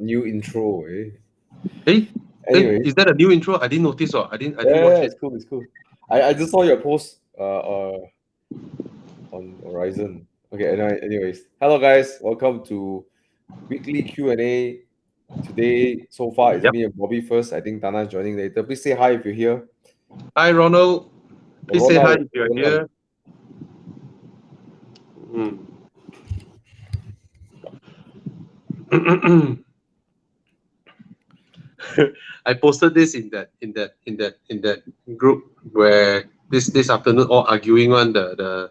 new intro, eh? Hey, Anyway, is that a new intro? I didn't notice. I didn't yeah, watch it's it. cool. It's cool. I just saw your post on Horizon. Okay. Anyways, hello guys. Welcome to weekly Q&A. Today, so far, it's Yep. me and Bobby first. I think Thana is joining later. Please say hi if you're here. Hi, Ronald. Please say hi if you're Ronald. here. I posted this in that group where this afternoon all arguing on the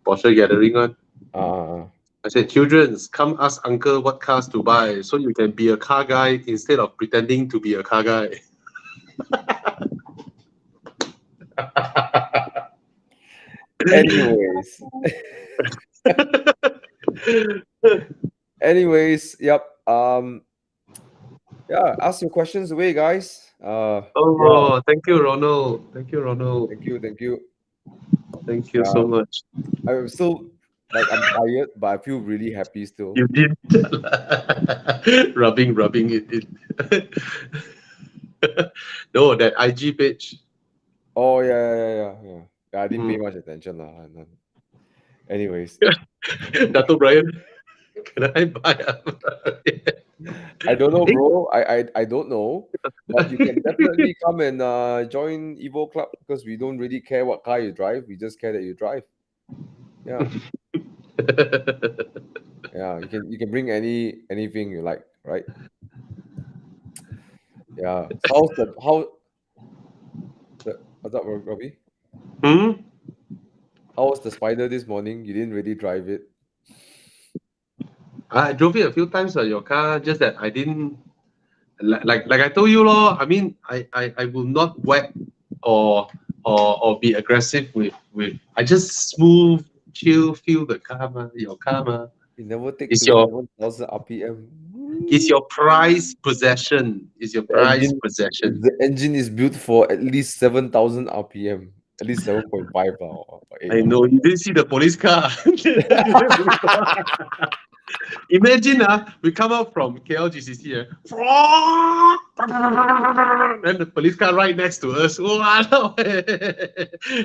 Porsche gathering on. I said, children, come ask uncle what cars to buy so you can be a car guy instead of pretending to be a car guy. Anyways. Anyways, yep. Yeah, ask your questions away, guys. Thank you, Ronald. Thank you, Ronald. Thank you. Thank you so much. I'm still I'm tired, but I feel really happy still. You did rubbing it in. No, that IG page. Oh yeah. I didn't pay much attention lah. Anyways, Dato Brian, can I buy I don't know, bro. I don't know, but you can definitely come and join Evo Club because we don't really care what car you drive. We just care that you drive. Yeah. Yeah, you can bring anything you like, right? Yeah. So what's up, Robbie? How was the Spider this morning? You didn't really drive it. I drove it a few times on your car, just that I didn't like I told you, lor. I mean, I will not whack or be aggressive with I just smooth, chill, feel the car, your car. You never take It's to your 7,000 RPM. It's your prized possession. It's your prized possession. The engine is built for at least 7,000 RPM. At least 7.5 or 8. I know, you didn't see the police car. Imagine we come out from KLGCC and the police car right next to us.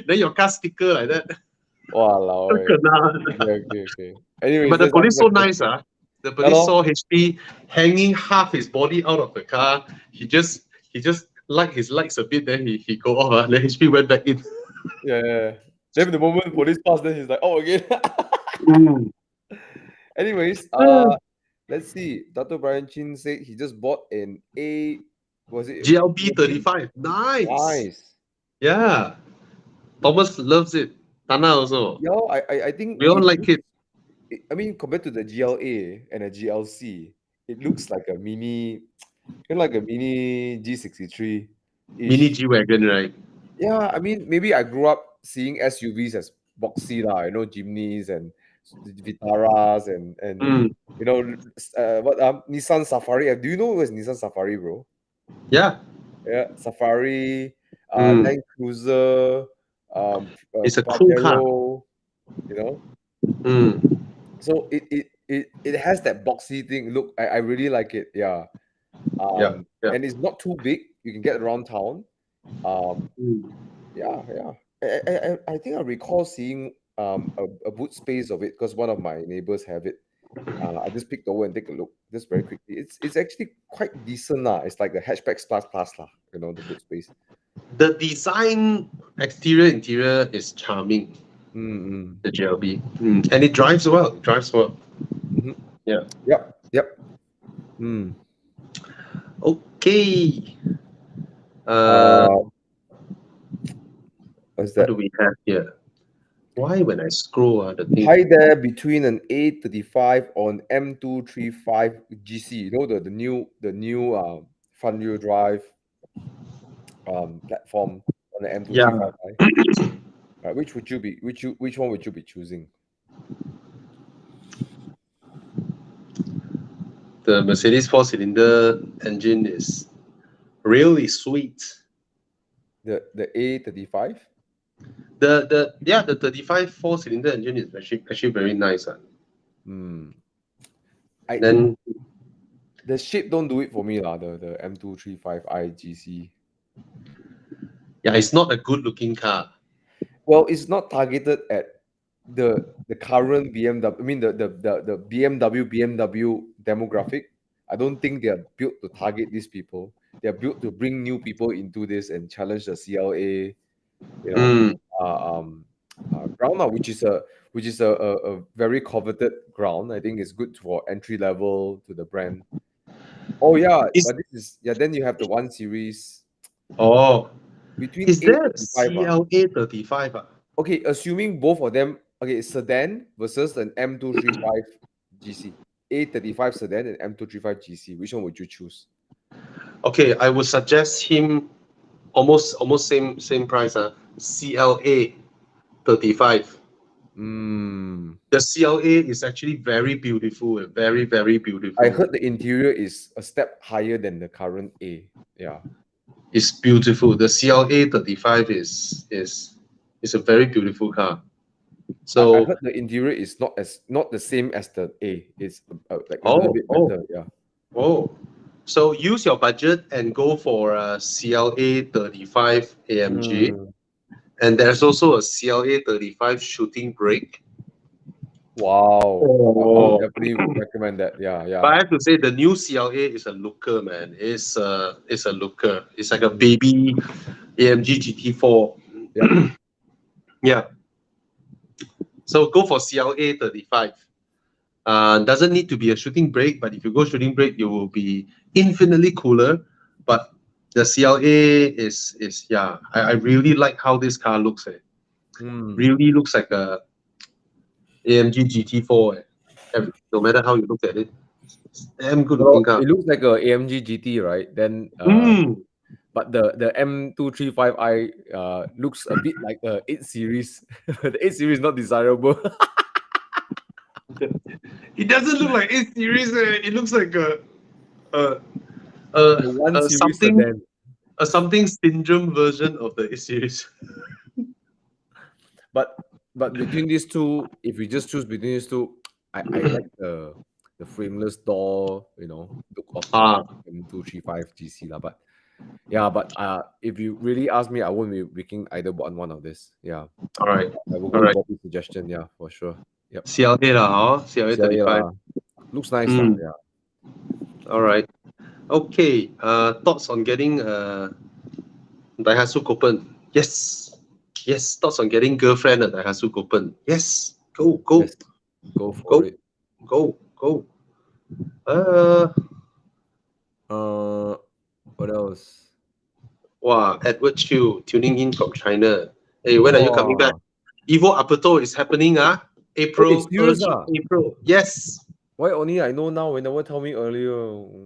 Then your car sticker like that. Wow. Okay. Anyway, but the police so nice. The police saw HP hanging half his body out of the car. He just liked his legs a bit, then he go off. Then HP went back in. Yeah. Then the moment police passed, then he's like, oh, again. Anyways, let's see. Dr. Brian Chin said he just bought an GLB 35. Nice. Yeah. Thomas loves it. Thana also. Yeah, I think we all like it. I mean, compared to the GLA and a GLC, it looks like a mini G63. Mini G-Wagon, right? Yeah, I mean, maybe I grew up seeing SUVs as boxy, Jimneys and Vitaras and Nissan Safari. Do you know what's Nissan Safari, bro? Yeah. Yeah, Safari, Land Cruiser, it's a cool car. So it has that boxy thing. Look, I really like it. Yeah. And it's not too big. You can get around town. Yeah. I think I recall seeing a boot space of it because one of my neighbors have it. I just picked over and take a look just very quickly. It's actually quite decent. It's like a hatchback class, the boot space. The design, interior is charming. The GLB. And it drives well. Mm-hmm. Yeah. Yep. Okay. What's that? What do we have here? Why when I scroll the thing? Hi there, between an A35 on M235 GC. The new front wheel drive platform on the M235. Right, which one would you be choosing? The Mercedes 4-cylinder engine is really sweet. The A35? The 35 4-cylinder engine is actually very nice. Then The shape don't do it for me lah. The M235i GC. Yeah, it's not a good looking car. Well, it's not targeted at the current BMW. I mean the BMW demographic. I don't think they are built to target these people. They are built to bring new people into this and challenge the CLA, ground, which is a very coveted ground. I think it's good for entry level to the brand. Oh yeah, but this is then you have the 1 Series. Oh, Between is there a 835, CLA 35? Okay, assuming both of them, okay, sedan versus an M235 GC. A35 sedan and M235 GC. Which one would you choose? Okay, I would suggest him almost same price. CLA 35. The CLA is actually very beautiful, very beautiful. I heard the interior is a step higher than the current A. Yeah, it's beautiful. The CLA 35 is a very beautiful car. So I heard the interior is not the same as the A. It's like a little bit better. Yeah. Oh, so use your budget and go for a CLA 35 AMG. And there's also a CLA 35 shooting brake. Wow. I would definitely recommend that. Yeah. But I have to say the new CLA is a looker, man. It's a looker. It's like a baby AMG GT4. Yeah. Yeah. So go for CLA 35. Doesn't need to be a shooting brake, but if you go shooting brake, you will be infinitely cooler. But the CLA is yeah, I really like how this car looks. Really looks like a AMG GT4. No matter how you look at it, it's damn good looking car. It looks like a AMG GT, right? Then but the M235i looks a bit like a 8 Series. The 8 Series is not desirable. It doesn't look like 8 Series. It looks like a 1 Series sedan. A something syndrome version of the 8 Series. But between these two, if we just choose between these two, I like the frameless door, look of the M235 GC lah. But yeah, if you really ask me, I won't be picking either one of this. Yeah. All right. I will go with Bobby's suggestion. Yeah, for sure. Yep. CLA lah, CLA 35. Looks nice lah. Yeah. All right. Okay. Thoughts on getting Daihatsu Coupe? Yes. Thoughts on getting girlfriend at Daihatsu Coupe? Yes. Go. Yes. Go for it. Go. What else? Wow, Edward Chu tuning in from China. Hey, when are you coming back? Evo Aperto is happening, April. Okay, serious, April. Yes. Why only I know now? When never tell me earlier.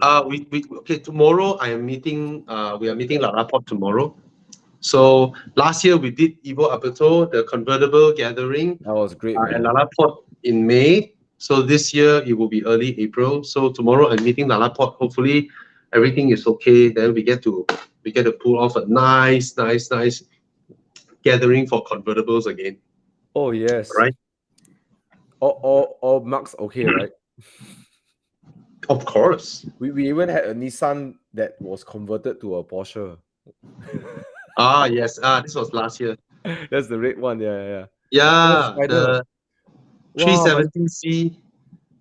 Okay. Tomorrow I am meeting. We are meeting Lara Port tomorrow. So last year we did Evo Aperto, the convertible gathering. That was great, man. And Lara Port in May. So this year it will be early April. So tomorrow I'm meeting Lara Port. Hopefully everything is okay. Then we get to pull off a nice gathering for convertibles again. Oh yes. Right. All marks okay, right? Of course. We even had a Nissan that was converted to a Porsche. Yes. This was last year. That's the red one. Yeah. Yeah. The 370C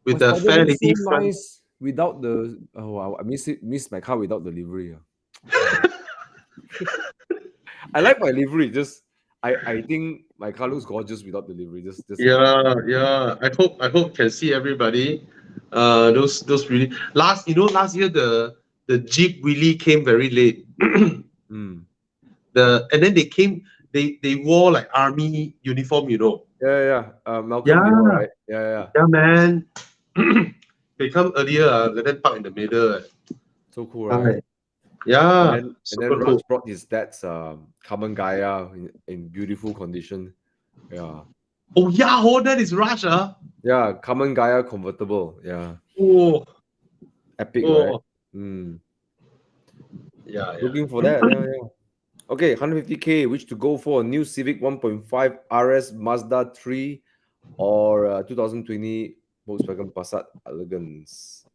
with the fair lady front. Nice without the I miss my car without the livery. I like my livery. Just I think my car looks gorgeous without the livery. Just yeah. I hope can see everybody. Those really last year the Jeep really came very late. And then they wore like army uniform, Yeah. Malcolm, right? Yeah, man. They come earlier, let them park in the middle. So cool, right? Yeah. And then Raj brought his dad's Kamen Gaia in beautiful condition. Yeah. Oh yeah, that is Raj, Yeah, Kamen Gaia convertible. Yeah. Oh. Epic, right? Yeah. Looking for that. Yeah. Okay, 150K, which to go for a new Civic 1.5 RS Mazda 3 or 2020 Volkswagen Passat Elegance.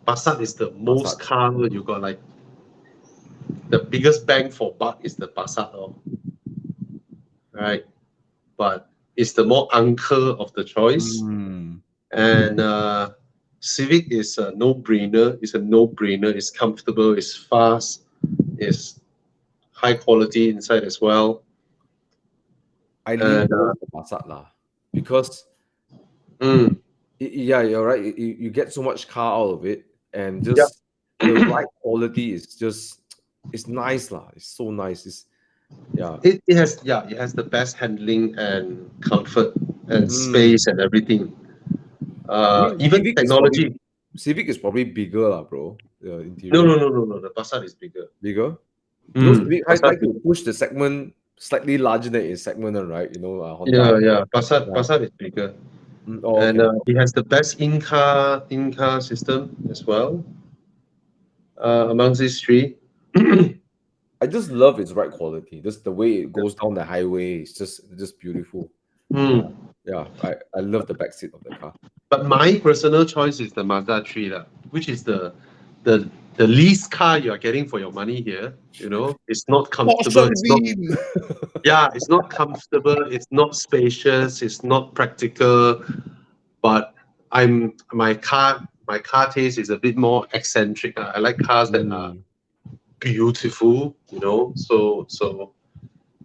Passat is the most car you got like the biggest bang for buck is the Passat, right? But it's the more uncle of the choice. And Civic is a no-brainer. It's a no-brainer. It's comfortable. It's fast. It's high quality inside as well. I lean towards the Passat lah, because yeah, you're right. You get so much car out of it, and just the ride quality is just it's nice lah. It's so nice. It's It has the best handling and comfort and space and everything. Even Civic technology. Civic is probably bigger lah, bro. The No. interior. The Passat is bigger. Bigger? Because Civic I like to push the segment slightly larger than its segment, right? You know, Honda. Yeah. Passat is bigger. And it has the best in-car system as well. Amongst these three. I just love its ride quality. Just the way it goes down the highway. It's just beautiful. Yeah, I love the backseat of the car. But my personal choice is the Mazda 3, which is the least car you are getting for your money here. You know, it's not comfortable. It's not comfortable. It's not spacious. It's not practical. But my car taste is a bit more eccentric. I like cars that are beautiful. You know, so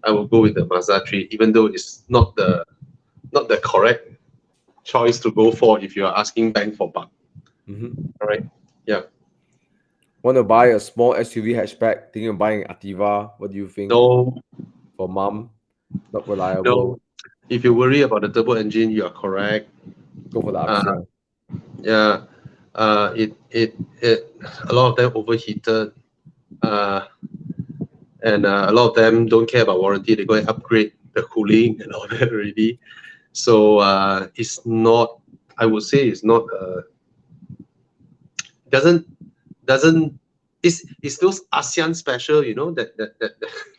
I will go with the Mazda 3, even though it's not the correct choice to go for if you are asking bang for buck. All right. Yeah. Want to buy a small SUV hatchback? Thinking of buying Activa? What do you think? No. For mom, not reliable. No. If you worry about the turbo engine, you are correct. Go for the Axia. Yeah. It a lot of them overheated. And a lot of them don't care about warranty. They go and upgrade the cooling and all that already. So it's not. I would say it's not. Doesn't. It's still ASEAN special, you know, that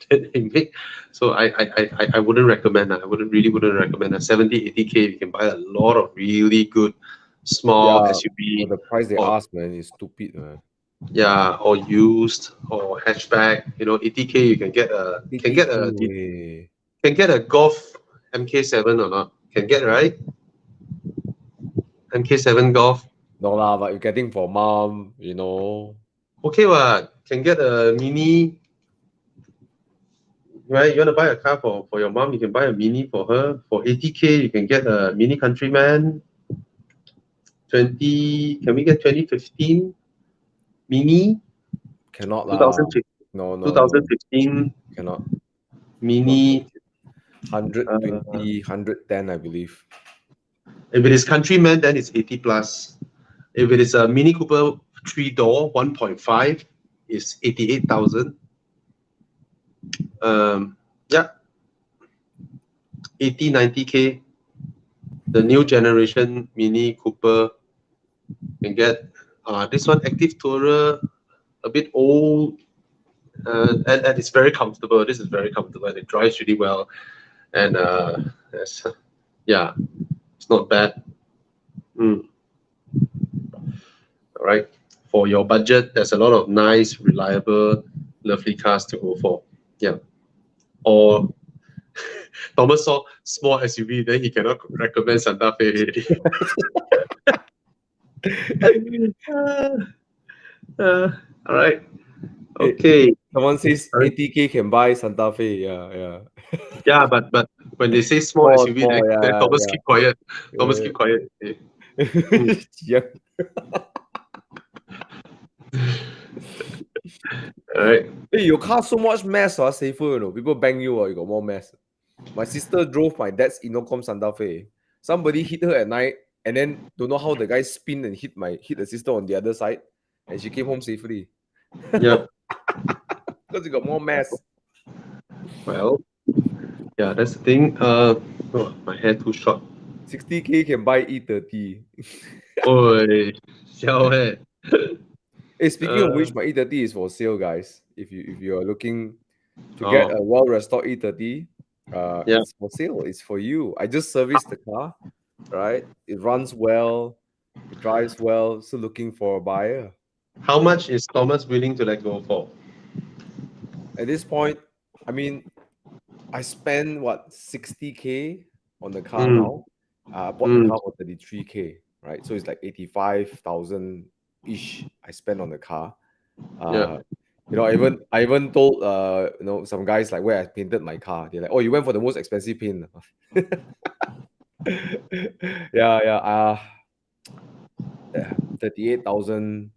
they make. So I wouldn't recommend. I wouldn't recommend. 70-80K, you can buy a lot of really good small SUV. For the price they ask, man, is stupid, man. Yeah, or used or hatchback. You know, 80K you can get a Golf MK7 or not? Can get, right? MK7 Golf. No lah, but you're getting for mom, you know. Okay, what? Can get a Mini. Right? You want to buy a car for your mom, you can buy a Mini for her. For 80K, you can get a Mini Countryman. Can we get 2015 Mini? Cannot lah. 2015. Cannot. Mini. 120, 110, I believe. If it is Countryman, then it's 80 plus. If it is a Mini Cooper 3-door 1.5, it's 88,000. 80-90K. The new generation Mini Cooper can get this one Active Tourer, a bit old, and it's very comfortable. This is very comfortable and it drives really well. And it's not bad. All right, for your budget, there's a lot of nice, reliable, lovely cars to go for. Yeah. Or Thomas saw small SUV, then he cannot recommend Santa Fe already. All right. Okay. Someone says 80K can buy Santa Fe. Yeah. Yeah, but when they say small SUV, then Thomas keep quiet. Thomas keep quiet. Yeah. All right. Hey, your car so much mess, safer, you know. People bang you, you got more mess. My sister drove my dad's Inocom Santa Fe. Somebody hit her at night, and then don't know how the guy spin and hit the sister on the other side, and she came home safely. Yeah. Because you got more mess. Well, yeah, that's the thing. My hair too short. 60K can buy E30. Oi, xiao. Hey, speaking of which, my E30 is for sale, guys. If you are looking to get a well-restored E30, it's for sale. It's for you. I just serviced the car, right? It runs well. It drives well. Still looking for a buyer. How much is Thomas willing to let go for? At this point, I mean, I spend what 60K on the car now. I bought the car for 33K, right? So it's like 85,000 ish I spent on the car. Yeah. You know, I even told you know, some guys like where I painted my car. They're like, "Oh, you went for the most expensive paint." Yeah. 38,000.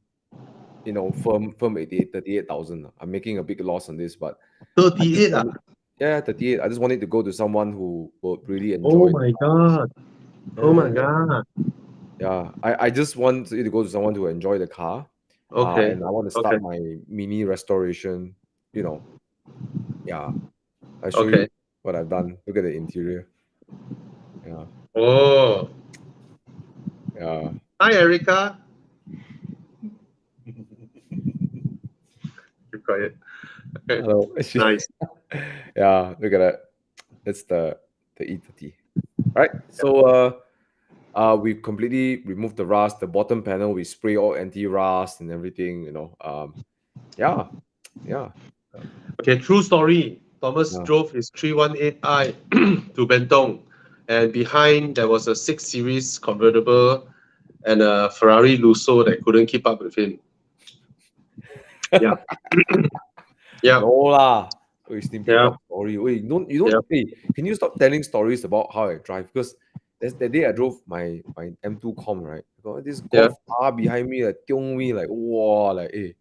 You know, firm 38,000. I'm making a big loss on this, but I just 38. want it, yeah, 38. I just wanted to go to someone who will really Oh enjoy the my car. God. Oh my Yeah. God. Yeah, I just want it to go to someone who enjoy the car, Okay. and I want to Okay. start my mini restoration. You know, yeah. I'll show Okay. you what I've done. Look at the interior. Yeah, Oh. yeah. Hi, Erica. Keep quiet. Okay. Hello. Nice. Yeah, look at that. That's the E30. Right. So we completely removed the rust. The bottom panel we spray all anti-rust and everything. You know. Yeah. Okay, true story. Thomas Yeah. drove his 318i to Bentong, and behind there was a 6 Series convertible and a Ferrari Lusso that couldn't keep up with him. Yeah. Yeah. No lah. Wait, Stimpy Yeah. talk story. Wait, you don't. Yeah. Hey, can you stop telling stories about how I drive? Because that's the day I drove my M2 Com, right? Got this Yeah. golf car behind me, like tiong me, like wow, like hey,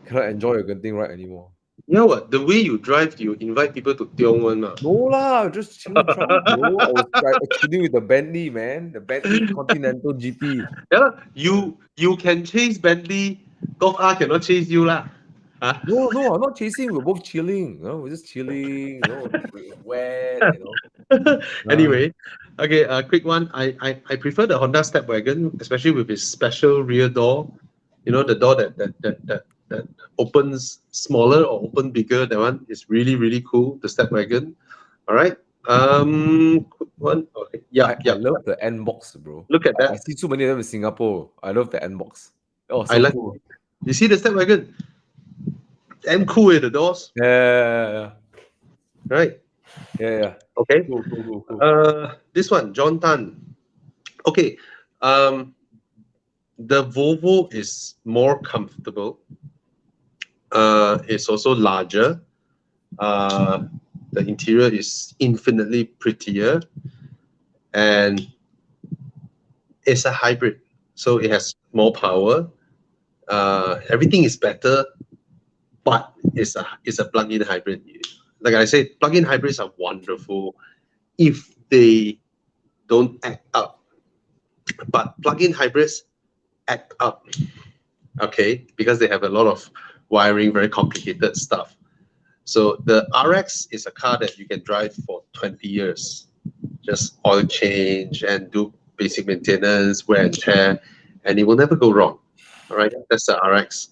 cannot enjoy a good thing right anymore. You know what? The way you drive, you invite people to Tiong one. No lah, just chill drive, bro. I was chilling with the Bentley, man. The Bentley Continental GT. Yeah, you can chase Bentley, Golf R cannot chase you lah. Huh? No, I'm not chasing. We're both chilling. You know, we're just chilling. You know, it's wet. You know. Anyway, okay, a quick one. I prefer the Honda Stepwagon, especially with its special rear door. You know, the door that opens smaller or open bigger. That one is really cool. The Stepwagon. All right. Quick one. Okay. Yeah. I love the N box, bro. Look at I that. see so many of them in Singapore. I love the N box. Oh, I so like. cool. You see the Stepwagon? Damn cool with the doors. Yeah. Right. Yeah. Okay. Cool. This one, John Tan. Okay. The Volvo is more comfortable. It's also larger. The interior is infinitely prettier, and it's a hybrid, so it has more power. Everything is better, but it's a plug-in hybrid. Like I said, plug-in hybrids are wonderful if they don't act up, but plug-in hybrids act up, okay, because they have a lot of wiring, very complicated stuff. So the RX is a car that you can drive for 20 years, just oil change and do basic maintenance, wear and tear, and it will never go wrong. All right, that's the RX.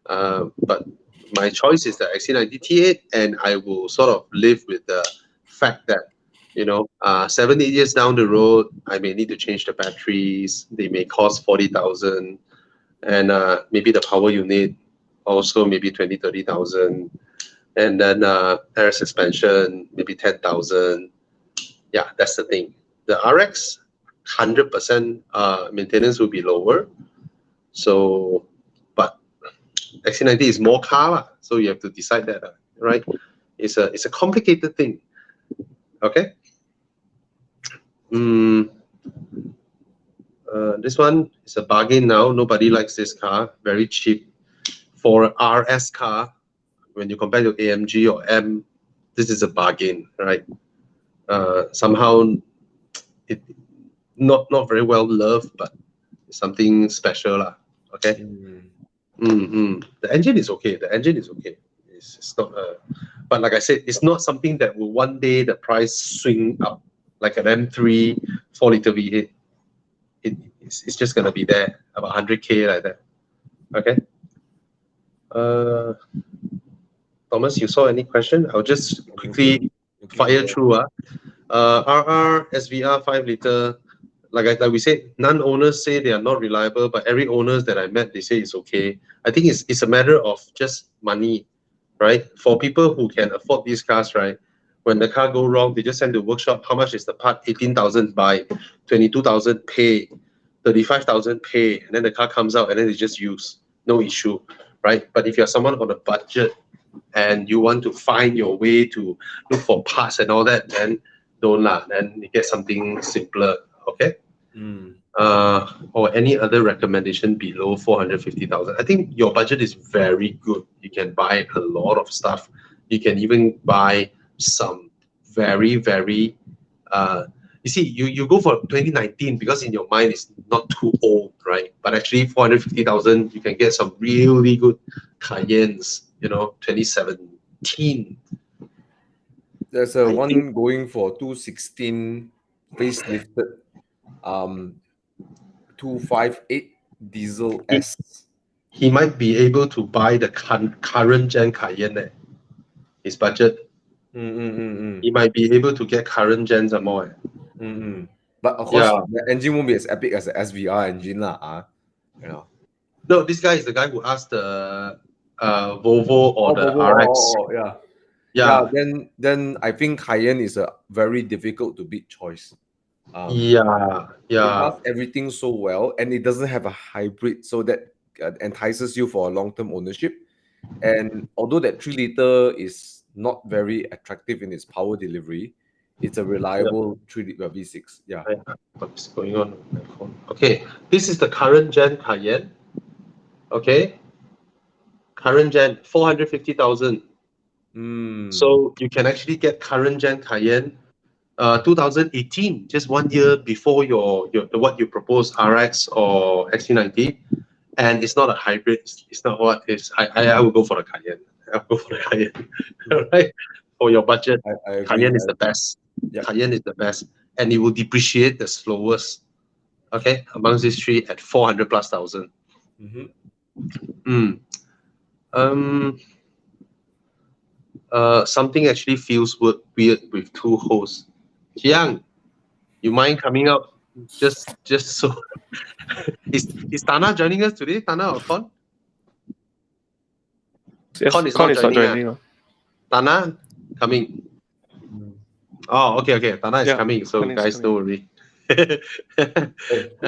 But my choice is the XC90 T8, and I will sort of live with the fact that 7-8 years down the road, I may need to change the batteries. They may cost 40,000, and maybe the power unit also maybe 20-30,000, and then air suspension maybe 10,000. Yeah, that's the thing. The RX 100% maintenance will be lower. So, but XC90 is more car, so you have to decide that, right? It's a complicated thing. Okay. This one is a bargain now. Nobody likes this car. Very cheap for RS car. When you compare to AMG or M, this is a bargain, right? Somehow, it not very well loved, but it's something special, lah. Okay. The engine is okay. It's not but like I said, it's not something that will one day the price swing up like an M3 4-liter V8. It's just gonna be there about 100K like that. Okay. Thomas, you saw any question? I'll just quickly fire through. RR SVR 5-liter, like we said, non-owners say they are not reliable, but every owners that I met, they say it's okay. I think it's a matter of just money, right? For people who can afford these cars, right? When the car go wrong, they just send to workshop. How much is the part? 18,000 buy, 22,000 pay, 35,000 pay, and then the car comes out and then they just use. No issue, right? But if you're someone on a budget and you want to find your way to look for parts and all that, then don't lah. Then you get something simpler, okay? Or any other recommendation below 450,000. I think your budget is very good. You can buy a lot of stuff. You can even buy some very, very you see, you go for 2019 because in your mind it's not too old, right? But actually 450,000, you can get some really good Cayennes, 2017. There's one going for 216 facelifted 258 diesel S. He might be able to buy the current gen Cayenne. His budget. He might be able to get current gen some more. But of course, the engine won't be as epic as the SVR engine lah. No, this guy is the guy who asked the Volvo or the RX. Yeah. Then I think Cayenne is a very difficult to beat choice. It does everything so well, and it doesn't have a hybrid, so that entices you for a long-term ownership. And although that 3-liter is not very attractive in its power delivery, it's a reliable V6. Yeah. What's going on with my phone? Okay, this is the current gen Cayenne. Okay, current gen 450,000. So you can actually get current gen Cayenne 2018, just 1 year before your what you propose, RX or XC90, and it's not a hybrid. It's not what is. I will go for the Cayenne. I'll go for the Cayenne. Right, for your budget, Cayenne is the best. Cayenne is the best, and it will depreciate the slowest. Okay, amongst these three at 400,000+. Something actually feels weird with two hosts. Jiang, you mind coming up? Just so. Is Thana joining us today? Thana or Con? Yes, Con is not joining. Thana coming. Oh, okay. Thana is coming. So guys, don't worry. Hey,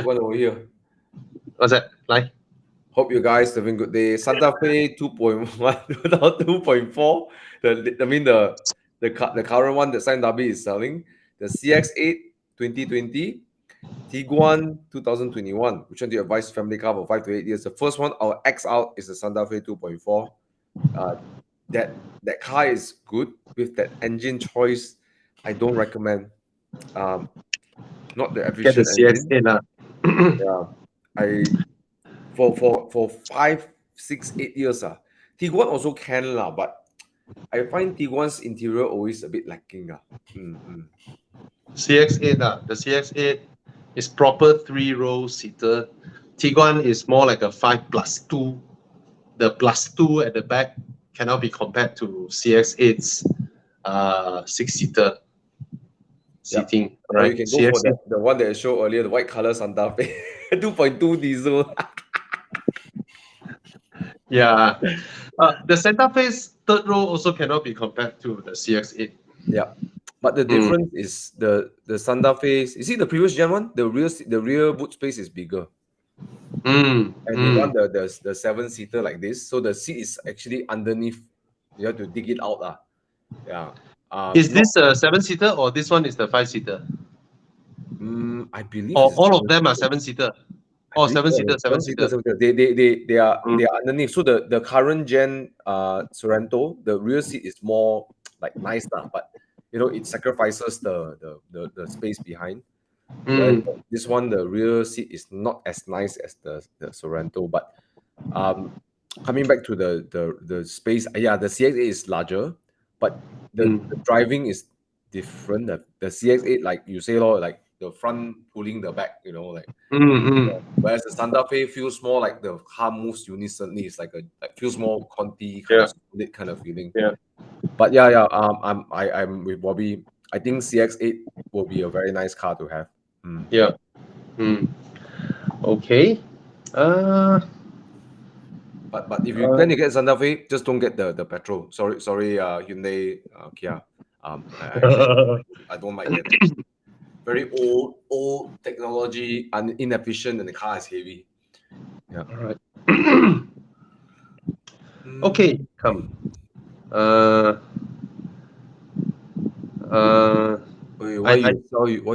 one over here. What's that? Like? Hope you guys having a good day. Santa Fe 2.1 without 2.4. The current one that Sign Derby is selling. The CX-8 2020, Tiguan 2021. Which one do you advise family car for 5 to 8 years? The first one, our X out, is the Santa Fe 2.4. That car is good with that engine choice. I don't recommend. Not the efficient engine. For 5, 6, 8 years, Tiguan also can but I find Tiguan's interior always a bit lacking. CX-8 the CX-8 is proper 3-row seater. Tiguan is more like a 5+2. The +2 at the back cannot be compared to CX-8's 6-seater seating. Right? You can go for the one that I showed earlier, the white color Santa Fe 2.2 diesel. The Santa Fe's 3rd row also cannot be compared to the CX-8. But the difference is the Santa Fe. You see the previous gen one, the rear boot space is bigger. And they run the 7-seater like this, so the seat is actually underneath. You have to dig it out. Is this a 7-seater or this one is the 5-seater? I believe all of them are 7-seater. Oh, 7-seater. They are underneath. So the current gen Sorento, the rear seat is more like nice but it sacrifices the space behind. This one, the rear seat is not as nice as the Sorento. But coming back to the space, the CX-8 is larger, but the driving is different. The CX-8, like you say, like the front pulling the back, whereas the Santa Fe feels more like the car moves unison. It's like feels more Conti kind of feeling. But I'm with Bobby. I think CX-8 will be a very nice car to have. Okay. But if you plan to get Santa Fe, just don't get the petrol. Sorry, Hyundai, Kia. I don't like that. Very old technology and inefficient, and the car is heavy. Yeah. All right. Okay, come. Wait, why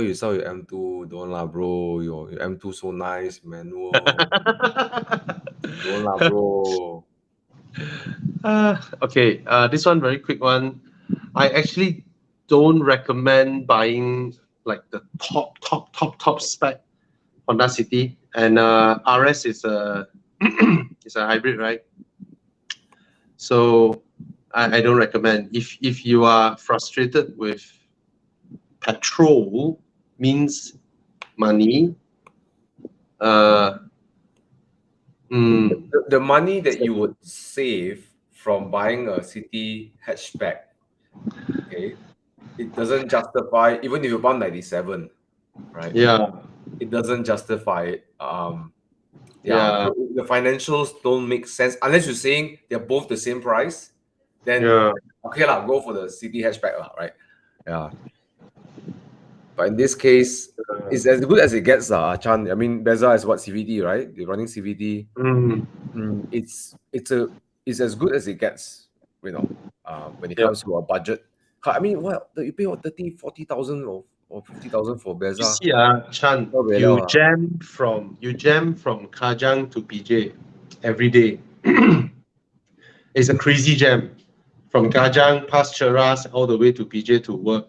you sell your M2? Don't lah, bro. Your M2 so nice, manual. Don't lah, bro. Okay, this one very quick one. I actually don't recommend buying like the top spec Honda City, and RS is a is a hybrid, right? So I don't recommend. If you are frustrated with petrol, means money. The money that you would save from buying a city hatchback, okay, it doesn't justify, even if you buy 97, right? Yeah. It doesn't justify it. The financials don't make sense unless you're saying they're both the same price. Then okay lah, go for the city hatchback lah, right? Yeah. But in this case, it's as good as it gets, Chan. I mean, Beza is what, CVT, right? They're running CVT. It's as good as it gets, you know. When it comes to a budget. I mean, what you pay 30,000-40,000 or 50,000 for Beza? You see, Chan, you jam from Kajang to PJ every day. It's a crazy jam from Kajang past Cheras all the way to PJ to work.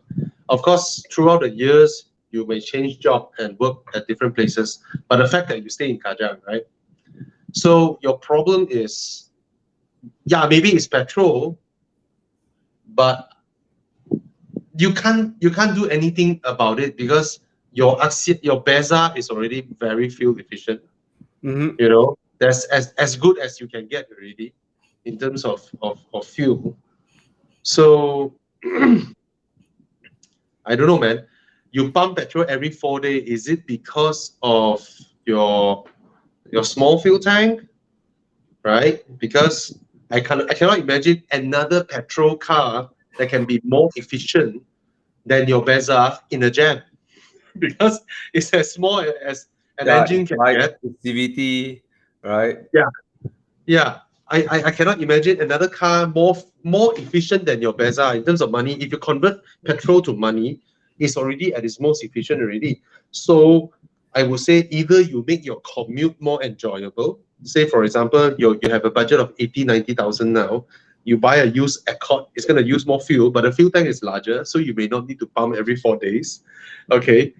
Of course, throughout the years, you may change job and work at different places, but the fact that you stay in Kajang, right? So your problem is, maybe it's petrol, but you can't do anything about it because your Beza is already very fuel efficient. You know, that's as good as you can get already in terms of fuel. So I don't know, man. You pump petrol every 4 days. Is it because of your small fuel tank, right? Because I cannot imagine another petrol car that can be more efficient than your Beza in a jam, because it's as small as an engine can get. CVT, right? Yeah. I cannot imagine another car more efficient than your Beza in terms of money. If you convert petrol to money, it's already at its most efficient already. So I would say either you make your commute more enjoyable. Say, for example, you have a budget of 80,000-90,000 now. You buy a used Accord, it's going to use more fuel, but the fuel tank is larger, so you may not need to pump every 4 days. Okay.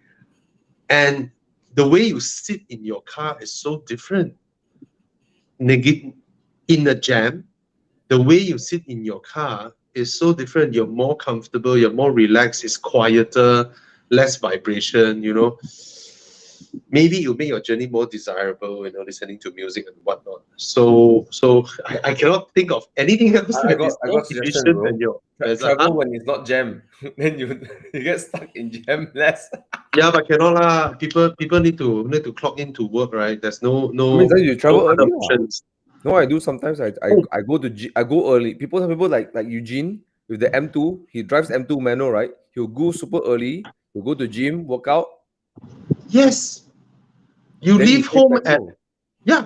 And the way you sit in your car is so different. In a jam, the way you sit in your car is so different. You're more comfortable, you're more relaxed, it's quieter, less vibration, you know. Maybe you make your journey more desirable, you know, listening to music and whatnot. So I cannot think of anything else I got suggestion, bro. than your travel when it's not jam. Then you get stuck in jam less. Yeah, but cannot lah. People need to clock in to work, right? There's no I mean, then you travel early options. No, I do sometimes. I go early. Some people like Eugene with the M2. He drives M2 manual, right? He'll go super early. He'll go to gym, work out. Yes. You leave home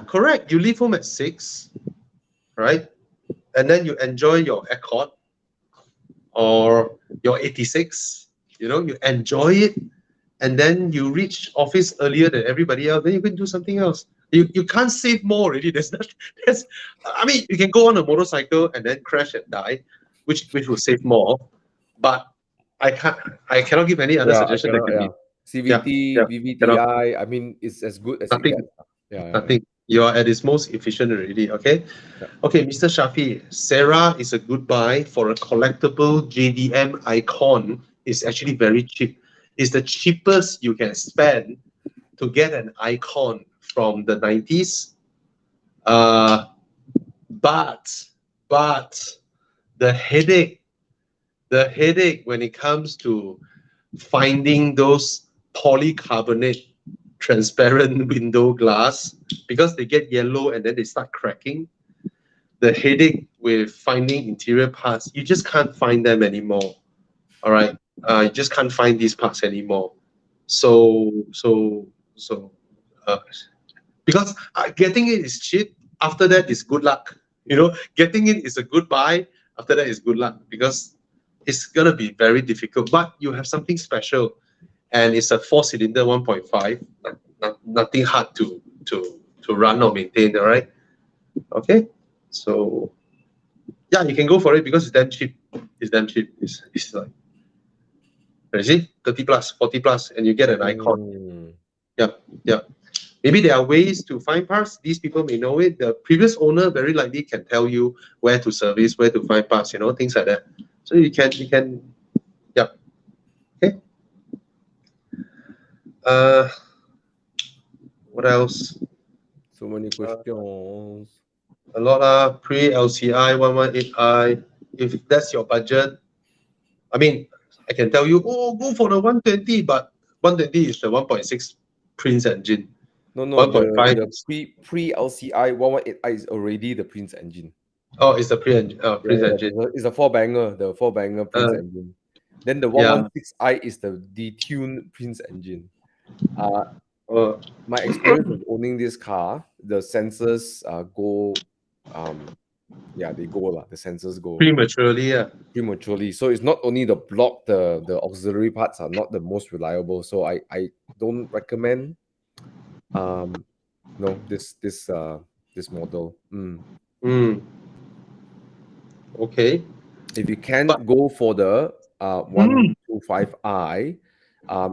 correct. You leave home at 6, right? And then you enjoy your Accord or your 86. You know, you enjoy it, and then you reach office earlier than everybody else. Then you can do something else. You can't save more already. I mean, you can go on a motorcycle and then crash and die, which will save more. But I cannot give any other suggestion that can be. CVT, VVTi. I mean, it's as good as nothing. It gets. Nothing. You are at its most efficient already. Okay. Yeah. Okay, Mr. Shafi, Sarah is a good buy for a collectible JDM icon. It's actually very cheap. It's the cheapest you can spend to get an icon from the 90s. But the headache when it comes to finding those polycarbonate transparent window glass, because they get yellow and then they start cracking. The headache with finding interior parts, you just can't find them anymore. All right, you just can't find these parts anymore. So because getting it is cheap. After that is good luck. You know, getting it is a good buy. After that is good luck, because it's gonna be very difficult. But you have something special, and it's a 4-cylinder 1.5. Nothing hard to run or maintain. All right. Okay. So yeah, you can go for it because it's damn cheap. It's damn cheap. It's like, you see, 30 plus, 40 plus, and you get an icon. Yeah. Maybe there are ways to find parts. These people may know it. The previous owner very likely can tell you where to service, where to find parts, you know, things like that. So you can, yeah. Okay. What else? So many questions. A lot pre-LCI 118i. If that's your budget, I mean, I can tell you, go for the 120, but 120 is the 1.6 Prince engine. No, 1.5 the pre-LCI 118i is already the Prince engine. Oh, it's the Prince engine. It's a four-banger, the four-banger Prince engine. Then the 116i is the detuned Prince engine. My experience of owning this car, the sensors go, they go the sensors go prematurely. So it's not only the block, the auxiliary parts are not the most reliable. So I don't recommend this model. Okay. If you can go for the 125i,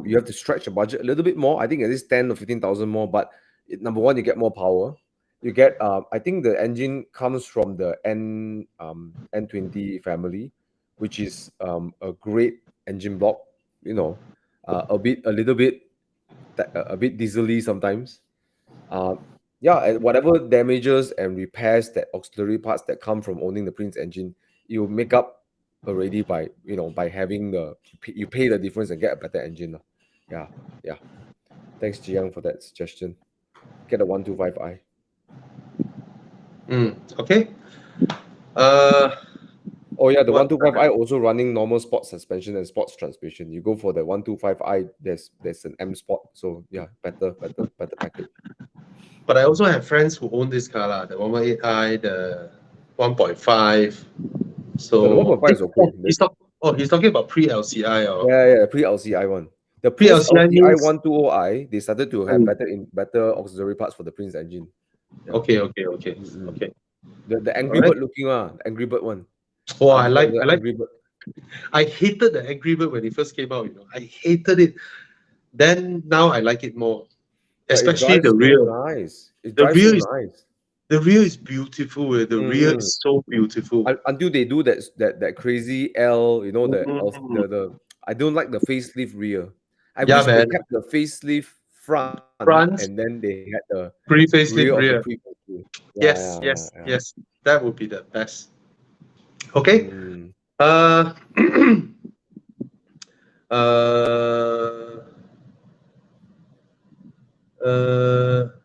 you have to stretch the budget a little bit more. I think at least 10 or 15,000 more. But number one, you get more power. You get, I think the engine comes from the N20 family, which is a great engine block. You know, a little bit diesely sometimes. And whatever damages and repairs that auxiliary parts that come from owning the Prince engine, you make up already by having you pay the difference and get a better engine. Yeah. Thanks, Jiang, for that suggestion. Get a 125i. Okay. The 125i also running normal sports suspension and sports transmission. You go for the 125i, there's an M Sport, so yeah, better package. But I also have friends who own this car, the 118i, the 1.5. So the 1.5 is okay. He's talking about pre-LCI. Yeah, pre-LCI one. The pre-LCI 120i, they started to have better auxiliary parts for the Prince engine. Yeah. Okay. The Angry Bird looking the Angry Bird one. Oh, I like Angry Bird. I hated the Angry Bird when it first came out. I hated it. Then now I like it more, especially the rear. Nice. The rear is beautiful. The rear is so beautiful. Until they do that crazy L, the I don't like the facelift rear. I wish they kept the facelift front, and then they had the pre-facelift rear. Yes. That would be the best. Okay.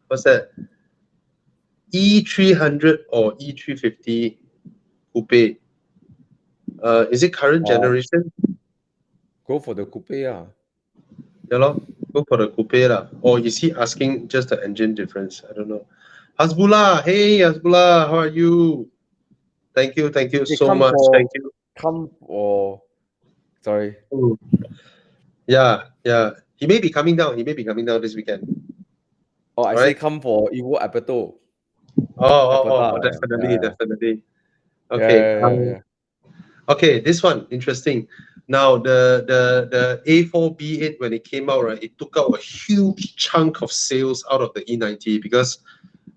What's that? E300 or E350 coupe. Is it current generation? Go for the coupe, Yeah, go for the coupe Or is he asking just the engine difference? I don't know. Hasbullah, hey Hasbullah, how are you? Thank you so much. Thank you. Sorry. Yeah. He may be coming down this weekend. Say come for Evo Aperto. Definitely. Okay. Yeah. Okay, this one interesting. Now the A4 B8, when it came out, right, it took out a huge chunk of sales out of the E90 because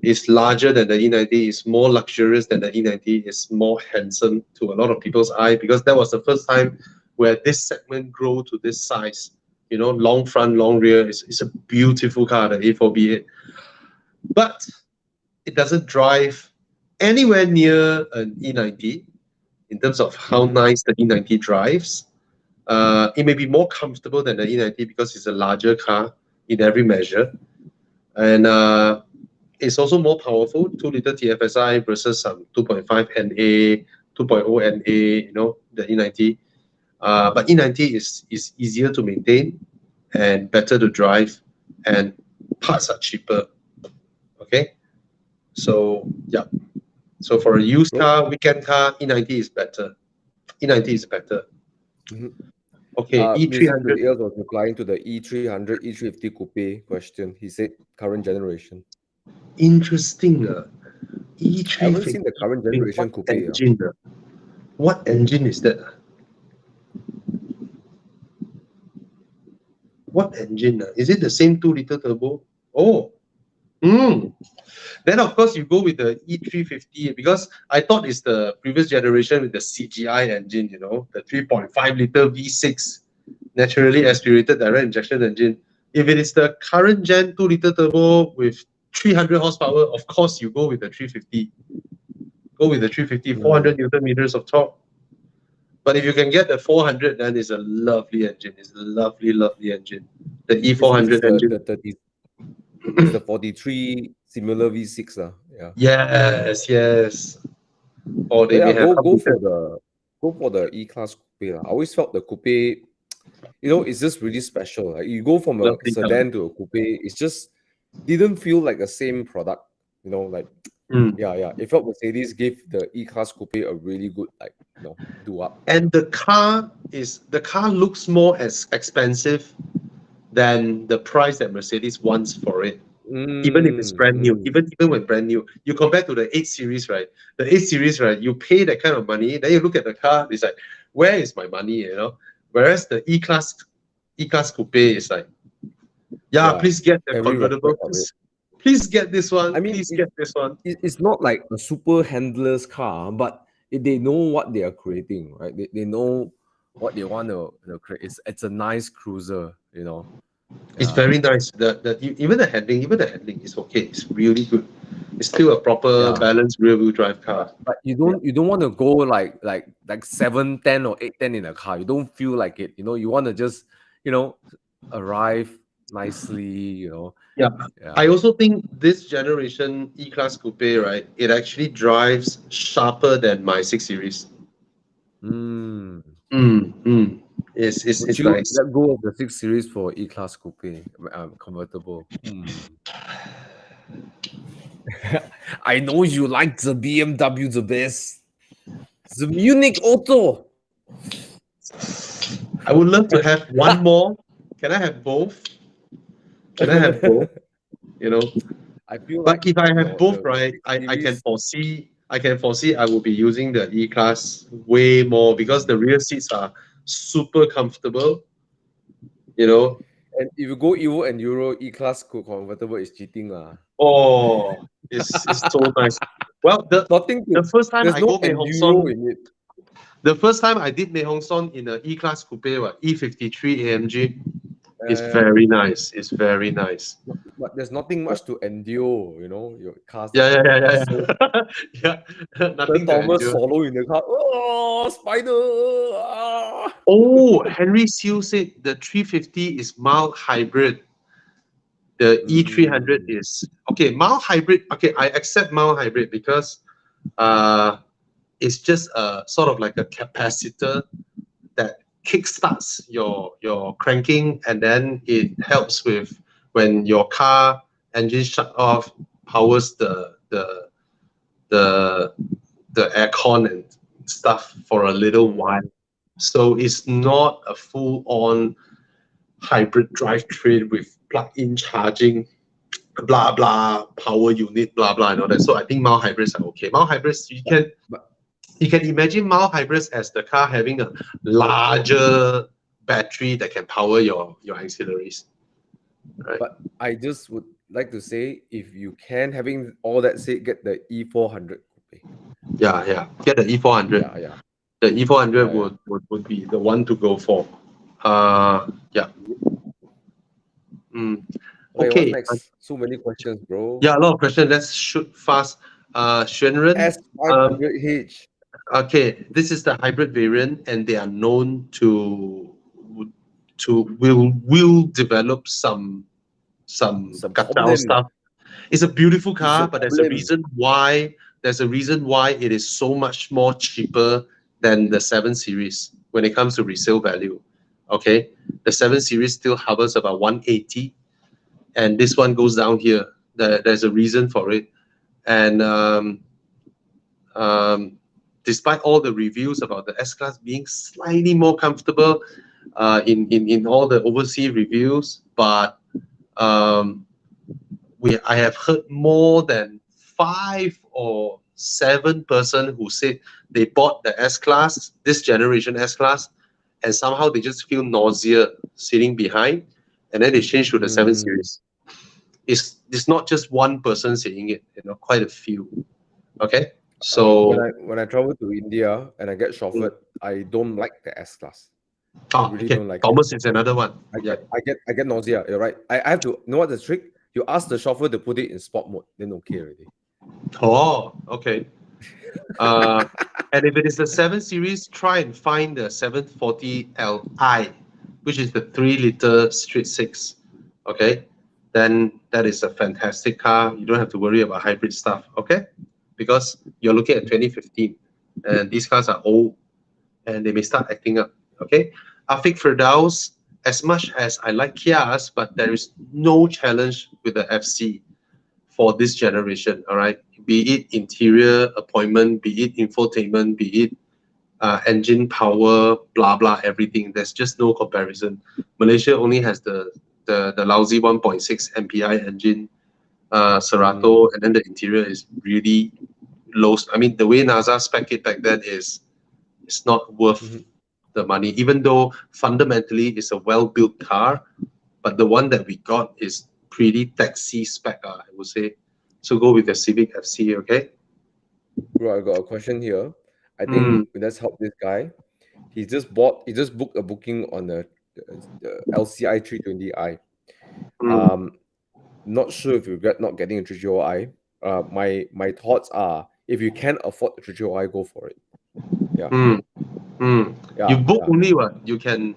it's larger than the E90, it's more luxurious than the E90, it's more handsome to a lot of people's eye, because that was the first time where this segment grew to this size. Long front, long rear. It's a beautiful car, the A4 B8. But it doesn't drive anywhere near an E90 in terms of how nice the E90 drives. It may be more comfortable than the E90 because it's a larger car in every measure. And it's also more powerful, 2-liter TFSI versus some 2.5 NA, 2.0 NA, you know, the E90. But E90 is easier to maintain and better to drive, and parts are cheaper. Okay, so yeah, so for a used car, weekend car, E90 is better. E90 is better. Okay, Mr. E300. Eels was replying to the E300, E350 coupe question. He said current generation. Interesting. I haven't seen the current generation what coupe. Engine, what engine is that? What engine? Is it the same 2-liter turbo? Oh, then of course you go with the E350, because I thought it's the previous generation with the CGI engine, you know, the 3.5-liter V6 naturally aspirated direct injection engine. If it is the current gen 2-liter turbo with 300 horsepower, of course you go with the 350. Go with the 350, 400 Newton meters of torque. But if you can get the 400, then it's a lovely engine. It's a lovely, lovely engine. The E400 engine. It's the 43 similar V6. Yeah. Yes, yes. Or they may have go for the E-Class coupe. I always felt the coupe, you know, it's just really special. Like you go from a sedan to a coupe, it's just didn't feel like the same product. You know, like yeah. It felt Mercedes gave the E-Class coupe a really good, like, you know, do up. And the car looks more as expensive than the price that Mercedes wants for it. Even if it's brand new, even when brand new, you compare to the 8 Series, right? The 8 Series, right? You pay that kind of money, then you look at the car, it's like, where is my money, you know? Whereas the E-Class coupe is like, please get the convertible. Please get this one. I mean, please get this one. It's not like a super handless car, but they know what they are creating, right? They know what they want to create. It's a nice cruiser, you know. It's very nice. Even the handling is okay. It's really good. It's still a proper balanced rear-wheel drive car. But you don't want to go like 710 or 810 in a car. You don't feel like it. You know, you want to just, you know, arrive nicely, you know. Yeah. I also think this generation E-Class coupe, right, it actually drives sharper than my 6 Series. It's you nice. Let go of the 6 Series for E-Class coupe convertible. I know you like the BMW the best. The Munich Auto. I would love to have one more. Can I have both? Can I have both? You know, I feel but if I have both, right, I can foresee I will be using the E-Class way more, because the rear seats are super comfortable. You know. And if you go Evo and Euro, E-Class convertible is cheating. Oh, it's so nice. Well, the first time I go Mei Hong Son in it. The first time I did Mei Hong Son in an E-Class coupe, E53 AMG, it's very nice. It's very nice. But there's nothing much to endure, you know. Your cars. Yeah. Nothing Nothing to Thomas endure. Solo in the car. Oh, spider! Oh, Henry Seale said the 350 is mild hybrid. The E300 is okay. Mild hybrid. Okay, I accept mild hybrid because it's just a sort of like a capacitor that kickstarts your cranking, and then it helps with when your car engine shut off, powers the aircon and stuff for a little while. So it's not a full-on hybrid drivetrain with plug-in charging, blah blah, power unit, blah blah, and all that. So I think mild hybrids are okay. Mild hybrids, you can imagine mild hybrids as the car having a larger battery that can power your auxiliaries. Right? But I just would like to say, if you can, having all that said, get the E400 coupe. Yeah. Get the E400. Yeah. The E400 would be the one to go for. Yeah. Okay. What's next? So many questions, bro. Yeah, a lot of questions. Let's shoot fast. Shenren. S500H. Okay, this is the hybrid variant, and they are known to will develop some some Some cut down problem. stuff. It's a beautiful car, It's a but there's a problem. reason why. There's a reason why it is so much more cheaper than the 7 Series when it comes to resale value. Okay, the 7 Series still hovers about 180, and this one goes down here. There's a reason for it, and despite all the reviews about the S-Class being slightly more comfortable in all the overseas reviews, but I have heard more than 5 or 7 person who said they bought the S-Class, this generation S-Class, and somehow they just feel nausea sitting behind, and then they change to the 7 Series. It's not just one person saying it, quite a few. Okay, so when I travel to India and I get chauffeured, I don't like the S-Class. I really don't like Thomas is another one. I get nausea. You're right. I have to know what the trick. You ask the chauffeur to put it in sport mode, then okay already. Oh, okay. And if it is the 7 Series, try and find the 740Li, which is the 3-liter straight 6. Okay, then that is a fantastic car. You don't have to worry about hybrid stuff. Okay, because you're looking at 2015, and these cars are old, and they may start acting up. Okay, Afiq Firdaus, as much as I like Kias, but there is no challenge with the FC for this generation. All right, be it interior appointment, be it infotainment, be it engine power, blah blah, everything. There's just no comparison. Malaysia only has the lousy 1.6 MPI engine, Cerato, and then the interior is really low. I mean, the way NASA spec it back then is it's not worth the money, even though fundamentally it's a well-built car, but the one that we got is pretty taxi spec, I would say. So go with the Civic FC, okay? Bro, I got a question here. I think let's help this guy. He just booked a booking on the LCI 320i. Not sure if you regret not getting a 330i. My thoughts are, if you can afford the 330i, go for it. Yeah. You book only what? You can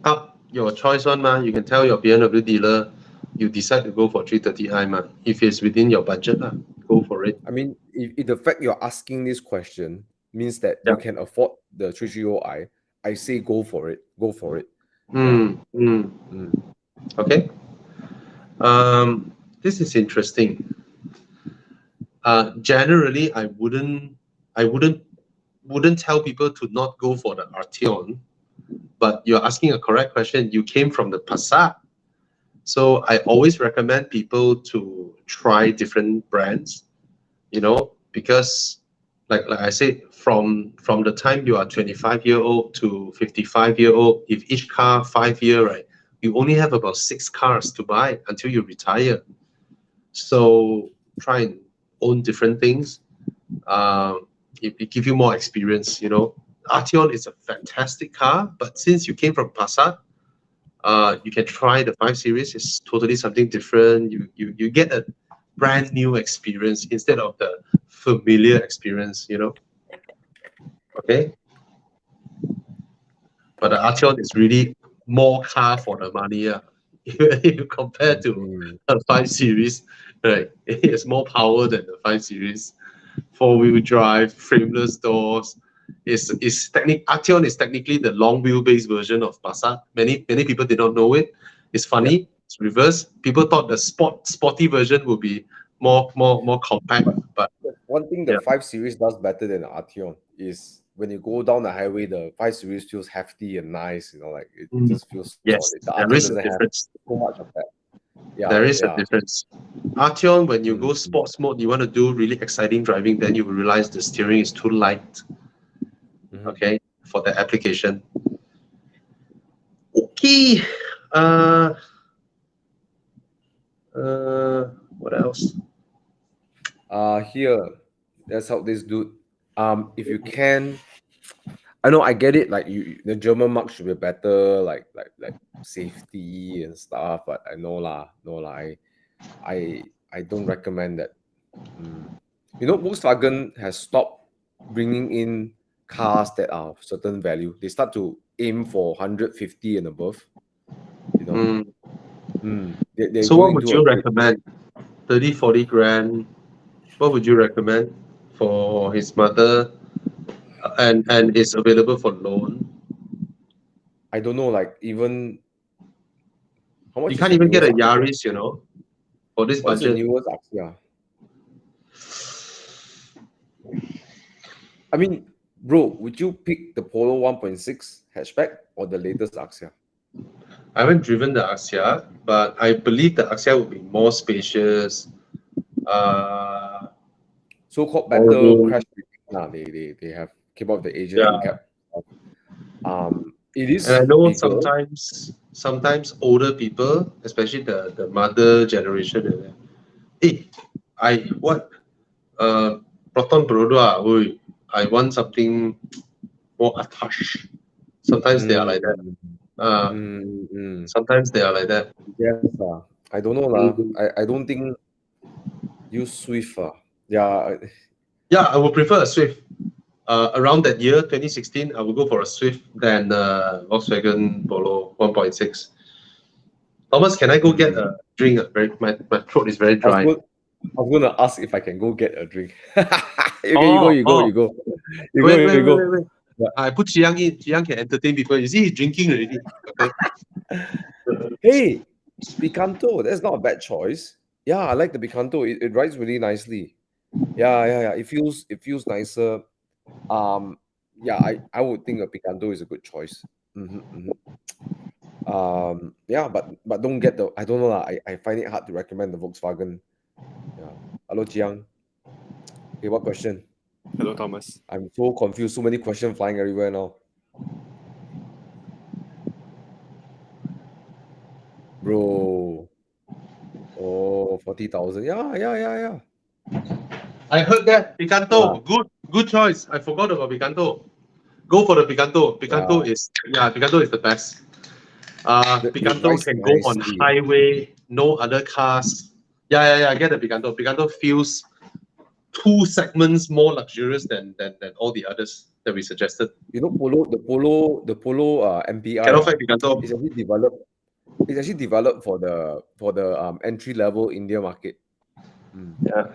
up your choice one, ma. You can tell your BMW dealer you decide to go for 330i, ma. If it's within your budget, go for it. I mean, if the fact you're asking this question means that you can afford the 330i, I say go for it. Go for it. Okay. This is interesting. Generally, I wouldn't tell people to not go for the Arteon, but you're asking a correct question. You came from the Passat, so I always recommend people to try different brands, because like I said, from the time you are 25-year-old to 55-year-old, if each car 5 year, right, you only have about 6 cars to buy until you retire. So try and own different things. It give you more experience. Arteon is a fantastic car, but since you came from Passat, you can try the 5 Series. It's totally something different. You get a brand new experience instead of the familiar experience, Okay. But the Arteon is really more car for the money. If you compare to a 5 Series, right? It has more power than the 5 Series. 4-wheel drive, frameless doors. Arteon is technically the long wheelbase version of Passat. Many people did not know it. It's funny. It's reverse. People thought the sporty version would be more compact. But one thing the 5 Series does better than the Arteon is when you go down the highway, the 5 Series feels hefty and nice. Like it just feels solid. The Arteon doesn't have so much of that. There is a difference. Arteon, when you go sports mode, you want to do really exciting driving, then you will realize the steering is too light. Okay, for the application. Okay. What else? Here, let's help this dude. If you can, I know I get it. Like the German mark should be better, like safety and stuff. But I know lah, I don't recommend that. Volkswagen has stopped bringing in cars that are of certain value. They start to aim for 150 and above. So what would you recommend? 30, 40 grand. What would you recommend for his mother? And it's available for loan. I don't know, like even how much You is can't the even get a newest Axia? Yaris, you know, for this What's the budget. newest Axia? I mean, bro, would you pick the Polo 1.6 hatchback or the latest Axia? I haven't driven the Axia, but I believe the Axia will be more spacious. So-called better crash rating. They have keep up the Asian NCAP. It is. And I know bigger. sometimes older people, especially the mother generation, Proton Perodua, I want something more attached. Sometimes they are like that. Sometimes they are like that. Yes, I don't know lah. I don't think use Swift. Yeah. Yeah, I would prefer a Swift. Around that year, 2016, I would go for a Swift than Volkswagen Polo 1.6. Thomas, can I go get a drink? My throat is very dry. I was gonna ask if I can go get a drink. You go. Wait. I put Chiang in. Chiang can entertain people. You see, he's drinking already. Okay. Hey, Picanto, that's not a bad choice. Yeah, I like the Picanto. It rides really nicely. Yeah. It feels nicer. Yeah, I would think a Picanto is a good choice. Yeah, but don't get the. I don't know lah. I find it hard to recommend the Volkswagen. Yeah. Hello, Jiang. Okay, what question? Hello, Thomas. I'm so confused. So many questions flying everywhere now. Bro. Oh, 40,000. Yeah. I heard that. Picanto. Good choice. I forgot about Picanto. Go for the Picanto. Picanto is the best. Picanto can go on highway, no other cars. Yeah. Get the Picanto. Picanto feels 2 segments more luxurious than all the others that we suggested. You know, the Polo MPI cannot fight Picanto. It's actually developed for the entry level India market. Yeah.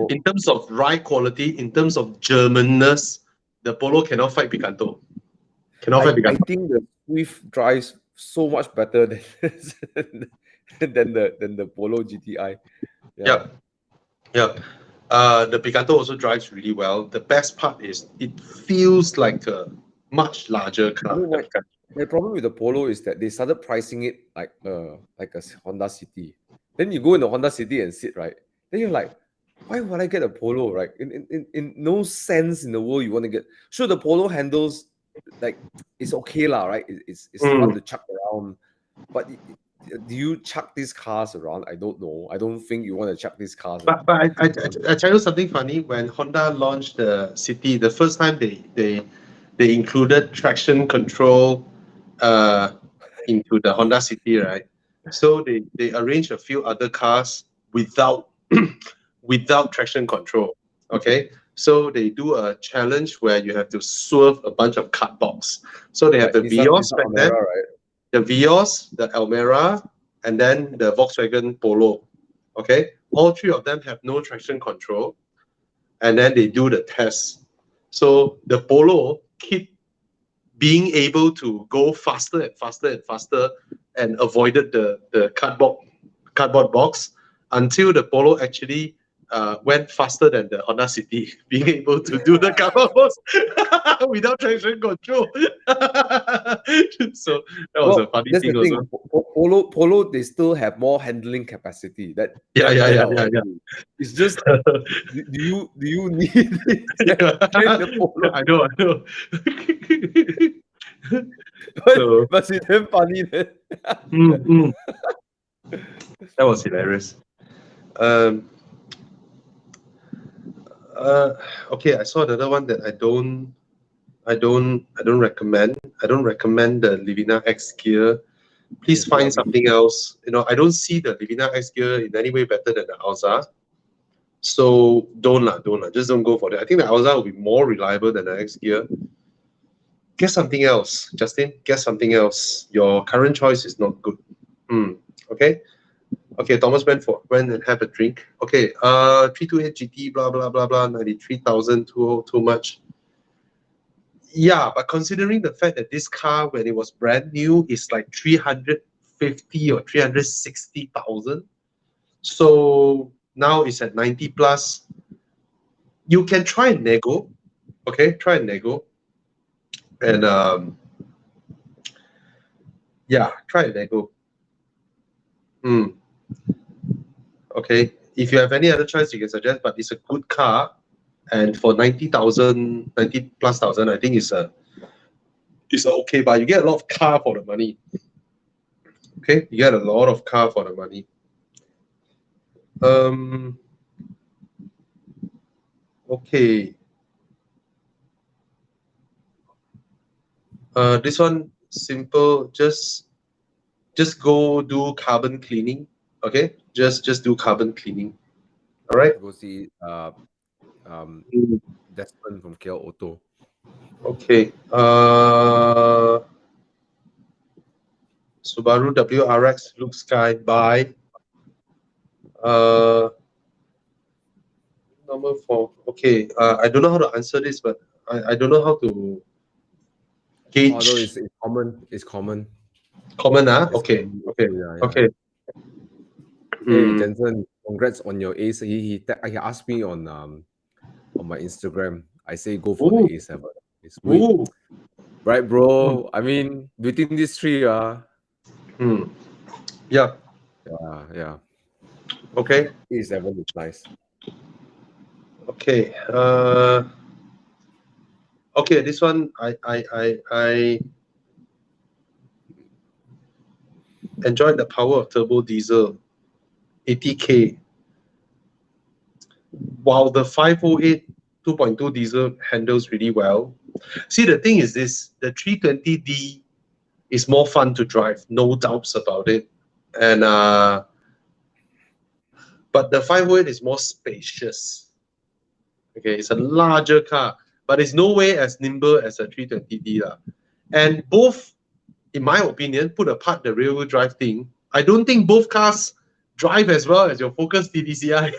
In terms of ride quality, in terms of Germanness, the Polo cannot fight Picanto. I think the Swift drives so much better than the Polo GTI. Yeah. The Picanto also drives really well. The best part is it feels like a much larger car. My problem with the Polo is that they started pricing it like a Honda City. Then you go in the Honda City and sit, right? Then you're like, why would I get a Polo, right? In no sense in the world you want to get. Sure, the Polo handles, like, it's okay lah, right? It's fun to chuck around. But do you chuck these cars around? I don't know. I don't think you want to chuck these cars around. But I tell you something funny. When Honda launched the City, the first time they included traction control into the Honda City, right? So they arranged a few other cars without traction control. Okay, so they do a challenge where you have to swerve a bunch of cardboards. So they have the Vios back then, right? The Vios, the Almera, and then the Volkswagen Polo. Okay, all 3 of them have no traction control, and then they do the test. So the Polo keep being able to go faster and faster and avoided the cardboard box until the Polo actually went faster than the Honda City, being able to do the cardboard box without traction control. So that was a funny thing also. Polo, they still have more handling capacity. Yeah. It's just, do you need it? The Polo? I know. But it's damn funny then. That was hilarious. Okay, I saw another one that I don't recommend. I don't recommend the Livina X Gear. Please find something else. I don't see the Livina X Gear in any way better than the Alza. So don't just don't go for that. I think the Alza will be more reliable than the X Gear. Get something else, Justin. Get something else. Your current choice is not good. Okay. Okay, Thomas went and have a drink. Okay, 328 GT, blah blah blah blah, 93,000, too much. Yeah, but considering the fact that this car, when it was brand new, is like 350 or 360,000, so now it's at 90 plus. You can try and nego, okay? Try and nego, and yeah, try and nego. Okay, if you have any other choice, you can suggest. But it's a good car, and for 90,000, 90 plus thousand, I think it's a okay. But you get a lot of car for the money. Okay, you get a lot of car for the money. Okay. This one simple. Just go do carbon cleaning. Okay, just do carbon cleaning. All right. Go see Desmond from KL Auto. Okay. Subaru WRX Luke Sky buy. Number 4. Okay. I don't know how to answer this, but I don't know how to gauge. Although it's common. It's common. Common, Okay. Okay. Yeah. Okay. Hey Jensen, congrats on your Ace. He asked me on my Instagram. I say go for the A7. It's sweet. Right, bro? I mean, between these three, Yeah. Yeah. Okay. A7 is nice. Okay. Okay, this one I enjoyed the power of turbo diesel, 80K. While the 508 2.2 diesel handles really well. See, the thing is this, the 320D is more fun to drive, no doubts about it. And but the 508 is more spacious. Okay, it's a larger car, but it's no way as nimble as a 320D. And both, in my opinion, put apart the rear-wheel drive thing, I don't think both cars drive as well as your Focus TDCi.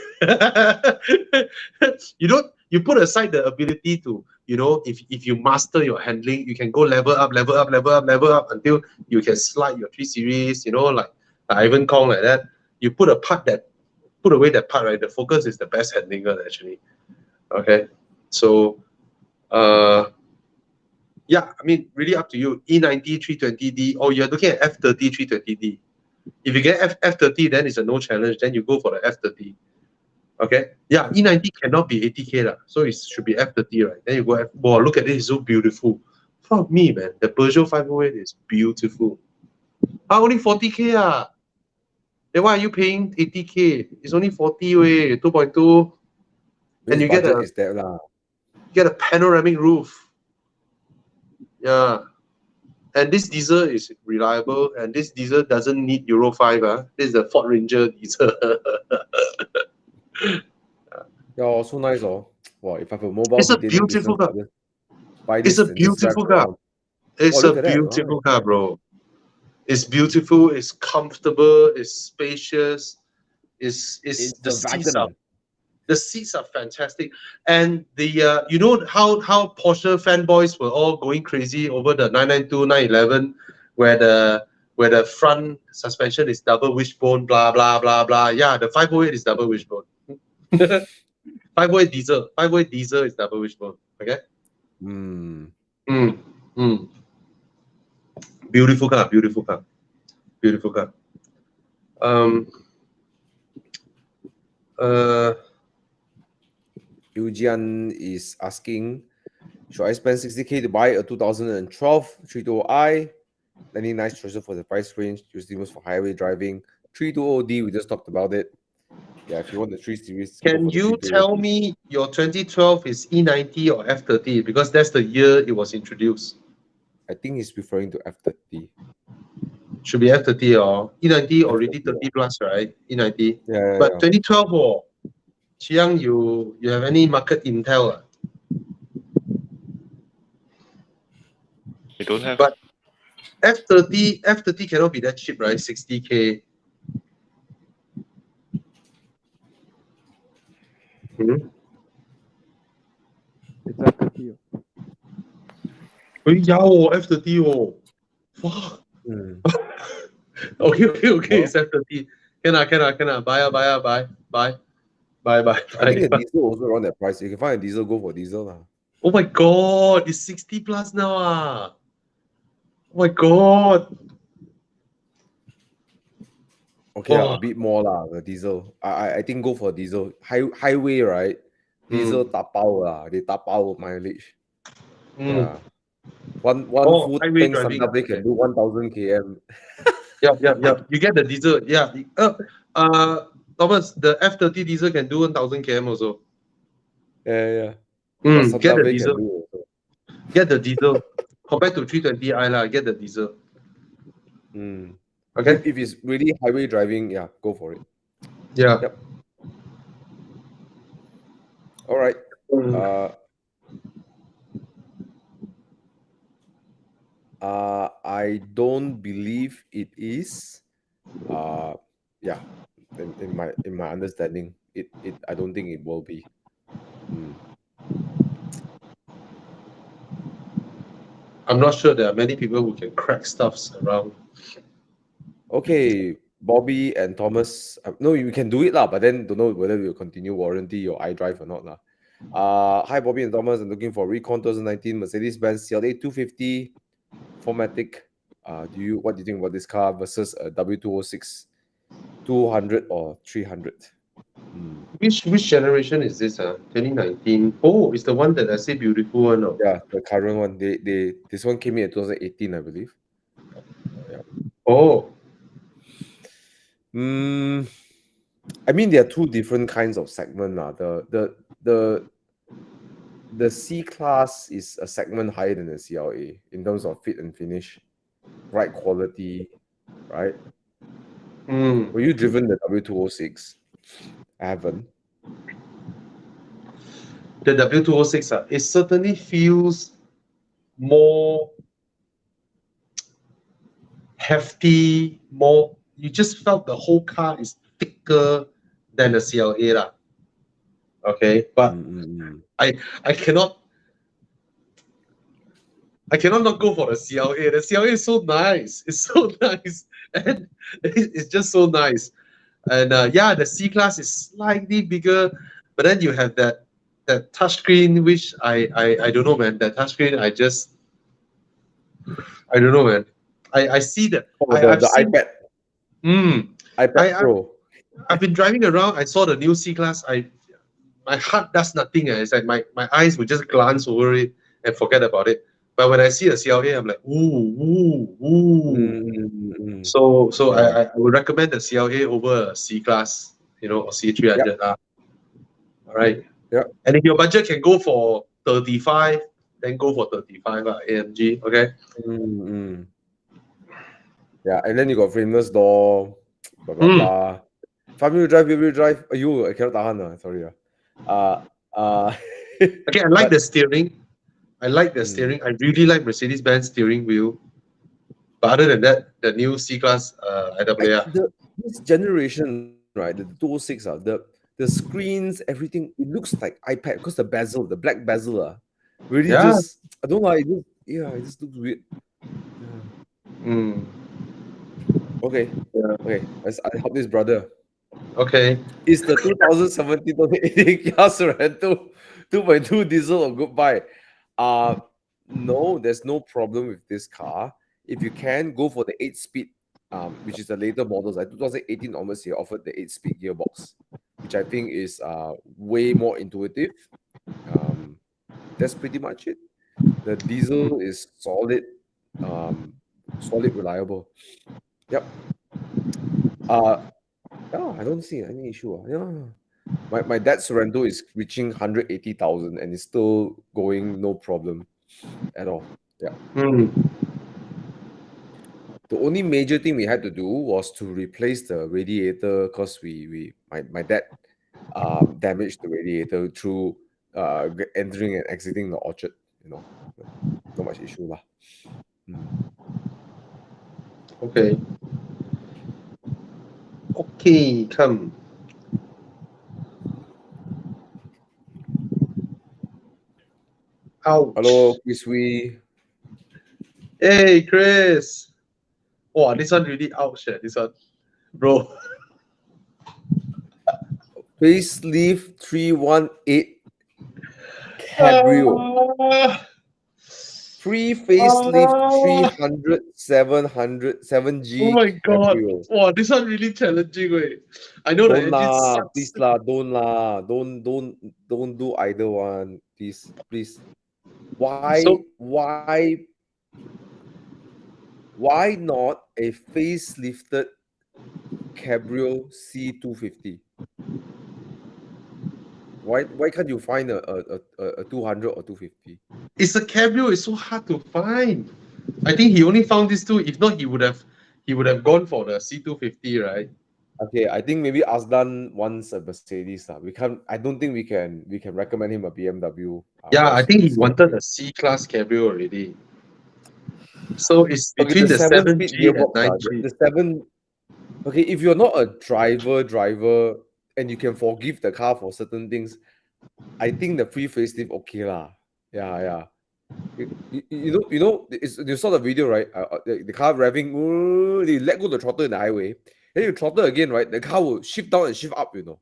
You put aside the ability to, if you master your handling, you can go level up until you can slide your 3 Series, like Ivan Kong like that. You put away that part, right? The Focus is the best handling one, actually. Okay, so yeah, I mean, really up to you. E90 320D, or you're looking at F30 320D. If you get F30, then it's a no challenge. Then you go for the F30. Okay. Yeah, E90 cannot be 80K, so it should be F30, right? Then you go, wow, look at this, it's so beautiful. Fuck me, man. The Peugeot 508 is beautiful. Only 40K. Then why are you paying 80K? It's only 40 way, 2.2. And you get a panoramic roof. Yeah. And this diesel is reliable, and this diesel doesn't need Euro 5. This is the Ford Ranger diesel. Yeah, so nice. Wow, if I have a mobile, it's a beautiful car. It's a beautiful car. It's a beautiful car, bro. It's beautiful. It's comfortable. It's spacious. It's the seats are. The seats are fantastic, and the you know how Porsche fanboys were all going crazy over the 992, 911, where the front suspension is double wishbone, blah blah blah blah. Yeah, the 508 is double wishbone. 508 diesel is double wishbone. Okay. Beautiful car. Eugen is asking, should I spend 60K to buy a 2012 320i? Any nice choices for the price range? Usually most for highway driving. 320D, we just talked about it. Yeah, if you want the 3 Series. Can you tell me your 2012 is E90 or F30? Because that's the year it was introduced. I think he's referring to F30. Should be F30 or E90 already 30 plus, right? E90. Yeah. But 2012, Chiang, you have any market intel? I don't have. But F30 cannot be that cheap, right? 60K. Hmm? It's F30. F30 oh. Fuck. Mm. Okay, Well, it's F30. Can I buy. I think a diesel also around that price. You can find a diesel, go for diesel lah. Oh my god, it's 60 plus now. Oh my god. Okay, a bit more lah, the diesel. I think go for diesel. Highway, right? Diesel tapao lah. They tapao mileage. Yeah. One full highway tank driving. sometimes they can do 1,000 km. Yeah. You get the diesel. Yeah. Thomas, the F30 diesel can do 1,000 km also. Yeah. But Get the sometimes they diesel. can do also. Get the diesel. Compared to 320i lah, get the diesel. Okay. If it's really highway driving, yeah, go for it. Yeah. Yep. All right. I don't believe it is. Yeah. In my understanding, I don't think it will be. I'm not sure there are many people who can crack stuffs around. Okay, Bobby and Thomas. No, you can do it lah, but then don't know whether you'll continue warranty your iDrive or not lah. Hi Bobby and Thomas. I'm looking for Recon 2019 Mercedes-Benz CLA 250 4MATIC. What do you think about this car versus a W206 200 or 300? Which generation is this? 2019. Oh, it's the one that I say beautiful one. Oh. Yeah, the current one. This one came in in 2018, I believe. Yeah. Oh. I mean, there are two different kinds of segment. The C-Class is a segment higher than the CLA in terms of fit and finish, ride quality, right? Were you driven the W206? I haven't. The W206, it certainly feels more hefty, more. You just felt the whole car is thicker than the CLA lah. Okay, but I cannot not go for the CLA. The CLA is so nice. It's so nice, and it's just so nice. And yeah, the C-Class is slightly bigger, but then you have that touchscreen, which I don't know, man. That touchscreen, I don't know, man. I see that. The iPad. iPad Pro. I've been driving around. I saw the new C-Class. My heart does nothing. It's like my eyes would just glance over it and forget about it. But when I see a CLA, I'm like, ooh. So yeah. I would recommend the CLA over a C-Class, or C300. Yep. All right. Yeah. And if your budget can go for 35, then go for 35 AMG. Okay. Yeah, and then you got frameless door, blah blah blah. 5-wheel drive. I cannot tahan. Sorry. Okay, I like the steering. I really like Mercedes-Benz steering wheel. But other than that, the new C-Class IWA. This generation, right? The 206, the screens, everything, it looks like iPad because the bezel, the black bezel, really just, I don't know, it just looks weird. Yeah. Okay. I help this brother. Okay. Is the 2017-2018 Kia Sorento 2.2 diesel a good buy? No, there's no problem with this car. If you can, go for the 8-speed, which is the later models. Like 2018 onwards, they offered the 8-speed gearbox, which I think is way more intuitive. That's pretty much it. The diesel is solid, reliable. Yep. I don't see any issue. My dad's Sorento is reaching 180,000 and it's still going no problem at all. Yeah. The only major thing we had to do was to replace the radiator because my dad damaged the radiator through entering and exiting the orchard. Not much issue lah. Okay, come. Ouch. Hello, Chris Wee. Hey, Chris. Wow, this one really ouch, this one. Bro. Facelift 318 Cabrio. Free facelift 300, 700, 7G Oh my god. Cabrio. Wow, this one really challenging, wait. I know the Don't engine lah, sucks. please lah, don't lah. Don't do either one. Please. Why not a facelifted Cabrio C250? Why can't you find a 200 or 250? It's a Cabrio, it's so hard to find. I think he only found these two. If not, he would have gone for the C250, right? Okay, I think maybe Aslan wants a Mercedes. I don't think we can recommend him a BMW. Yeah, I think he wanted a C-Class Cabrio already. So it's between the 7G and 9G. The 7. Okay, if you're not a driver, and you can forgive the car for certain things, I think the free facelift okay lah. Yeah. You know, you saw the video, right? The car revving, they let go the throttle in the highway. Then you throttle again, right? The car will shift down and shift up, you know.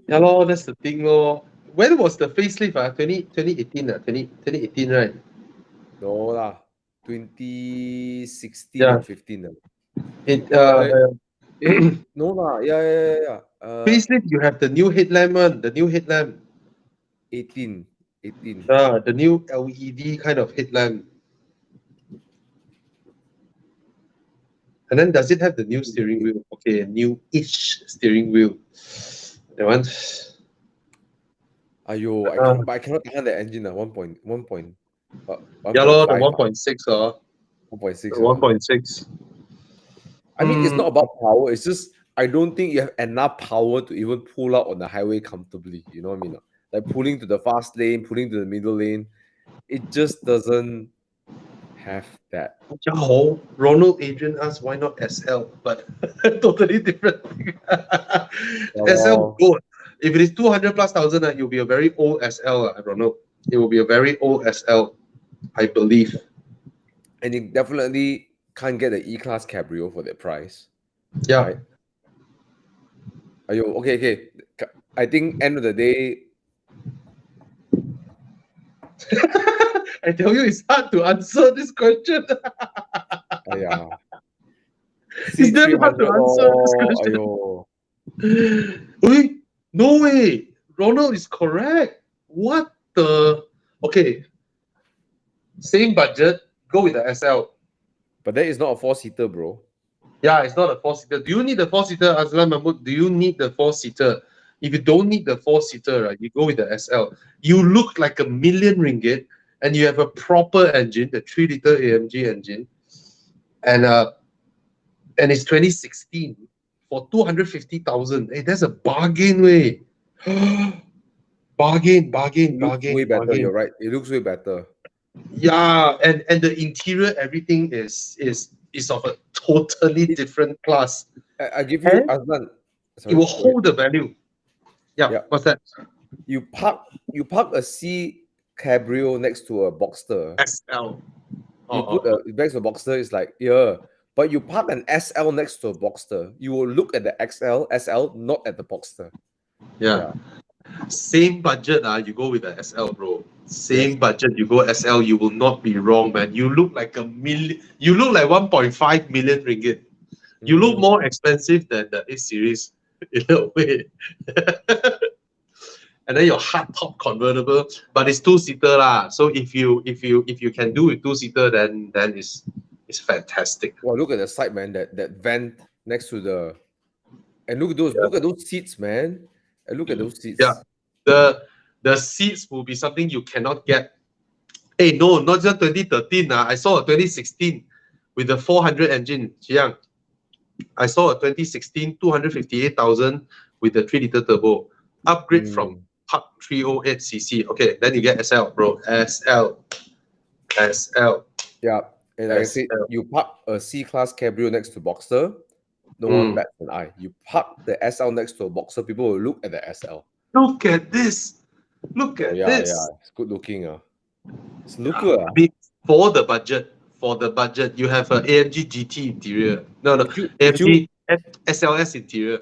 Yeah, lor, that's the thing, lor. When was the facelift? 2018, 2018, right? No lah, 2016 Yeah. or 15. No lah, yeah. Facelift, you have the new headlamp one, the new headlamp. 18. The new LED kind of headlamp. And then does it have the new steering wheel? Okay, a new-ish steering wheel. That one. Ayo, I cannot tahan the engine. 1.1. Yeah, lor, the 1.6 1.6. 1.6. I mean, it's not about power. It's just I don't think you have enough power to even pull out on the highway comfortably. You know what I mean? Like pulling to the fast lane, pulling to the middle lane. It just doesn't have that. Yeah, Ronald Adrian asked why not SL, but totally different thing. SL good. If it is 200 plus thousand, it will be a very old SL, Ronald. It will be a very old SL, I believe. And you definitely can't get the E-Class Cabrio for that price. Yeah. Right? Okay. I think end of the day. I tell you, it's hard to answer this question. Yeah. It's very hard to answer this question. Wait, no way. Ronald is correct. What the? Okay. Same budget. Go with the SL. But that is not a 4-seater, bro. Yeah, it's not a 4-seater. Do you need the 4-seater, Aslan Mahmood? Do you need the 4-seater? If you don't need the 4-seater, right, you go with the SL. You look like ringgit 1 million, and you have a proper engine, the 3-liter AMG engine, and it's 2016 for 250,000. Hey, that's a bargain, way. bargain. Way better. You're right. It looks way better. Yeah, and the interior, everything is of a totally different class. I give you, Aslan. It will hold the value. Yeah. What's that? You park a C Cabrio next to a Boxster. SL. You put a next to a Boxster, it's like, yeah. But you park an SL next to a Boxster, you will look at the SL, not at the Boxster. Yeah. Same budget, you go with the SL, bro. Same budget, you go SL, you will not be wrong, man. You look like 1 million. You look like 1.5 million ringgit. You look more expensive than the A series in a way. And then your hardtop convertible, but it's 2-seater lah. So if you can do with 2-seater, then it's fantastic. Well, look at the side, man. That vent next to the, and look at those seats, man. And look at those seats. Yeah, the seats will be something you cannot get. Hey, no, not just 2013. I saw a 2016 with the 400 engine. Jiang. I saw a 2016 258,000 with the 3-liter turbo. Upgrade from Park 308cc. Okay, then you get SL, bro. SL. Yeah, and like I said, you park a C-Class Cabrio next to Boxster, no one bats an eye. You park the SL next to a Boxer, people will look at the SL. Look at this. Look at this. Yeah, it's good looking. It's looker. I mean, for the budget, you have an AMG GT interior. No, AMG SLS interior.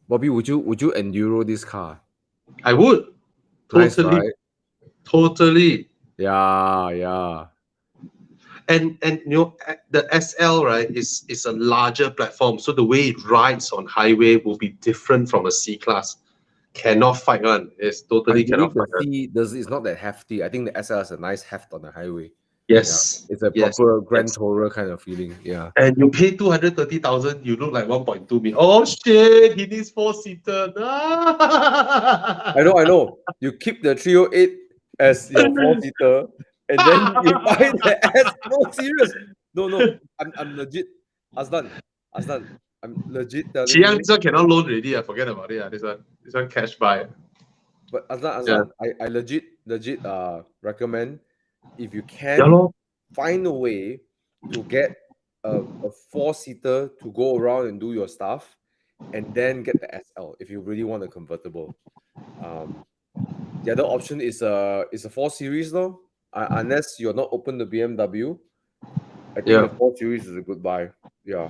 Bobby, would you enduro this car? I would. Nice, Totally. right? Totally. Yeah. And the SL, right, is a larger platform, so the way it rides on highway will be different from a C-Class. Cannot fight on. It's totally cannot fight on. It's not that hefty. I think the SL has a nice heft on the highway. Yes. Yeah. It's a proper Grand Tourer kind of feeling. Yeah. And you pay 230,000, you look like 1.2 million. Oh shit, he needs 4-seater. I know. You keep the 308 as your 4-seater, and then you buy the S. No, serious. No. I'm legit. Aslan. I'm legit telling you. This one cannot loan already. I forget about it. This one cash buy. But Aslan, I legit recommend, if you can find a way to get a 4-seater to go around and do your stuff, and then get the SL if you really want a convertible. The other option is a 4 Series though. Unless you're not open to BMW, I think the 4 Series is a good buy. Yeah.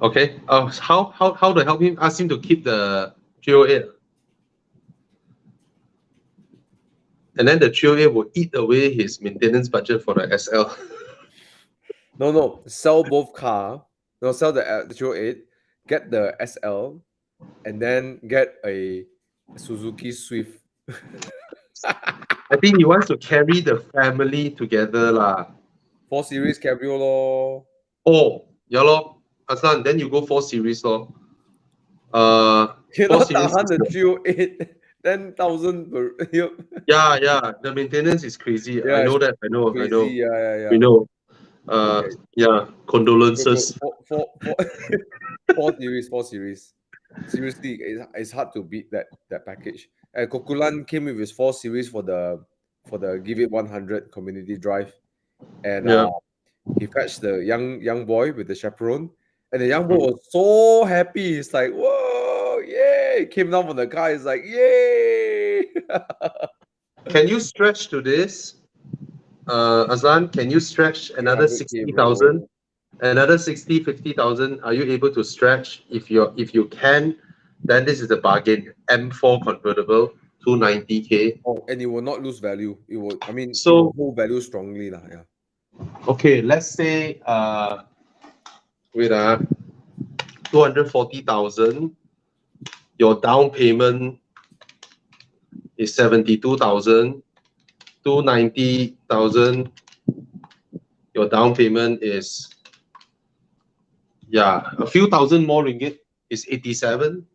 Okay. How to help him? Ask him to keep the 308. And then the 308 will eat away his maintenance budget for the SL. No. Sell both car. No, sell the 308. Get the SL, and then get a Suzuki Swift. I think he wants to carry the family together lah. 4 Series Cabrio lor. Oh, yeah lor. Aslan, then you go 4 Series lor. You're not tahan the 308. 10,000 per year. Yeah. The maintenance is crazy. Yeah, I know that. I know. Yeah. We know. Yeah. Condolences. 4 Series. Seriously, it's hard to beat that package. Kokulan came with his 4 Series for the Give It 100 community drive, and he fetched the young boy with the chaperone, and the young boy was so happy. It's like, whoa, yay! Came down from the car. It's like, yay! Can you stretch to this, Aslan? Can you stretch another 60,000? Another 60, 50,000? Are you able to stretch? If you can, then this is a bargain. M4 convertible, 290K. Oh, and it will not lose value. It will. I mean, it will hold value strongly, lah. Yeah. Okay, let's say 240,000. Your down payment is 72,000. 290,000. Your down payment is a few thousand more ringgit. Is 87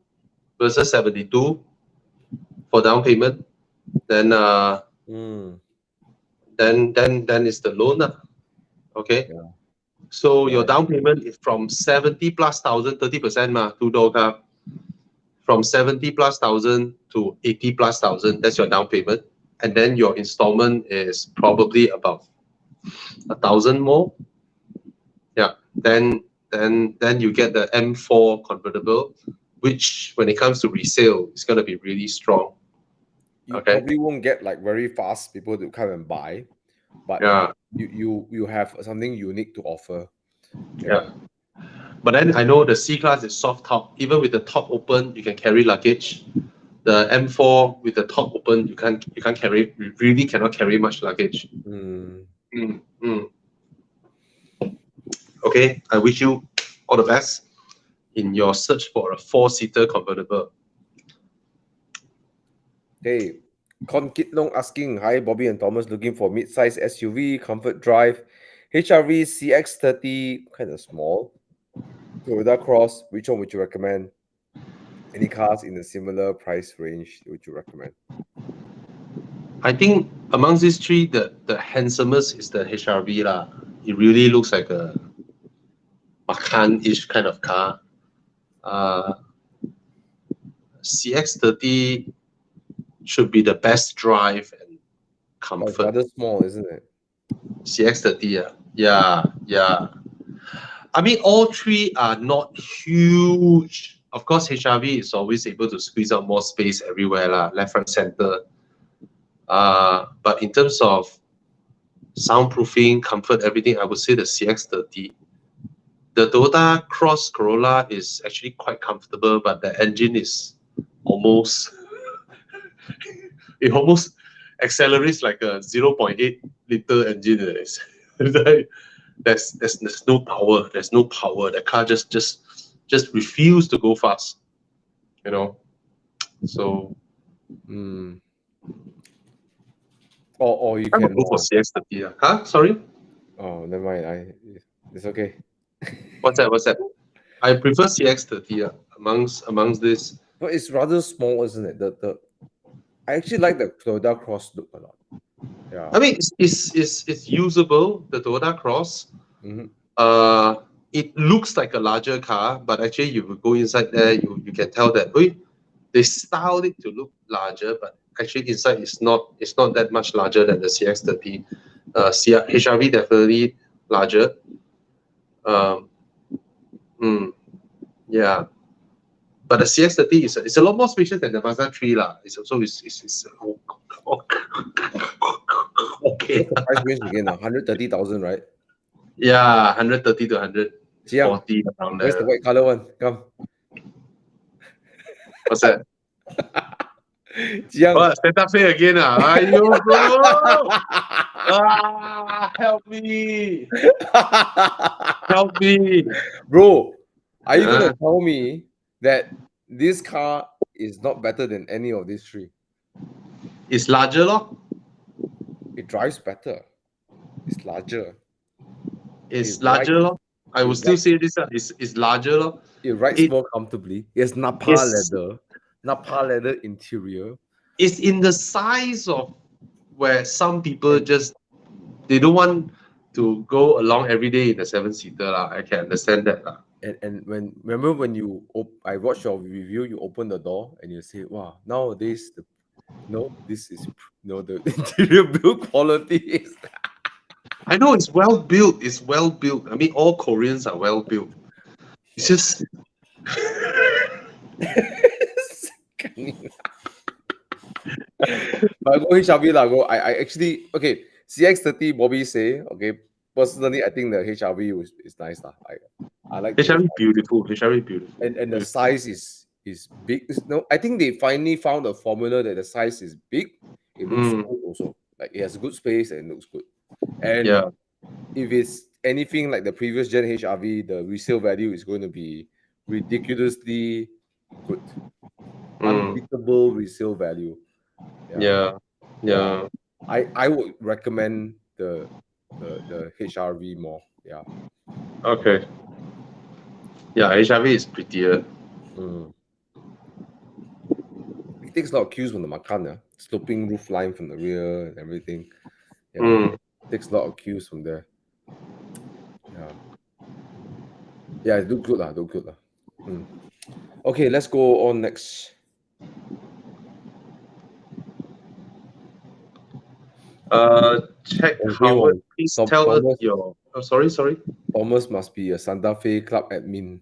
versus 72 for down payment. Then then it's the loan. Okay. Yeah. So your down payment is from 70+ thousand, 30% ma, 2-door car. From 70+ thousand to 80+ thousand. That's your down payment, and then your installment is probably about 1,000 more. Yeah. Then you get the M4 convertible, which when it comes to resale, it's gonna be really strong. You probably won't get like very fast people to come and buy, but you have something unique to offer. Yeah. But then I know the C-Class is soft top. Even with the top open, you can carry luggage. The M4 with the top open, you can't carry. You really cannot carry much luggage. Okay, I wish you all the best in your search for a 4-seater convertible. Hey, Con Kit Long asking, hi Bobby and Thomas, looking for mid-size SUV, comfort drive, HRV CX-30, kind of small, Toyota Cross. Which one would you recommend? Any cars in a similar price range would you recommend? I think amongst these three, the handsomest is the HRV lah. It really looks like a Macan-ish kind of car. CX-30 should be the best drive, and comfort. rather small, isn't it? CX-30, yeah. I mean, all three are not huge. Of course, HRV is always able to squeeze out more space everywhere, left, front, center. But in terms of soundproofing, comfort, everything, I would say the CX-30. The Toyota Cross Corolla is actually quite comfortable, but the engine is almost it almost accelerates like a 0.8 liter engine. There's no power. There's no power. The car just refused to go fast. So. Or you I can go for CX-30. Huh? Sorry? Oh, never mind. It's okay. What's that? I prefer CX-30 amongst this. But it's rather small, isn't it? I actually like the Toyota Cross look a lot. Yeah. I mean, it's usable, the Toyota Cross. It looks like a larger car, but actually you will go inside there, you can tell that they styled it to look larger, but actually inside it's not that much larger than the CX-30. HRV definitely larger. Yeah, but the CX-30 is a lot more spacious than the Mazda 3 lah. It's okay. What's the price range again? 130,000, right? Yeah, 130 to 140 around there. Where's the white color one? Come. What's that? Jiang. What, Santa Fe again? Ayo, bro! Help me! Help me! Bro, are you going to tell me that this car is not better than any of these three? It's larger, lor. It drives better. It's larger. It's larger, lor. I would still say this is larger, lor. It rides more comfortably. It has Napa leather interior. It's in the size of where some people they don't want to go along every day in a 7-seater. I can understand that. And remember when I watched your review, you open the door and you say, wow, nowadays the interior build quality is I know it's well built. It's well built. I mean, all Koreans are well built. It's just but go HRV lah. I actually CX-30. Bobby say Personally, I think the HRV is nice lah. I like HRV beautiful. HRV beautiful. And the size is big. I think they finally found a formula that the size is big. It looks good also. Like it has good space and it looks good. And if it's anything like the previous gen HRV, the resale value is going to be ridiculously good. Unbeatable resale value. Yeah. I would recommend the HRV more. Yeah. Okay. Yeah, HRV is prettier. It takes a lot of cues from the Macan, sloping roof line from the rear and everything. It takes a lot of cues from there. Yeah, do good lah. Okay, let's go on next. Check Howard. Please tell us your. Oh, sorry. Thomas must be a Santa Fe club admin.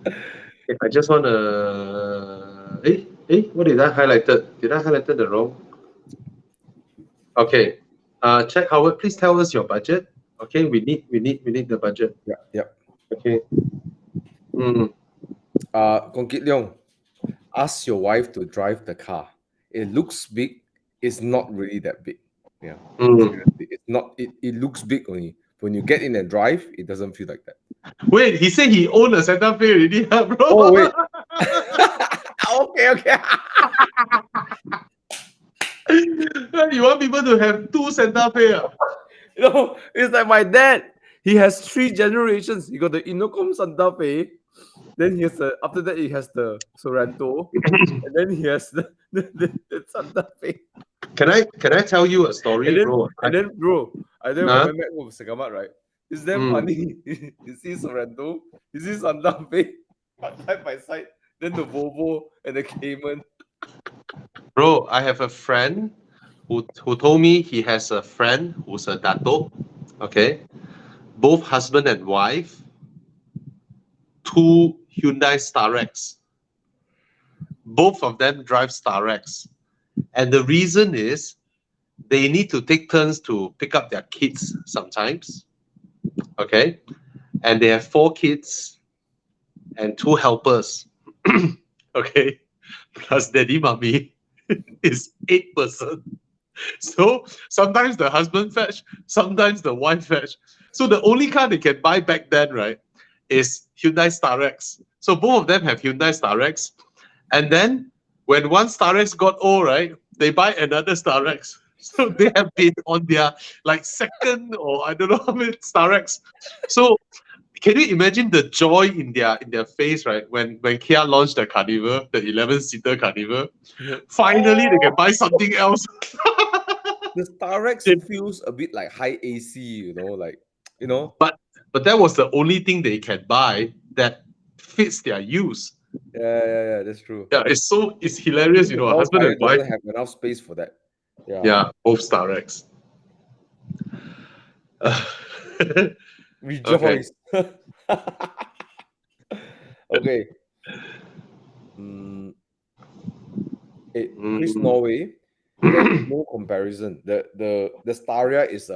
I just want to. What did I highlighted? Did I highlighted the wrong? Okay. Check Howard. Please tell us your budget. Okay, we need the budget. Yeah. Okay. Kong Kit Leong, ask your wife to drive the car. It looks big. It's not really that big. Yeah. It's not. It looks big only. When you get in and drive, it doesn't feel like that. Wait, he said he owned a Santa Fe already, bro. Oh wait. Okay. You want people to have 2 Santa Fe? No, it's like my dad. He has 3 generations. He got the Innocom Santa Fe. Then he has after that he has the Sorento, and then he has the Santa Fe. Can I tell you a story, bro? And then when I went back home to Segamat, right? It's damn funny. You see Sorento, you see Santa Fe side by side, then the Volvo and the Cayman. Bro, I have a friend who told me he has a friend who's a dato, okay? Both husband and wife, 2 Hyundai Starex. Both of them drive Starex. And the reason is they need to take turns to pick up their kids sometimes, okay? And they have 4 kids and 2 helpers, okay? Plus daddy, mommy is 8 person. So sometimes the husband fetch, sometimes the wife fetch. So the only car they can buy back then, right, is Hyundai Starex. So both of them have Hyundai Starex. And then when one Starex got old, right, they buy another Starex. So they have been on their like second or I don't know how many Starex. So can you imagine the joy in their face, right? When Kia launched the Carnival, the 11-seater Carnival, finally they can buy something else. The Starex feels a bit like high AC, you know, like, you know. But that was the only thing they can buy that fits their use. Yeah, that's true. Yeah, it's hilarious, you know, a husband and wife doesn't have enough space for that. Yeah, both Starex. Rejoice. Okay. Chris Norway, there's no comparison. The Staria is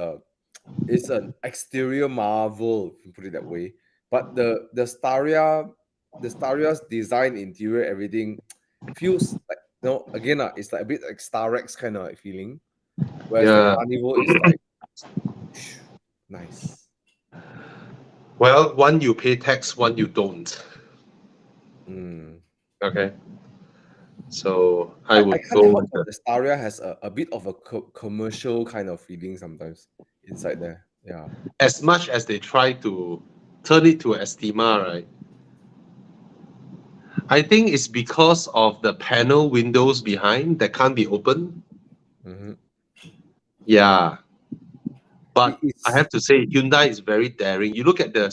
an exterior marvel, if you put it that way. But the Staria's design, interior, everything feels like, you know, again, it's like a bit like Starex kind of feeling. Whereas the Carnival is like nice. Well, one you pay tax, one you don't. Okay. So I would go. The Staria has a bit of a commercial kind of feeling sometimes inside there. Yeah. As much as they try to turn it to Estima, right? I think it's because of the panel windows behind that can't be opened. Yeah. But I have to say, Hyundai is very daring. You look at the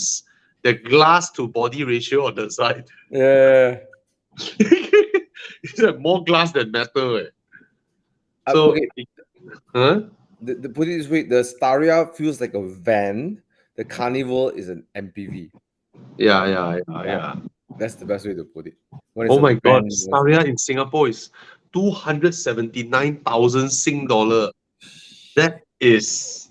glass to body ratio on the side. Yeah. It's like more glass than metal. So, okay. Put it this way, the Staria feels like a van. The Carnival is an MPV. Yeah. That's the best way to put it. Oh my God, Staria in Singapore is 279,000 Sing dollar. That is,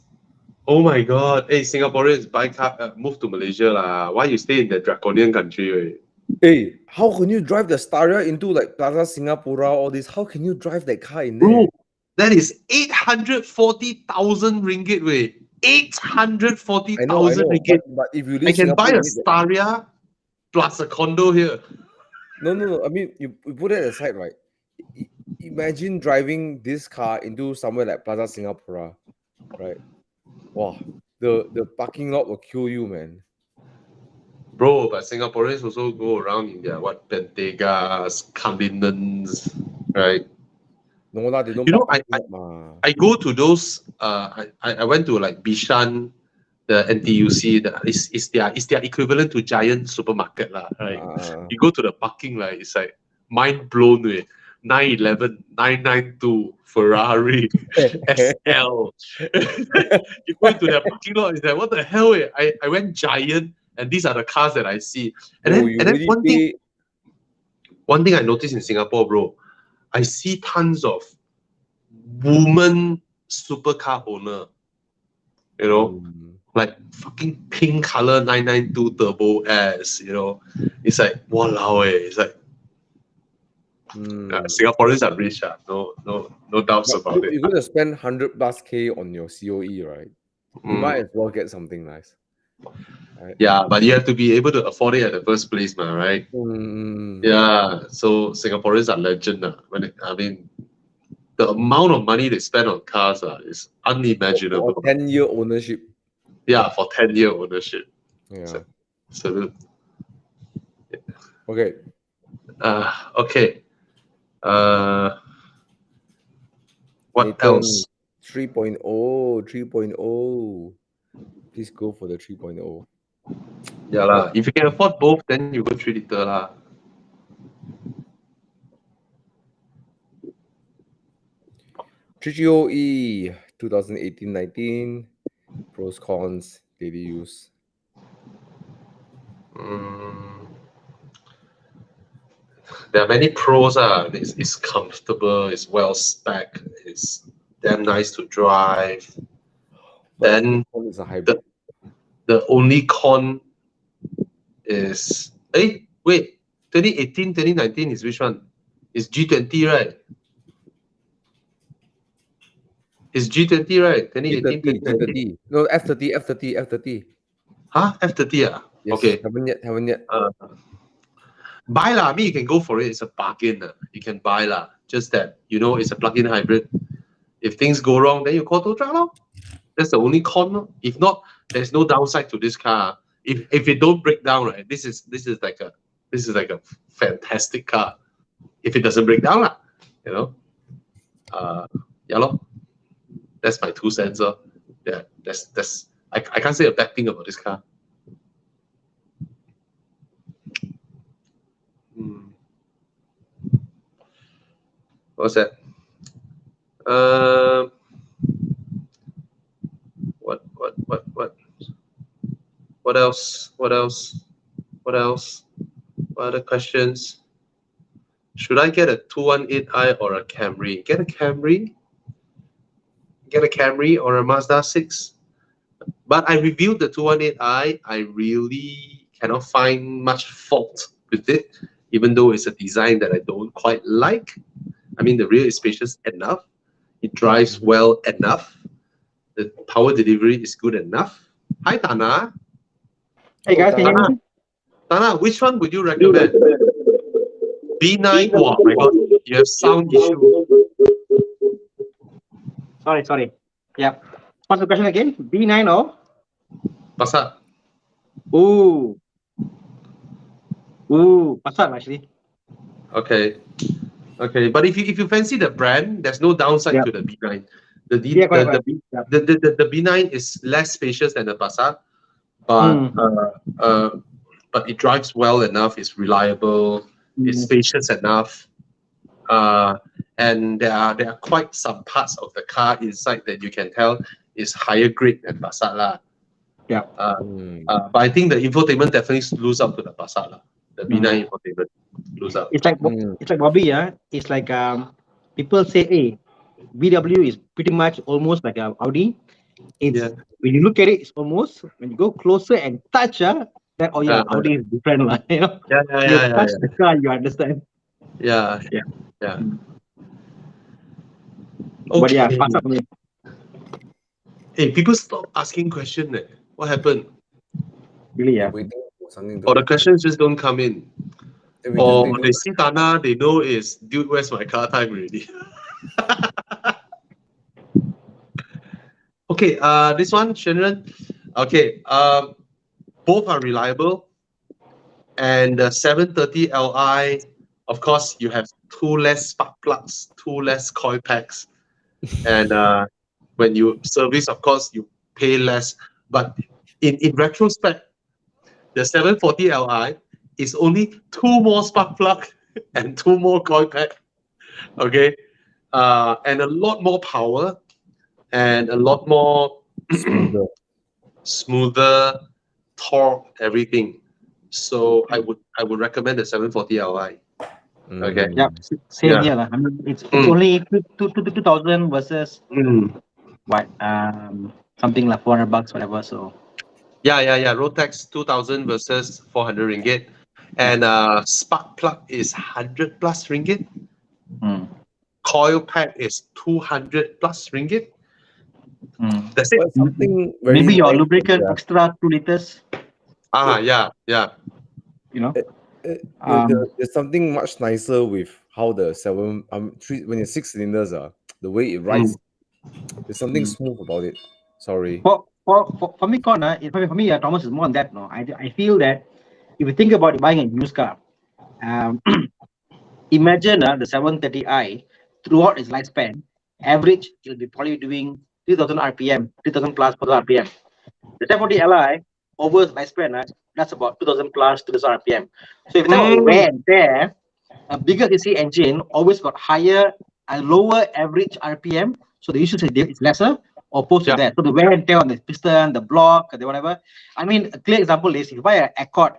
oh my God. Hey, Singaporeans, buy car, move to Malaysia lah. Why you stay in the draconian country? Hey, how can you drive the Staria into like Plaza Singapura, all this? How can you drive that car in there? Bro, that is 840,000 ringgit, way. 840,000 ringgit. But if you I can buy a Staria plus a condo here. No. I mean, you put it aside, right? Imagine driving this car into somewhere like Plaza Singapura, right? Wow, the parking lot will kill you, man. Bro, but Singaporeans also go around in their Bentegas, Cullinans, right? No, they don't. You know, I go to those. I went to like Bishan, the NTUC. It's their equivalent to Giant supermarket lah, right? You go to the parking, like it's like mind blown with 911, 992, Ferrari, SL. You go into their parking lot, it's like what the hell? I went Giant, and these are the cars that I see. And then one thing I noticed in Singapore, bro, I see tons of woman supercar owner, you know, like fucking pink color 992 Turbo S, you know. It's like, walao it's like, Singaporeans are rich, no doubts about it. You're going to spend 100+ K on your COE, right? You might as well get something nice. Right? Yeah, but you have to be able to afford it at the first place, man, right? Yeah, so Singaporeans are legend. I mean, the amount of money they spend on cars is unimaginable. For 10-year ownership. Yeah, for 10-year ownership. Yeah. Salute. Okay. Okay. What Nathan, else? 3.0. Please go for the 3.0. Yeah lah. If you can afford both, then you go 3 liter lah. 3GOE 2018-19. Pros, cons, daily use. There are many pros. It's comfortable, it's well spec, it's damn nice to drive. But then it's a hybrid. The only con is 2018, 2019 is which one? It's G20, right? It's G20, right? 2018, 2019. No, F30. Huh? F30, Yes, okay. Haven't yet. Buy lah. I mean, you can go for it. It's a bargain. You can buy lah. Just that, it's a plug-in hybrid. If things go wrong, then you call tow truck lor. That's the only con. If not, there's no downside to this car. If it don't break down, right? This is like a fantastic car. If it doesn't break down, yeah lor. That's my 2 cents. Yeah, that's I can't say a bad thing about this car. What's that? What else? What other questions? Should I get a 218i or a Camry? Get a Camry. Get a Camry or a Mazda 6. But I reviewed the 218i. I really cannot find much fault with it, even though it's a design that I don't quite like. I mean, the rear is spacious enough. It drives well enough. The power delivery is good enough. Hi, Thana. Hey guys, can you hear me? Thana, which one would you recommend? B9? Oh my god, you have sound issue. Sorry. Yeah. What's the question again? B9 or? Passat. Ooh, Passat actually. Okay. But if you fancy the brand, there's no downside to the B9. The B9 is less spacious than the Passat, but it drives well enough. It's reliable. It's spacious enough. And there are quite some parts of the car inside that you can tell is higher grade than Passat lah. Yeah. But I think the infotainment definitely lose out to the Passat lah. The B9 infotainment lose out. It's like Bobby, yeah. It's like people say, hey, VW is pretty much almost like a Audi. When you look at it, it's almost when you go closer and touch, then Audi is different, lah. You touch the car, you understand. Yeah. Okay. But yeah, Passat for me. Hey, people stop asking questions. What happened? Really, yeah. Or the questions just don't come in. Or they see Thana, they know is, dude, where's my car time already? Okay, this one, Shenron. Okay, both are reliable. And the 730 Li, of course, you have 2 less spark plugs, 2 less coil packs. And when you service, of course, you pay less. But in retrospect, the 740 Li is only 2 more spark plug and 2 more coil pack. Okay, and a lot more power and a lot more smoother torque, everything. So I would recommend the 740 Li. Okay. Yeah, same here. I mean, it's only 2,000 versus something like $400, whatever. So yeah. Road tax 2,000 versus 400 ringgit, and spark plug is 100 plus ringgit. Coil pack is 200 plus ringgit. That's it. Something maybe your lubricant extra 2 liters. Yeah. You know. There's something much nicer with how the 3 when it's 6 cylinders, the way it rides, there's something smooth about it. Sorry. For me, Thomas is more on that. No, I feel that if you think about buying a used car, imagine the 730i throughout its lifespan, average you'll be probably doing 3,000 RPM, 3,000 plus RPM. The 740 Li over its lifespan, that's about 2,000 plus 2,000 RPM. So if you talk about wear and tear, a bigger CC engine always got lower average RPM, so the usage is lesser opposed to that. So the wear and tear on the piston, the block, the whatever. I mean, a clear example is if you buy an Accord,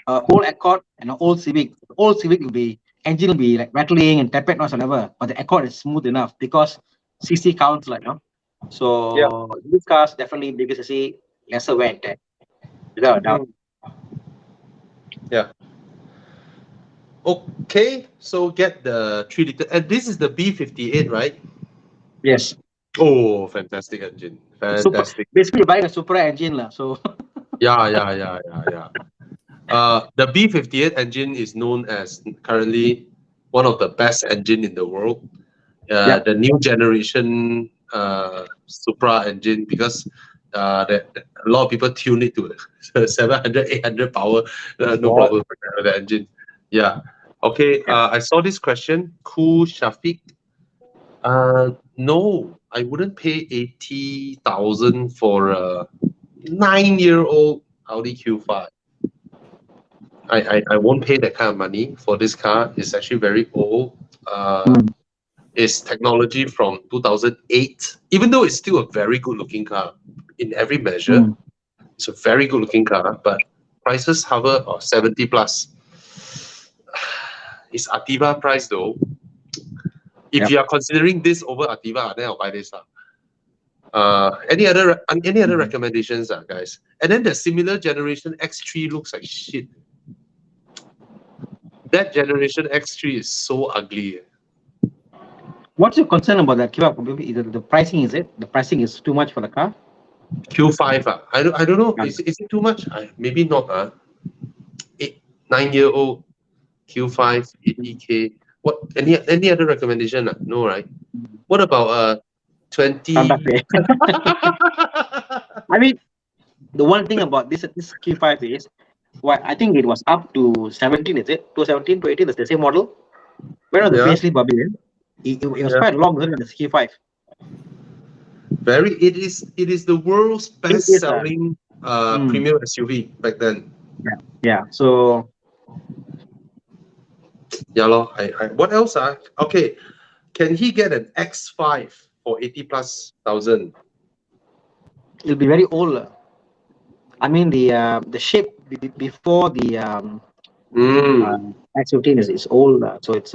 old Accord and an old Civic. The old Civic will be engine will be like rattling and tappet noise whatever, but the Accord is smooth enough because CC counts like, you know. So these cars definitely bigger CC, lesser wear and tear, without a doubt. Yeah. Okay, so get the 3 liter, and this is the B58, right? Yes. Oh, fantastic engine, fantastic. Basically, buying a Supra engine lah. So. Yeah. The B58 engine is known as currently one of the best engine in the world. The new generation Supra engine, because a lot of people tune it to 700, 800 power, no problem with the engine. Yeah. Okay. I saw this question. Cool Shafiq. No, I wouldn't pay 80,000 for a 9-year-old Audi Q5. I won't pay that kind of money for this car. It's actually very old. It's technology from 2008. Even though it's still a very good looking car in every measure, it's a very good looking car, but prices hover 70 plus. It's Ativa price though. If you are considering this over Ativa, then I'll buy this. Any other recommendations, guys? And then the similar generation X3 looks like shit. That generation X3 is so ugly. What's your concern about that Q5? The pricing, is it? The pricing is too much for the car? Q5, I don't know. Is it too much? Maybe not. 9-year-old Q5, 80K. What? Any other recommendation? No, right? What about 20? I mean, the one thing about this Q5 is, I think it was up to 17, is it? 2017 to 18, that's the same model. When was the facelift, Bobby? It was quite long than the Q5. It is the world's best selling premium SUV back then. Yeah. So what else? Okay, can he get an X5 for 80,000+? It'll be very old. I mean, the shape before the X15 is old. So it's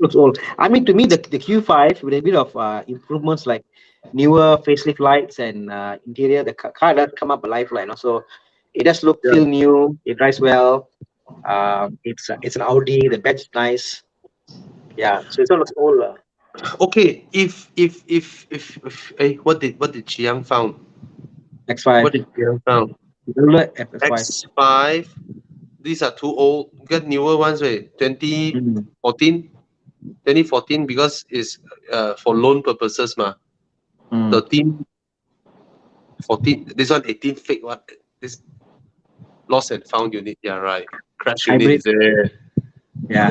looks old. I mean, to me, the Q5 with a bit of improvements like newer facelift lights and interior, the car does come up alive, right? So it does feel new. It drives well. It's an Audi. The badge is nice. Yeah, so it all looks old. Okay, if what did Chiang found? X5. What did Chiang found? X5. These are too old. Get newer ones, wait. 2014, because it's for loan purposes, 13, 14. This one 18 fake one. This lost and found unit. Yeah, right. Crash unit is it? Yeah.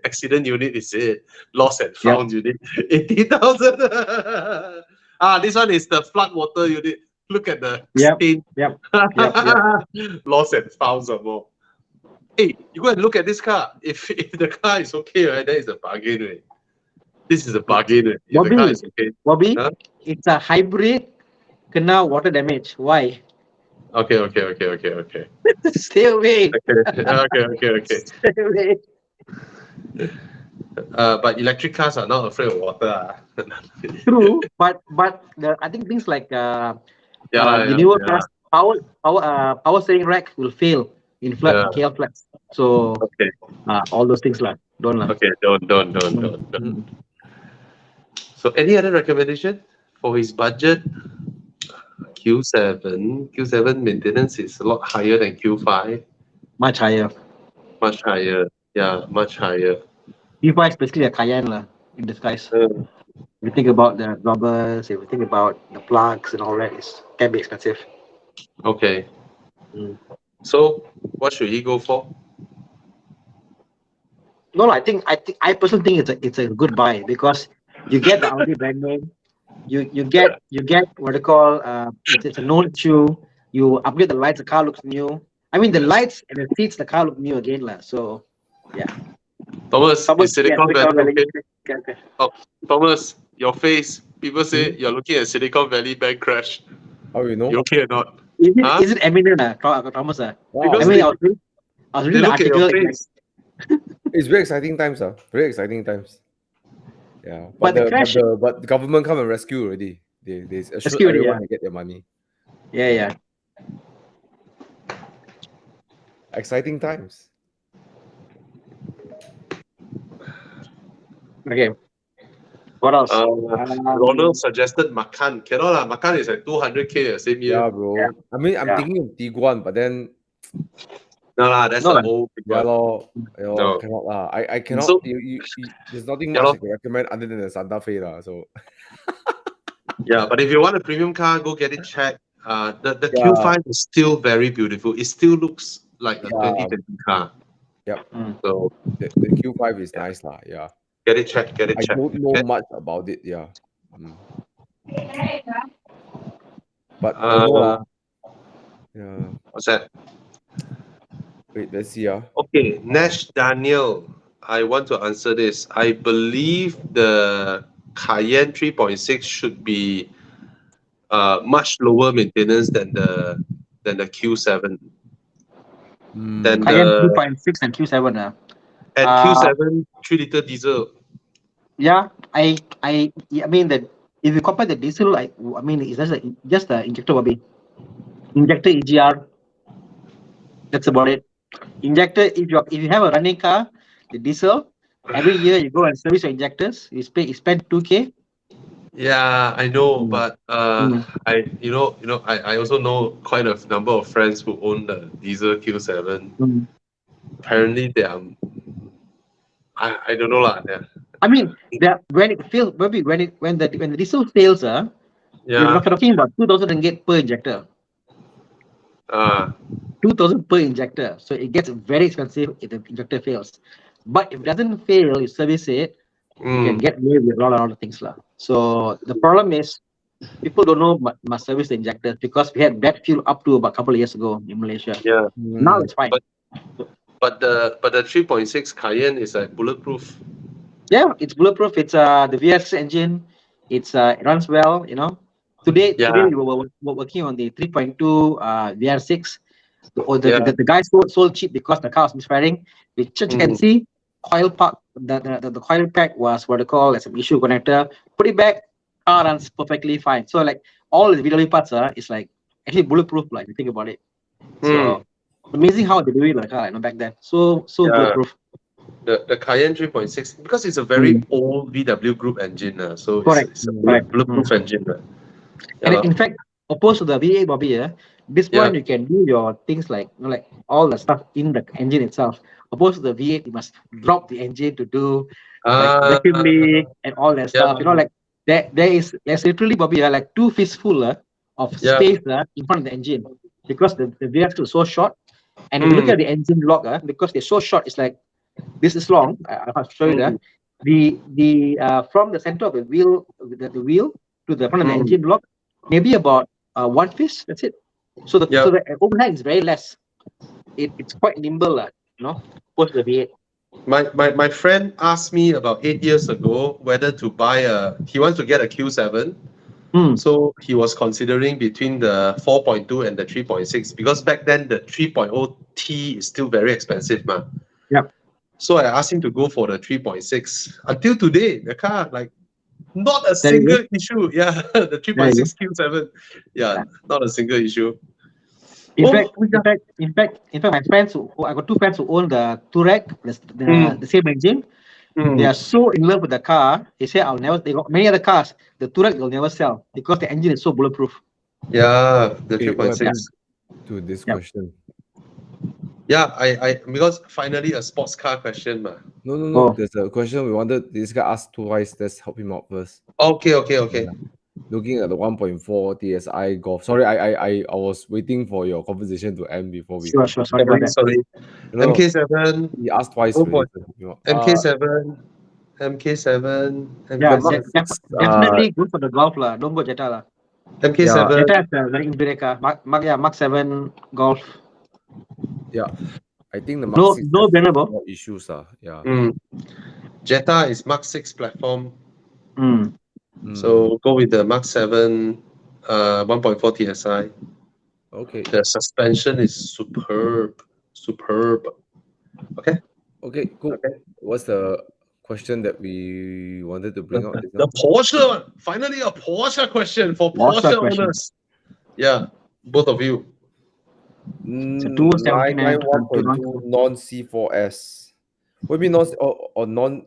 Accident unit is it? Lost and found unit. 80,000. This one is the flood water unit. Look at the stain. Lost and found some more. Hey, you go and look at this car. If the car is okay, right, that is a bargain, right? This is a bargain, right? If the car is okay. Bobby, it's a hybrid. Kena water damage. Why? Okay. Stay away. Okay. Stay away. But electric cars are not afraid of water. True, but I think things like the newer cars, power steering rack will fail in flood, KL floods. So all those things like don't. Okay, don't. So any other recommendation for his budget? Q7 maintenance is a lot higher than Q5. Much higher. Yeah, much higher. Q5 is basically a Cayenne in disguise. If you think about the rubbers, if you think about the plugs and all that, it can be expensive. Okay. So what should he go for? No, I personally think it's a good buy because you get the Audi brand name. You get what they call it's a known issue. You upgrade the lights, the car looks new. I mean, the lights and the seats, the car look new again, So yeah. Thomas, is Silicon Valley okay? okay. Oh, Thomas, your face. People say you're looking at Silicon Valley bank crash. How you know? You okay or not? Is it eminent, Thomas? Wow. I mean, I was reading the look at your article. face. It's very exciting times, very exciting times. Yeah, But the crash- but the government come and rescue already. They assured Rescue already, everyone to get their money. Yeah. Exciting times. Okay. What else? Ronald suggested Makan. Cannot lah. Makan is like 200K the same year. Yeah, bro. Yeah. I mean, I'm Yeah. thinking of Tiguan, but then No lah, that's No an lah. old yeah, one. No. cannot lah. I cannot. So- there's nothing Yeah, much lor. I can recommend other than the Santa Fe lah. So Yeah, but if you want a premium car, go get it checked. The Yeah. Q5 is still very beautiful. It still looks like a Yeah. 2020 car. Yep. So the Q5 is nice lah. Yeah. get it checked. Get it I checked. don't know Okay? much about it. Yeah. But I know lah. Yeah. What's that? Wait, let's see. Okay, Nash Daniel. I want to answer this. I believe the Cayenne 3.6 should be much lower maintenance than the Q7. Than Cayenne the 2.6 and Q7. and Q7 3-liter diesel. Yeah, I mean that if you compare the diesel, I mean it's just the injector, Bobby. Injector EGR. That's about it. Injector. If you have a running car, the diesel, every year you go and service your injectors. You spend 2K. Yeah, I know, but Mm. I also know quite a number of friends who own the diesel Q7. Mm. Apparently, they are. I don't know lah. I mean, when it fails, maybe when the diesel fails, you're Yeah. talking about 2,000 ringgit per injector. 2,000 per injector. So it gets very expensive if the injector fails. But if it doesn't fail, you service it, you can get away with a lot of things lah. So the problem is people don't know must service the injectors because we had bad fuel up to about a couple of years ago in Malaysia. Yeah. Now it's fine. But the 3.6 Cayenne is like bulletproof. Yeah, it's bulletproof. It's the VS engine. It runs well. Today we were working on the 3.2 VR6. The guy sold cheap because the car was misfiring. Which you can see, coil pack. The coil pack was what they call as an issue connector. Put it back, car runs perfectly fine. So like all the VW parts is like actually bulletproof. Like if you think about it. So amazing how they do it like back then. So bulletproof. The Cayenne 3.6 because it's a very old VW group engine. So Correct. it's a bulletproof engine. And in fact, opposed to the V8 Bobby, this one you can do your things like all the stuff in the engine itself. Opposed to the V8, you must drop the engine to do vacuum leak and all that stuff. There's literally Bobby like 2 fistful of space in front of the engine because the V8 is so short. And if you look at the engine block, because they're so short, it's like this is long. I'll show you that. The from the center of the wheel to the front of the engine block, maybe about 1 fist. That's it. So the overhang is very less. It's quite nimble, opposed to the V8. My friend asked me about 8 years ago whether to buy he wants to get a Q7. So he was considering between the 4.2 and the 3.6 because back then the 3.0 T is still very expensive, man. Yeah. So I asked him to go for the 3.6. Until today, the car not a single issue. Yeah, the 3.6 Q7. Yeah, not a single issue. In fact, my friends I got 2 friends who own the Touareg, the same engine. They are so in love with the car. They say they got many other cars. The Touareg will never sell because the engine is so bulletproof. Yeah, the 3.6. To this question. Yeah, I because finally a sports car question, man. No. There's a question we wanted. This guy asked twice. Let's help him out first. Okay. Yeah. Looking at the 1.4 TSI Golf. Sorry, I was waiting for your conversation to end before we. Sure. Sorry about that. Sorry. MK7. He asked twice. MK7. MK7. Yeah, definitely go for the Golf lah. Don't go Jetta lah. MK7. Jetta is a very inferior car. Mark 7 Golf. Yeah, I think the Mark 6 no has more issues. Yeah. Jetta is Mark 6 platform. Mm. So go with the Mark 7 1.4 TSI. Okay. The suspension is superb. Okay. Okay, cool. Okay. What's the question that we wanted to bring out? The Porsche one. Finally, a Porsche question for Porsche owners. Yeah, both of you. So 217 and 991.2 non C4S. What do you mean non or non?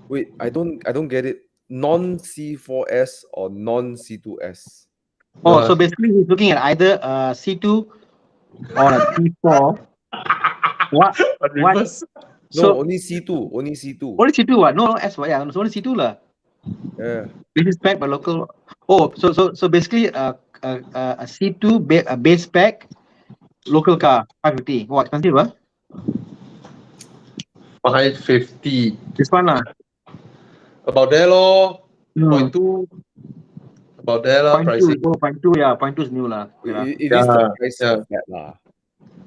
Wait, I don't get it. Non C4S or non C2S? Oh, so basically he's looking at either a C2 or a C4. What? No, only C2. Only C2. Only C2 what? No, S what? Yeah, it's only C2 lah. Yeah. This is spec by local. Oh, so basically a C2 a base spec local car 550. What expensive? 550. This one lah. About there lor. 0.2. About there lah. 0.2. Oh, 0.2. Yeah, 0.2 is new lah. It is the price of that lah.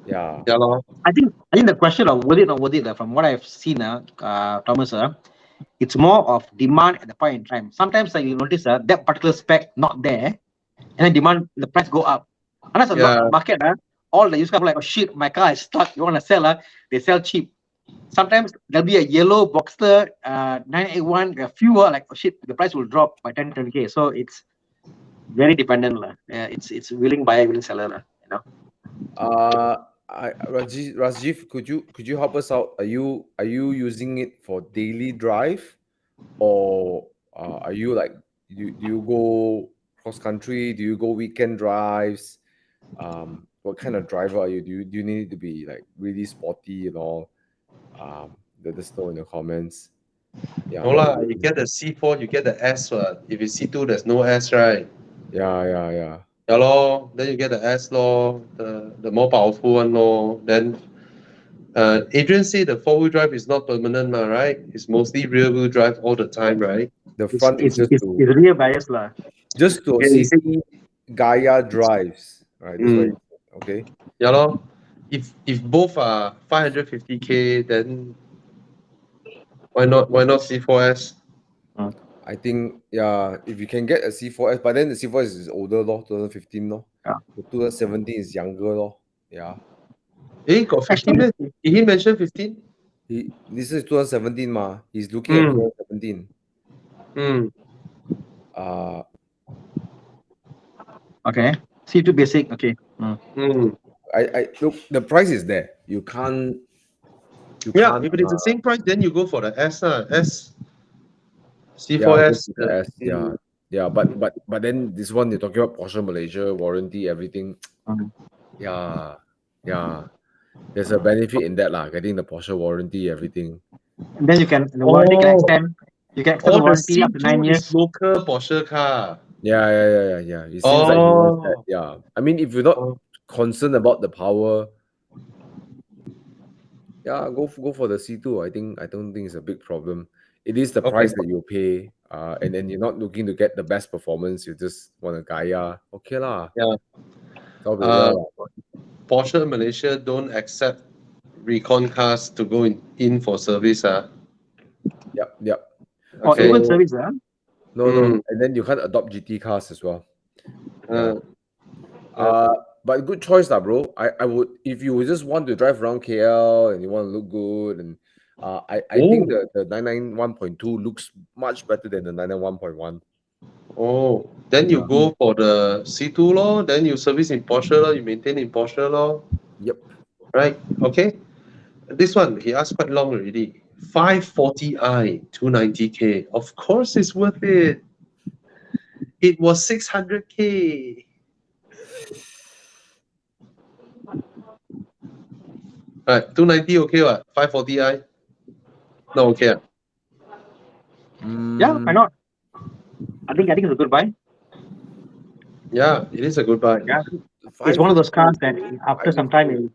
Yeah. Yeah lor. I think the question of worth it or not worth it from what I've seen, Thomas, it's more of demand at the point in time. Sometimes you notice that particular spec not there, and then demand the price go up. And that's a lot of market. All the used car like, oh shit, my car is stuck. You want to sell? They sell cheap. Sometimes there'll be a yellow Boxster 981. A few like, oh shit, the price will drop by 10-20K. So it's very dependent. It's willing buyer, willing seller. You know. Rajiv, could you help us out? Are you using it for daily drive, or are you like do you go cross country? Do you go weekend drives? What kind of driver are you? Do you need to be like really sporty and all? Let us know in the comments. Yeah. No lah, you get the C4, you get the S. If it's C2, there's no S, right? Yeah. Yeah lor, then you get the S lor, the more powerful one lor. Then Adrian said the 4-wheel drive is not permanent, right? It's mostly rear-wheel drive all the time, right? The front is just to rear bias lah. Just to see Gaia drives, right? That's what okay. Yeah lor. If both are 550K, then why not C4S? I think if you can get a C4S, but then the C4S is older lor, 2015 lor. Yeah. The 2017 is younger lor. Yeah. Got 15. Did he mention 15? This is 2017 ma. He's looking at 2017. Okay. C2 basic. Okay. I look, the price is there. You can't. If it is the same price, then you go for the S. S. C4S. Yeah. But then this one you're talking about Porsche Malaysia warranty everything. Yeah. There's a benefit in that lah. Getting the Porsche warranty everything. And then the warranty can extend. You can extend the warranty up to 9 years. Local Porsche car. Yeah. It seems like he wants that. Yeah. I mean, if you're not concerned about the power, go for the C2. I don't think it's a big problem. It is the price that you pay, and then you're not looking to get the best performance. You just want a Gaia. Okay lah. Yeah. Porsche Malaysia don't accept recon cars to go in for service. Yep. Okay. Even service, No. And then you can't adopt GT cars as well. But good choice lah, bro. I would, if you just want to drive around KL and you want to look good, and I think the 991.2 looks much better than the 991.1. Oh, then you go for the C2 lor, then you service in Porsche lor, you maintain in Porsche lor. Yep. Right, okay. This one, he asked quite long already. 540i, 290K. Of course it's worth it. It was 600K. Alright, 290 okay what? 540i? No, okay. Yeah, why not? I think it's a good buy. Yeah, it is a good buy. Yeah, it's one of those cars that after some time,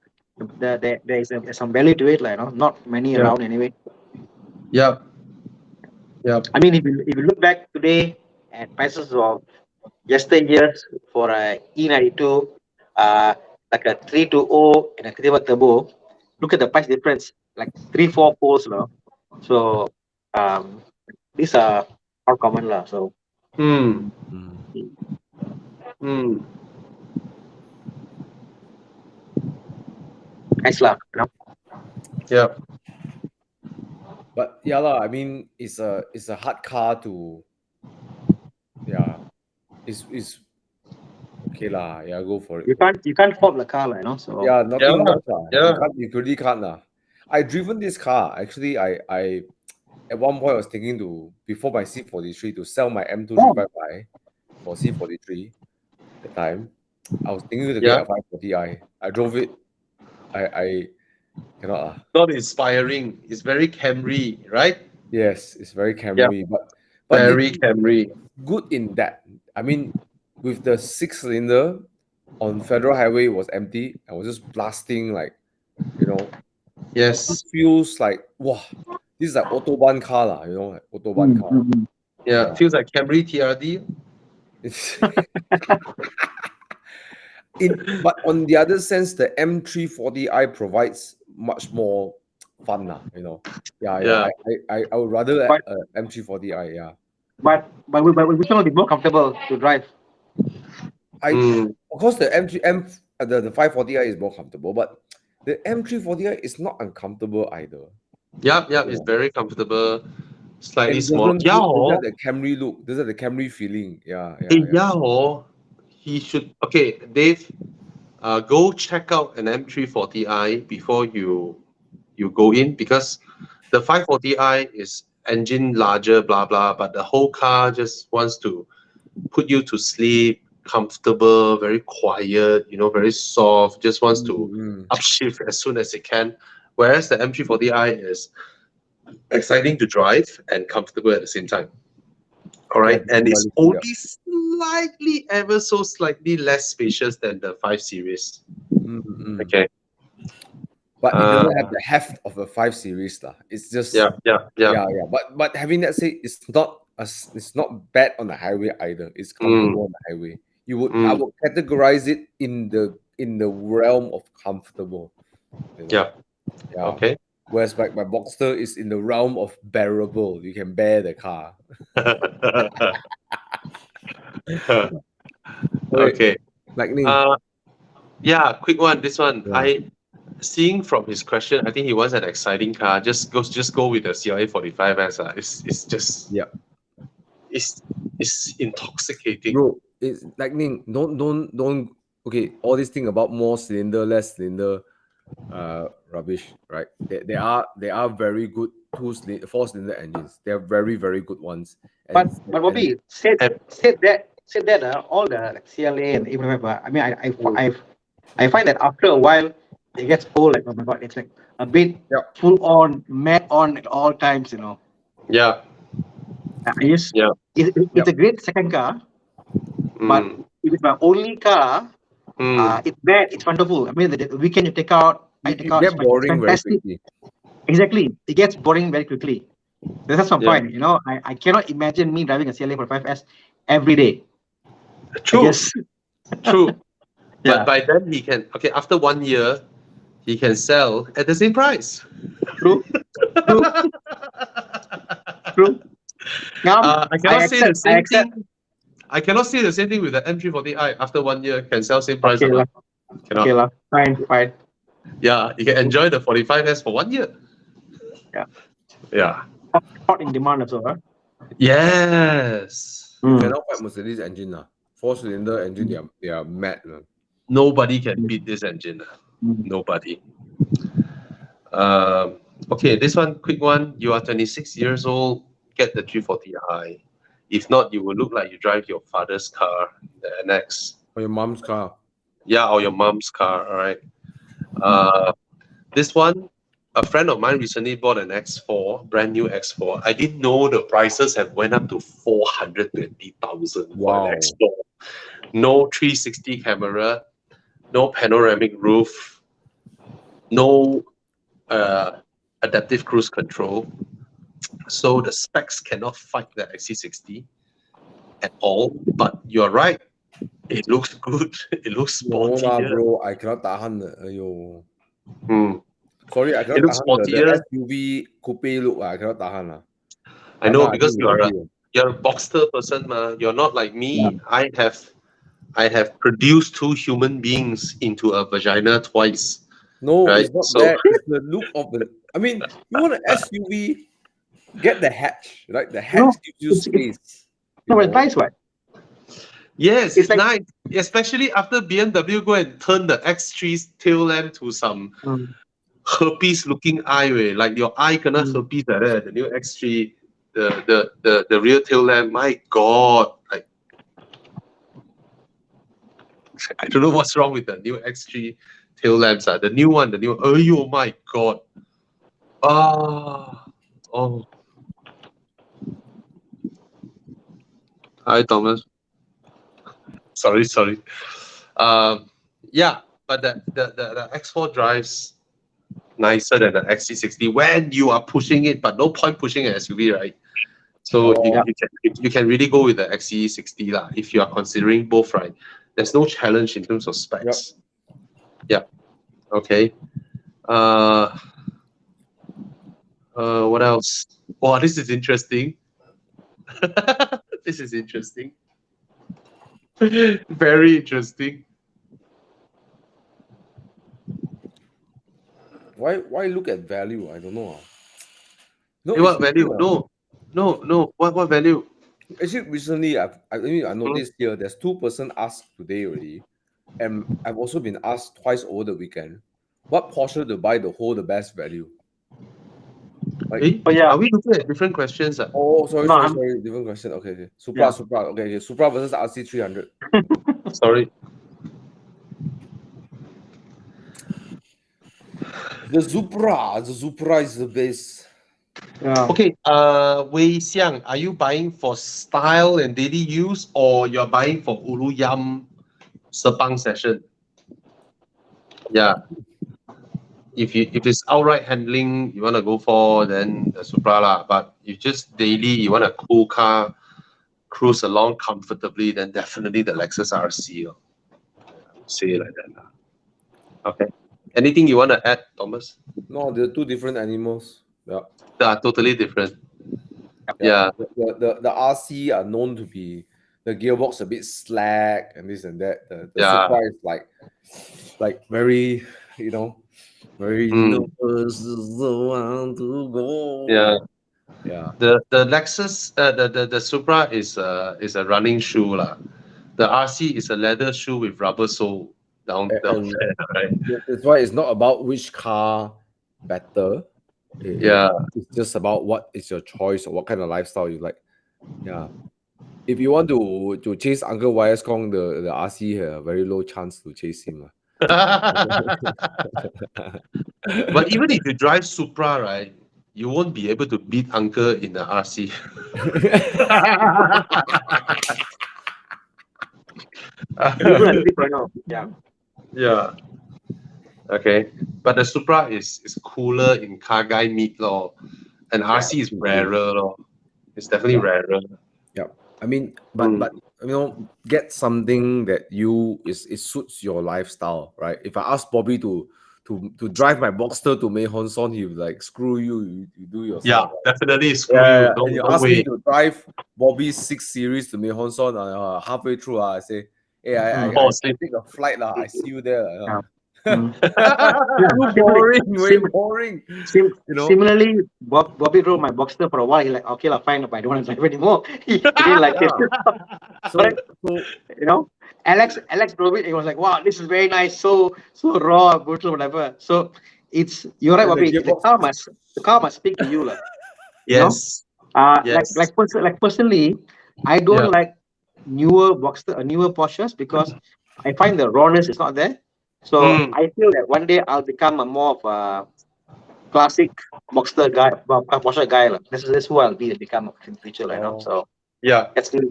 there is some value to it, like not many around anyway. Yeah. I mean, if you look back today at prices of yesteryears for a E92, like a 320 and a 3 turbo, look at the price difference, like 3-4 folds now. So These are how common lah. So nice lah. Yeah. But yeah lah, I mean, it's a hard car to, it's okay lah. Yeah, go for it. You can't fault the car lah, you know. So yeah, nothing much lah. Yeah. You really can't lah. I driven this car actually. I at one point I was thinking to, before my C43, to sell my M2355 for C43. At the time, I was thinking to get a 540i. I drove it. I cannot. Not inspiring. It's very Camry, right? Yes, it's very Camry, but very Camry. Good in that. I mean, with the 6-cylinder on Federal Highway, it was empty. I was just blasting, like, you know. Yes. It feels like, wow, this is like Autobahn car lah, you know, like Autobahn car. Yeah, it feels like Camry TRD. It's but on the other sense, the M340i provides much more fun lah, you know. Yeah. I would rather M340i. Yeah. But which one will be more comfortable to drive? Of course, the the 540i is more comfortable, but the M340i is not uncomfortable either. Yeah, it's very comfortable. Slightly small. Does the Camry look? Does the Camry feeling? Yeah. He should. Okay, Dave, go check out an M340i before you go in, because the 540i is engine larger, blah blah, but the whole car just wants to put you to sleep, comfortable, very quiet, you know, very soft, just wants to upshift as soon as it can. Whereas the M340i is exciting to drive and comfortable at the same time. All right, and it's only slightly, ever so slightly less spacious than the 5 Series. Okay. But it doesn't have the heft of a 5 Series lah. It's just yeah. But having that said, it's not bad on the highway either. It's comfortable on the highway. I would categorize it in the realm of comfortable. You know? Yeah. Okay. Whereas my Boxster is in the realm of bearable. You can bear the car. Okay. Lightning. Yeah, quick one. This one, seeing from his question, I think he wants an exciting car. Just go with the CLA 45S. It's just it's intoxicating. Bro, it's Lightning. Don't. Okay, all this thing about more cylinder, less cylinder, rubbish, right? They are very good 4-cylinder engines. They are very, very good ones. But Bobby said that all the CLA and even I mean, I find that after a while it gets old. Like, oh my god, it's like a bit full on, mad on at all times, you know. Yeah. It's a great second car, but if it's my only car, it's bad. It's wonderful. I mean, the weekend you take out, I take out. Get boring very quickly. Exactly, it gets boring very quickly. That's my point. You know, I cannot imagine me driving a CLA 45S every day. True. True. But by then he can. Okay, after 1 year, he can sell at the same price. True. Now, I cannot say the same thing. I cannot say the same thing with the M340i. After 1 year, can sell same price. Okay, fine. Yeah, you can enjoy the 45S for 1 year. Yeah. Hot in demand also, huh? Yes. You cannot fight Mercedes engine. 4-cylinder engine, they are mad. Nobody can beat this engine. Nobody. Okay, this one, quick one. You are 26 years old. Get the 340i. If not, you will look like you drive your father's car, the NX. Or your mom's car. Yeah, or your mom's car. All right. This one, a friend of mine recently bought an X4, brand new X4. I didn't know the prices have went up to 420,000 for an X4. No 360 camera, no panoramic roof, no adaptive cruise control. So the specs cannot fight the XC60 at all. But you're right. It looks good. It looks sporty. No, bro, I cannot tahan. Sorry, I cannot tahan the SUV coupe look. I cannot tahan. I know I because think we agree. you're a Boxster person, ma. You're not like me. I have produced two human beings into a vagina twice. No, Right? it's not So that. It's the look of the. I mean, you want an SUV, get the hatch, right? The hatch gives you space. No, you it's know? nice, what? yes, It's it's like- nice. Especially after BMW go and turn the X3's tail lamp to some herpes looking eye way. Like your eye gonna herpes like that. The new X3, the rear tail lamp, my god. Like I don't know what's wrong with the new X3 tail lamps. The new one, oh my god. Oh. Hi Thomas. Sorry. Yeah, but the X4 drives nicer than the XC60 when you are pushing it, but no point pushing an SUV, right? So you can really go with the XC60 lah if you are considering both, right? There's no challenge in terms of specs. Yeah. Okay. What else? Wow, this is interesting. This is interesting. Very interesting. Why look at value? I don't know. No, What value? No. What value? Actually, recently I noticed here there's 2 person asked today already, and I've also been asked twice over the weekend. What Porsche to buy to hold the best value? Like, are we looking at different questions? Oh, sorry, different question. Okay. Supra. Okay. Supra versus RC300. Sorry. The Supra is the best. Okay, Wei Xiang, are you buying for style and daily use, or you're buying for Ulu Yam Sepang session? Yeah. If it's outright handling you want to go for, then the Supra lah. But if just daily you want a cool car, cruise along comfortably, then definitely the Lexus RC. Say it like that lah. Okay. Anything you want to add, Thomas? No, they're two different animals. Yeah. They are totally different. Yeah. The RC are known to be the gearbox a bit slack and this and that. The Supra is like very, very nervous. Want to go. Yeah. Yeah. The Lexus, the Supra is a running shoe lah. The RC is a leather shoe with rubber sole down there, right? That's why it's not about which car better. It's just about what is your choice or what kind of lifestyle you like. Yeah. If you want to chase Uncle YS Kong, the RC here, very low chance to chase him. But even if you drive Supra, right, you won't be able to beat Uncle in the RC. Yeah. Okay. But the Supra is cooler in car guy meat law, and RC is rarer law. It's definitely rarer. Yeah. I mean, but get something that it suits your lifestyle, right? If I ask Bobby to drive my Boxster to Mei Hon Son, he would like, screw you do yourself. Yeah, definitely screw you. And you ask me to drive Bobby's 6 Series to Mei Hon Son, halfway through, I say, hey, I take a flight, I see you there. Too boring, way boring. Similarly, Bobby drove my Boxster for a while. He's like, okay, fine, but I don't want to drive anymore. He didn't like it. So Alex drove it. He was like, wow, this is very nice, so raw, brutal, whatever. So you're right, Bobby. The car must speak to you, Yes. Yes. Like personally, I don't like newer Porsches because I find the rawness is not there. So I feel that one day I'll become a more of a classic Boxster guy, Porsche guy. That's who I'll be become in the future, So that's me.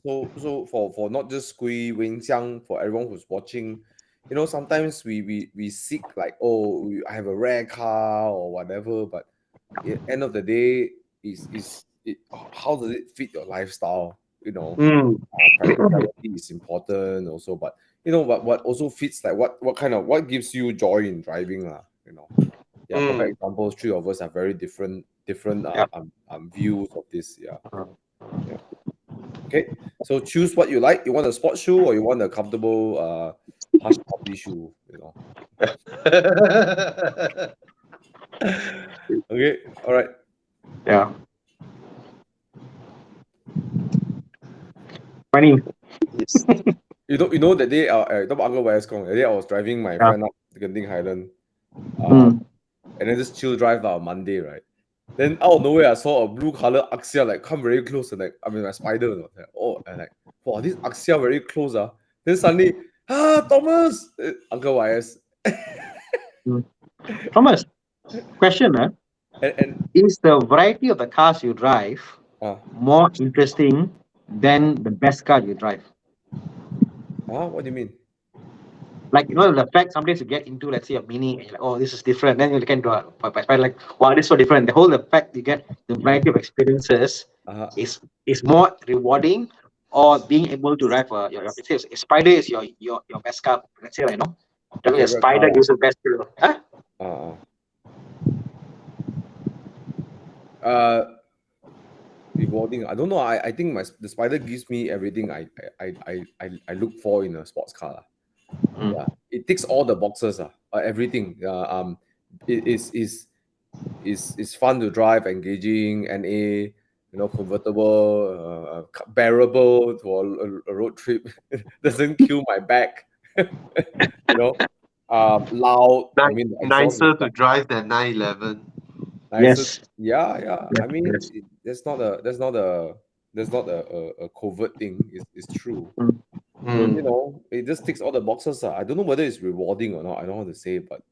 So for not just Kui Wing Xiang, for everyone who's watching, sometimes we seek like, I have a rare car or whatever, but at the end of the day, how does it fit your lifestyle? Practicality is important also, but what also fits like what gives you joy in driving, perfect examples. Three of us have very different views of this. Yeah. Okay, so choose what you like. You want a sports shoe or you want a comfortable hush puppy shoe? Okay, all right. Yeah. Funny. You know that day Uncle West Kong, that day I was driving my friend up to Genting Highland, and then just chill drive on Monday, right? Then out of nowhere I saw a blue color Axia like come very close and like my spider, and like, wow, this Axia very close. Then suddenly, Thomas, Uncle YS. Thomas, question, and is the variety of the cars you drive more interesting than the best car you drive? What do you mean? Like, the fact sometimes you get into, let's say, a Mini, and you're like, oh, this is different. Then you look into a Spider, like, wow, this is so different. The fact you get the variety of experiences is more rewarding, or being able to drive let's say a Spider is your best car. Let's say, driving a Spider gives the best feel. Rewarding. I don't know. I think the Spider gives me everything I look for in a sports car. Yeah, it ticks all the boxes. Everything. It is fun to drive, engaging, NA, convertible, bearable to a road trip. Doesn't kill my back. Loud. I mean, nicer to drive than 911. Yes. Yeah. I mean, that's not a covert thing. It's true. It just ticks all the boxes. I don't know whether it's rewarding or not. I don't know how to say it, but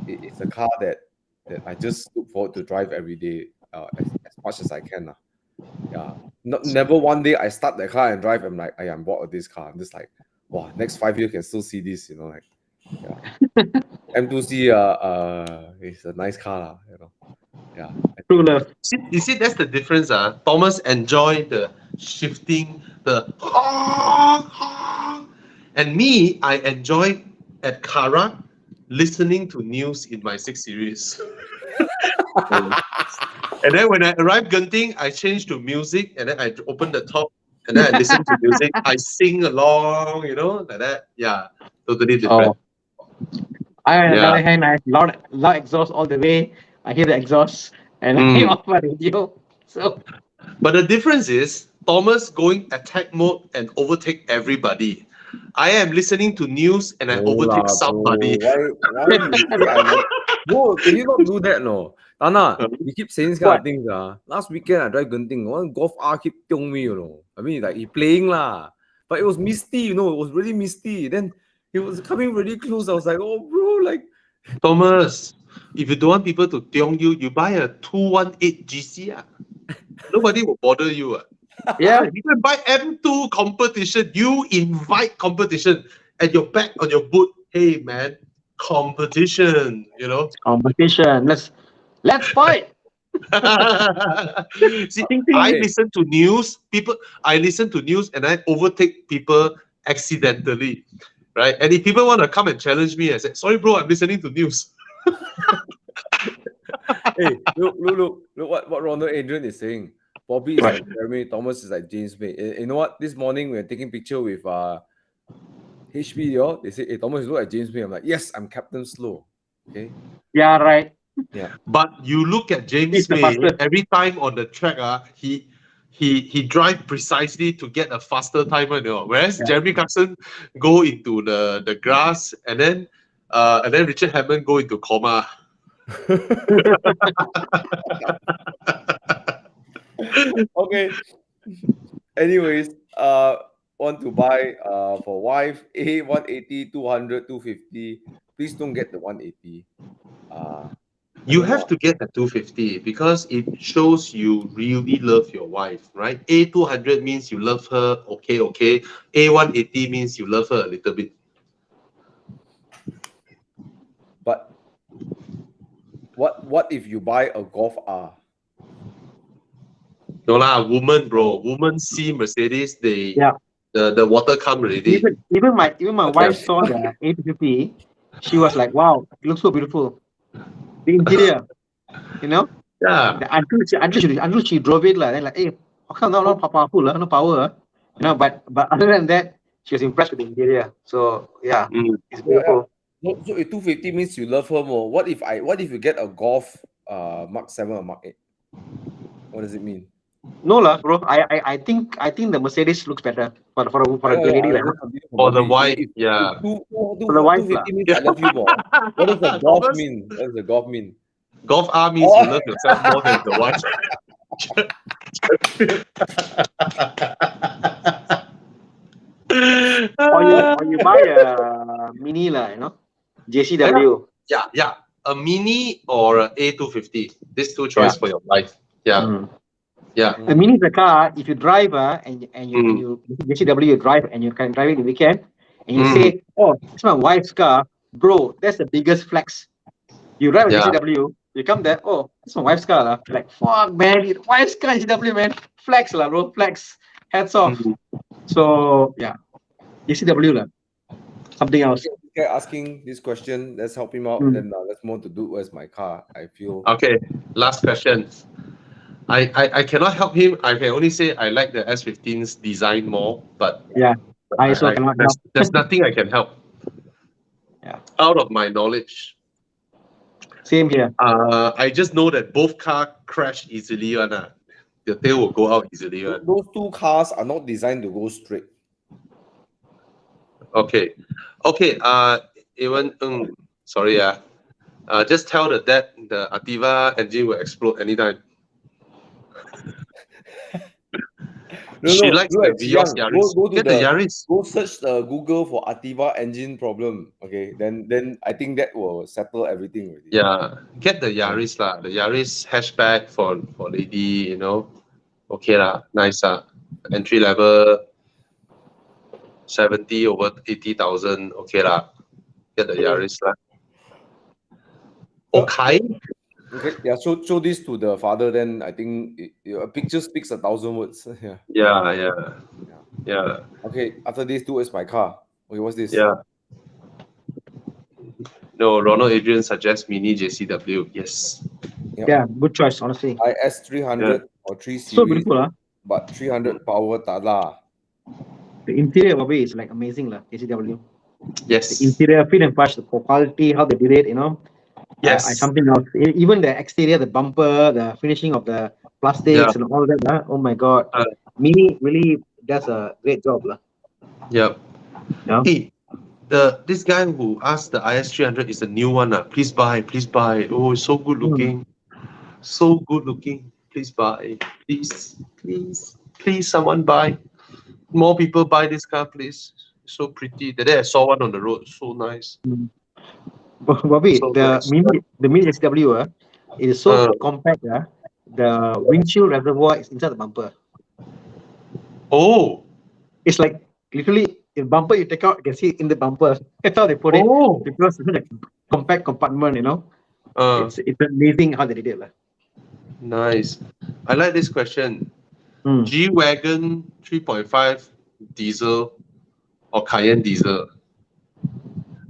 it's a car that I just look forward to drive every day, as much as I can. Yeah. Never one day I start the car and drive. I'm like, I'm bored of this car. I'm just like, wow, next 5 years can still see this. M2C is a nice car. Yeah. True love. You see, that's the difference. Thomas enjoy the shifting, and me, I enjoy at Kara listening to news in my 6 Series. And then when I arrive Genting, I change to music, and then I open the top, and then I listen to music. I sing along, like that. Yeah, totally different. I, on the other hand, I have loud exhaust all the way. I hear the exhaust, and I off my radio. So, but the difference is Thomas going attack mode and overtake everybody. I am listening to news and I overtake somebody. Why bro, can you not do that? No, Thana, you keep saying these kind of things. Last weekend I drive Genting. One Golf R keep tiong me. I mean, like he playing lah, but it was misty. It was really misty. Then he was coming really close. I was like, oh, bro, like Thomas. If you don't want people to tiong you, you buy a 218 GC. Nobody will bother you. Yeah, you can buy M2 competition. You invite competition at your back on your boot. Hey man, competition. Competition. Let's fight. See, I listen to news. I listen to news and I overtake people accidentally, right? And if people want to come and challenge me, I say, sorry, bro, I'm listening to news. Hey, look what Ronald Adrian is saying. Bobby is like Jeremy, Thomas is like James May. You know what? This morning we were taking picture with HP. They say, hey, Thomas, you look like James May. I'm like, yes, I'm Captain Slow. Okay. Yeah, right. Yeah. But you look at James May, every time on the track, he drive precisely to get a faster timer. Whereas Jeremy Clarkson go into the grass and then Richard Hammond go into coma. Okay. Anyways, want to buy for wife A 180, 200, 250. Please don't get the 180. You have to get the 250 because it shows you really love your wife, right? A 200 means you love her, okay. A 180 means you love her a little bit. But what if you buy a Golf R? No lah, woman, bro. Woman see Mercedes, the water come already. Even my wife saw the A250. She was like, wow, it looks so beautiful. The interior, you know. Yeah. Until she drove it, then like, hey, how come not powerful, no power, you know. But other than that, she was impressed with the interior. So yeah, it's beautiful. So a 250 means you love her more. What if you get a Golf Mark 7 or Mark 8? What does it mean? No lah, bro. I think the Mercedes looks better for a lady like her. For the white, yeah. For the wife 250 means I love you more. What does the Golf mean? What does the Golf mean? Golf R means you love yourself more than the wife. or you buy a Mini lah, you know, JCW. Yeah. A Mini or a A250. These two choices for your life. Yeah. Yeah. A Mini is a car. If you drive and you JCW you drive and you can drive it the weekend and you say, oh, it's my wife's car, bro. That's the biggest flex. You drive a JCW, you come there, oh, it's my wife's car lah. Like, fuck man, wife's car JCW, man. Flex lah, bro. Flex. Hats off. So yeah, JCW lah. Something else. Okay, asking this question. Let's help him out. Then let's move on to do where's my car. I feel okay. Last question. I cannot help him. I can only say I like the S15's design more, but yeah, I also cannot help. There's nothing I can help. Yeah. Out of my knowledge. Same here. I just know that both cars crash easily. The tail will go out easily. Those two cars are not designed to go straight. Okay. Even sorry. Just tell the dad the Ativa engine will explode anytime. She likes the Vios Yaris. Get the Yaris. Go search Google for Ativa engine problem. Okay, then I think that will settle everything already. Yeah, get the Yaris lah. The Yaris hatchback for lady, you know. Okay lah, nice entry level 70 over 80,000. Okay lah, get the Yaris lah. Okay. Okay, yeah. Show this to the father. Then I think a picture speaks 1,000 words. Yeah. Okay, after this, do is my car. Okay, what's this? Yeah. No, Ronald Adrian suggests Mini JCW. Yes. Yeah, good choice, honestly. IS 300 or 3 series. So beautiful, but 300 power tala. The interior of it is like amazing, JCW. Yes. The interior, fit and flush, the quality, how they did it, you know. Yes. Something else. Even the exterior, the bumper, the finishing of the plastics and all that. Oh my god. Mini really does a great job. Yep. Yeah. Hey, this guy who asked the IS300 is a new one. Please buy. Oh, it's so good looking. So good looking. Please buy. Please, someone buy. More people buy this car, please. So pretty. The day I saw one on the road. So nice. Bobby, the Mini SW, it is so compact. The windshield reservoir is inside the bumper. Oh, it's like literally the bumper you take out, you can see it in the bumper. That's how they put it. Because it's a compact compartment, you know. It's amazing how they did it. Nice. I like this question. G-Wagon 3.5 diesel or Cayenne diesel?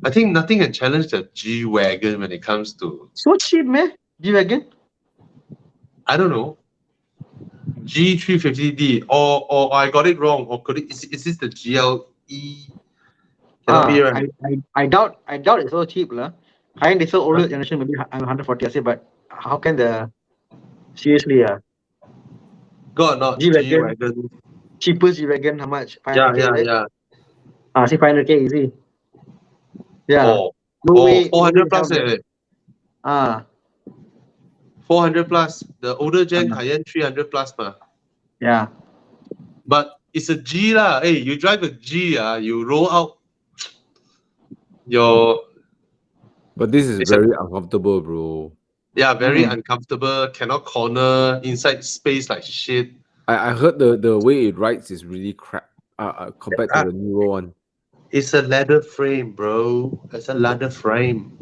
I think nothing can challenge the G-Wagon when it comes to... So cheap, man. G-Wagon? I don't know. G350D or I got it wrong. Or could is this the GLE? Cannot be right. I doubt it's so cheap. Cayenne diesel older generation, maybe 140, I say, but how can the... Seriously, God, not G-Wagon. Cheapest G-Wagon, how much? 500K, yeah. See, 500K easy. Yeah. No way. 400 plus. 400 plus. The older gen Cayenne 300 plus. Yeah. But it's a G lah. Hey, you drive a G, you roll out your... But this is very uncomfortable, bro. Yeah, very uncomfortable. Cannot corner. Inside space like shit. I heard the way it rides is really crap compared to the newer one. It's a leather frame, bro. It's a leather frame.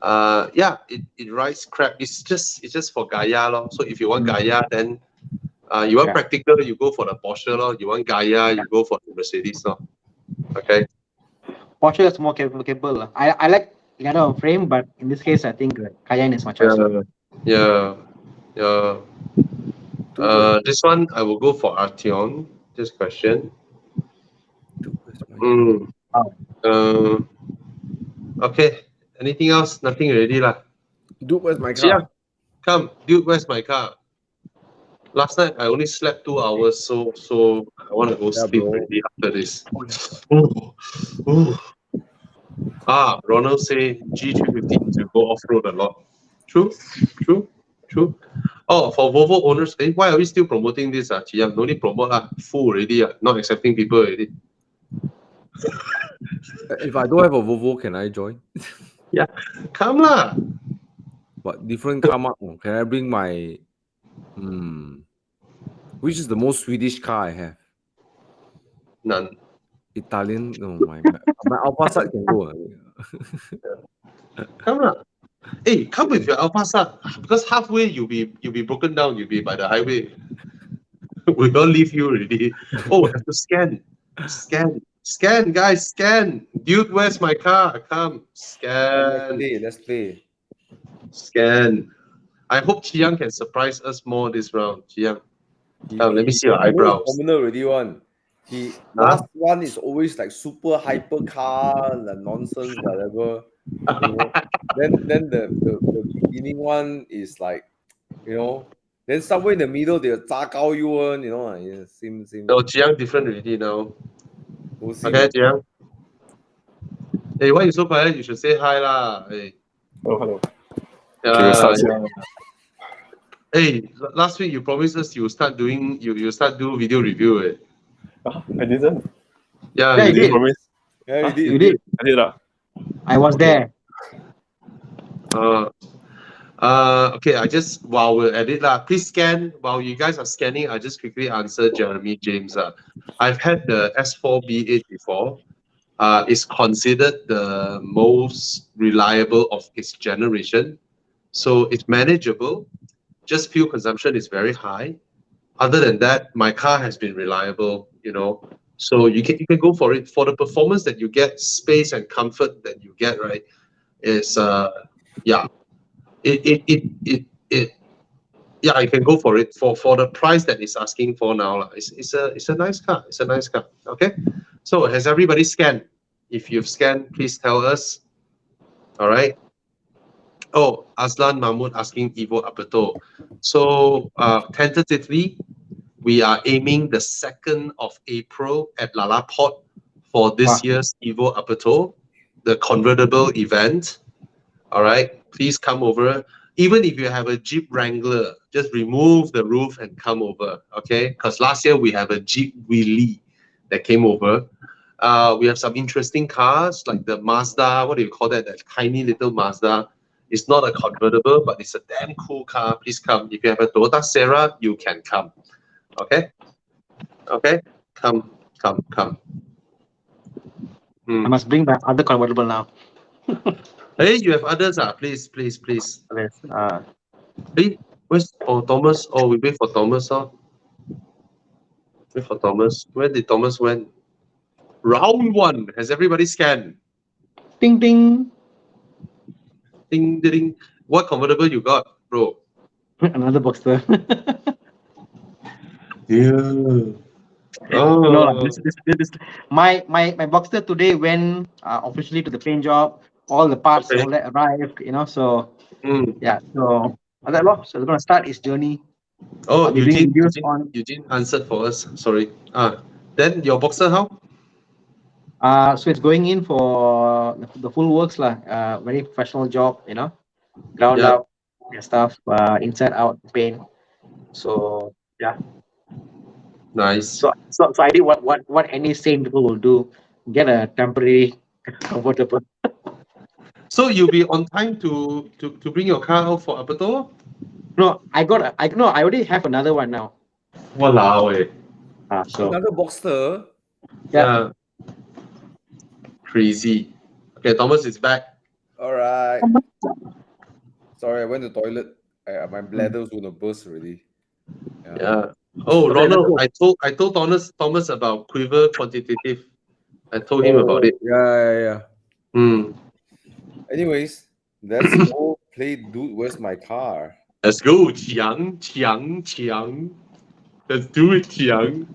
It rides crap. It's just for Gaia, lor. So if you want Gaia, then you want practical, you go for the Porsche, lor. You want Gaia, you go for the Mercedes, lor. Okay. Porsche is more capable. I like leather frame, but in this case, I think Cayenne is my choice. Yeah. This one I will go for Arteon. This question. Okay. Anything else? Nothing already lah. Dude, where's my car? Yeah. Come, dude, where's my car? Last night I only slept 2 hours, so I want to go sleep already after this. Ronald say G350 to go off-road a lot. True. Oh, for Volvo owners, why are we still promoting this? Chiam, no need promote full already. Not accepting people already. If I don't have a Volvo, can I join? Yeah, come lah. But different car mark. Can I bring my which is the most Swedish car I have? None. Italian. No, my Alfa Sat can go. Come lah. Hey, come with your Alfa Sat, because halfway you'll be broken down. You'll be by the highway. We don't leave you already. Oh, have to scan, guys, scan. Dude, where's my car? Come, scan. Let's play. Scan. I hope Chiang can surprise us more this round. Chiang, let me see your eyebrows. Already one. The last one is always like super hyper car and nonsense, whatever. Then the beginning one is like, then somewhere in the middle they'll 炸高 you one, same. No, Chiang different already now. We'll see. Okay, Chiang. Hey, why you so quiet? You should say hi lah. Hey. Hello. Hey, last week you promised us you start do video review. I didn't. Yeah, you did. Promise. Yeah, you did. I did. I was there. Okay, while we're at it, please scan. While you guys are scanning, I just quickly answer Jeremy James. I've had the S4 B8 before. It's considered the most reliable of its generation. So it's manageable. Just fuel consumption is very high. Other than that, my car has been reliable, So you can go for it. For the performance that you get, space and comfort that you get, right? Is you can go for it. For the price that it's asking for now, it's a nice car. It's a nice car. Okay. So has everybody scanned? If you've scanned, please tell us. All right. Oh, Aslan Mahmoud asking Evo Aperto. So tentatively, we are aiming the 2nd of April at Lala Port for this year's Evo Aperto, the convertible event. All right, please come over. Even if you have a Jeep Wrangler, just remove the roof and come over, okay? Because last year we have a Jeep Wheelie that came over. We have some interesting cars like the Mazda, what do you call that? That tiny little Mazda. It's not a convertible, but it's a damn cool car. Please come. If you have a Toyota Serra, you can come. Okay? Okay? Come. I must bring my other convertible now. Hey, you have others? Please. Hey, where's Thomas? Oh, we wait for Thomas. Wait for Thomas. Where did Thomas went? Round 1. Has everybody scanned? Ding ding. Ding ding. What convertible you got, bro? Another Boxster. Yeah. Oh. No, this my Boxster today went officially to the paint job. All the parts all that arrived, So yeah, so that lot. So it's gonna start its journey. Oh, you didn't answer for us. Sorry. Then your Boxster how? So it's going in for the full works lah. Very professional job, ground up stuff, inside out paint. So yeah. Nice. So I did what any sane people will do: get a temporary convertible. So you'll be on time to bring your car out for Aperto? No, I already have another one now. Walao. So another Boxster. Yeah. Crazy. Okay, Thomas is back. All right. Sorry, I went to the toilet. My bladder's gonna burst already. Yeah. Oh, Ronald, I told Thomas about Quiver Quantitative. I told him about it. Yeah. Anyways, let's go play Dude, Where's My Car? Let's go, Chiang. Let's do it, Chiang.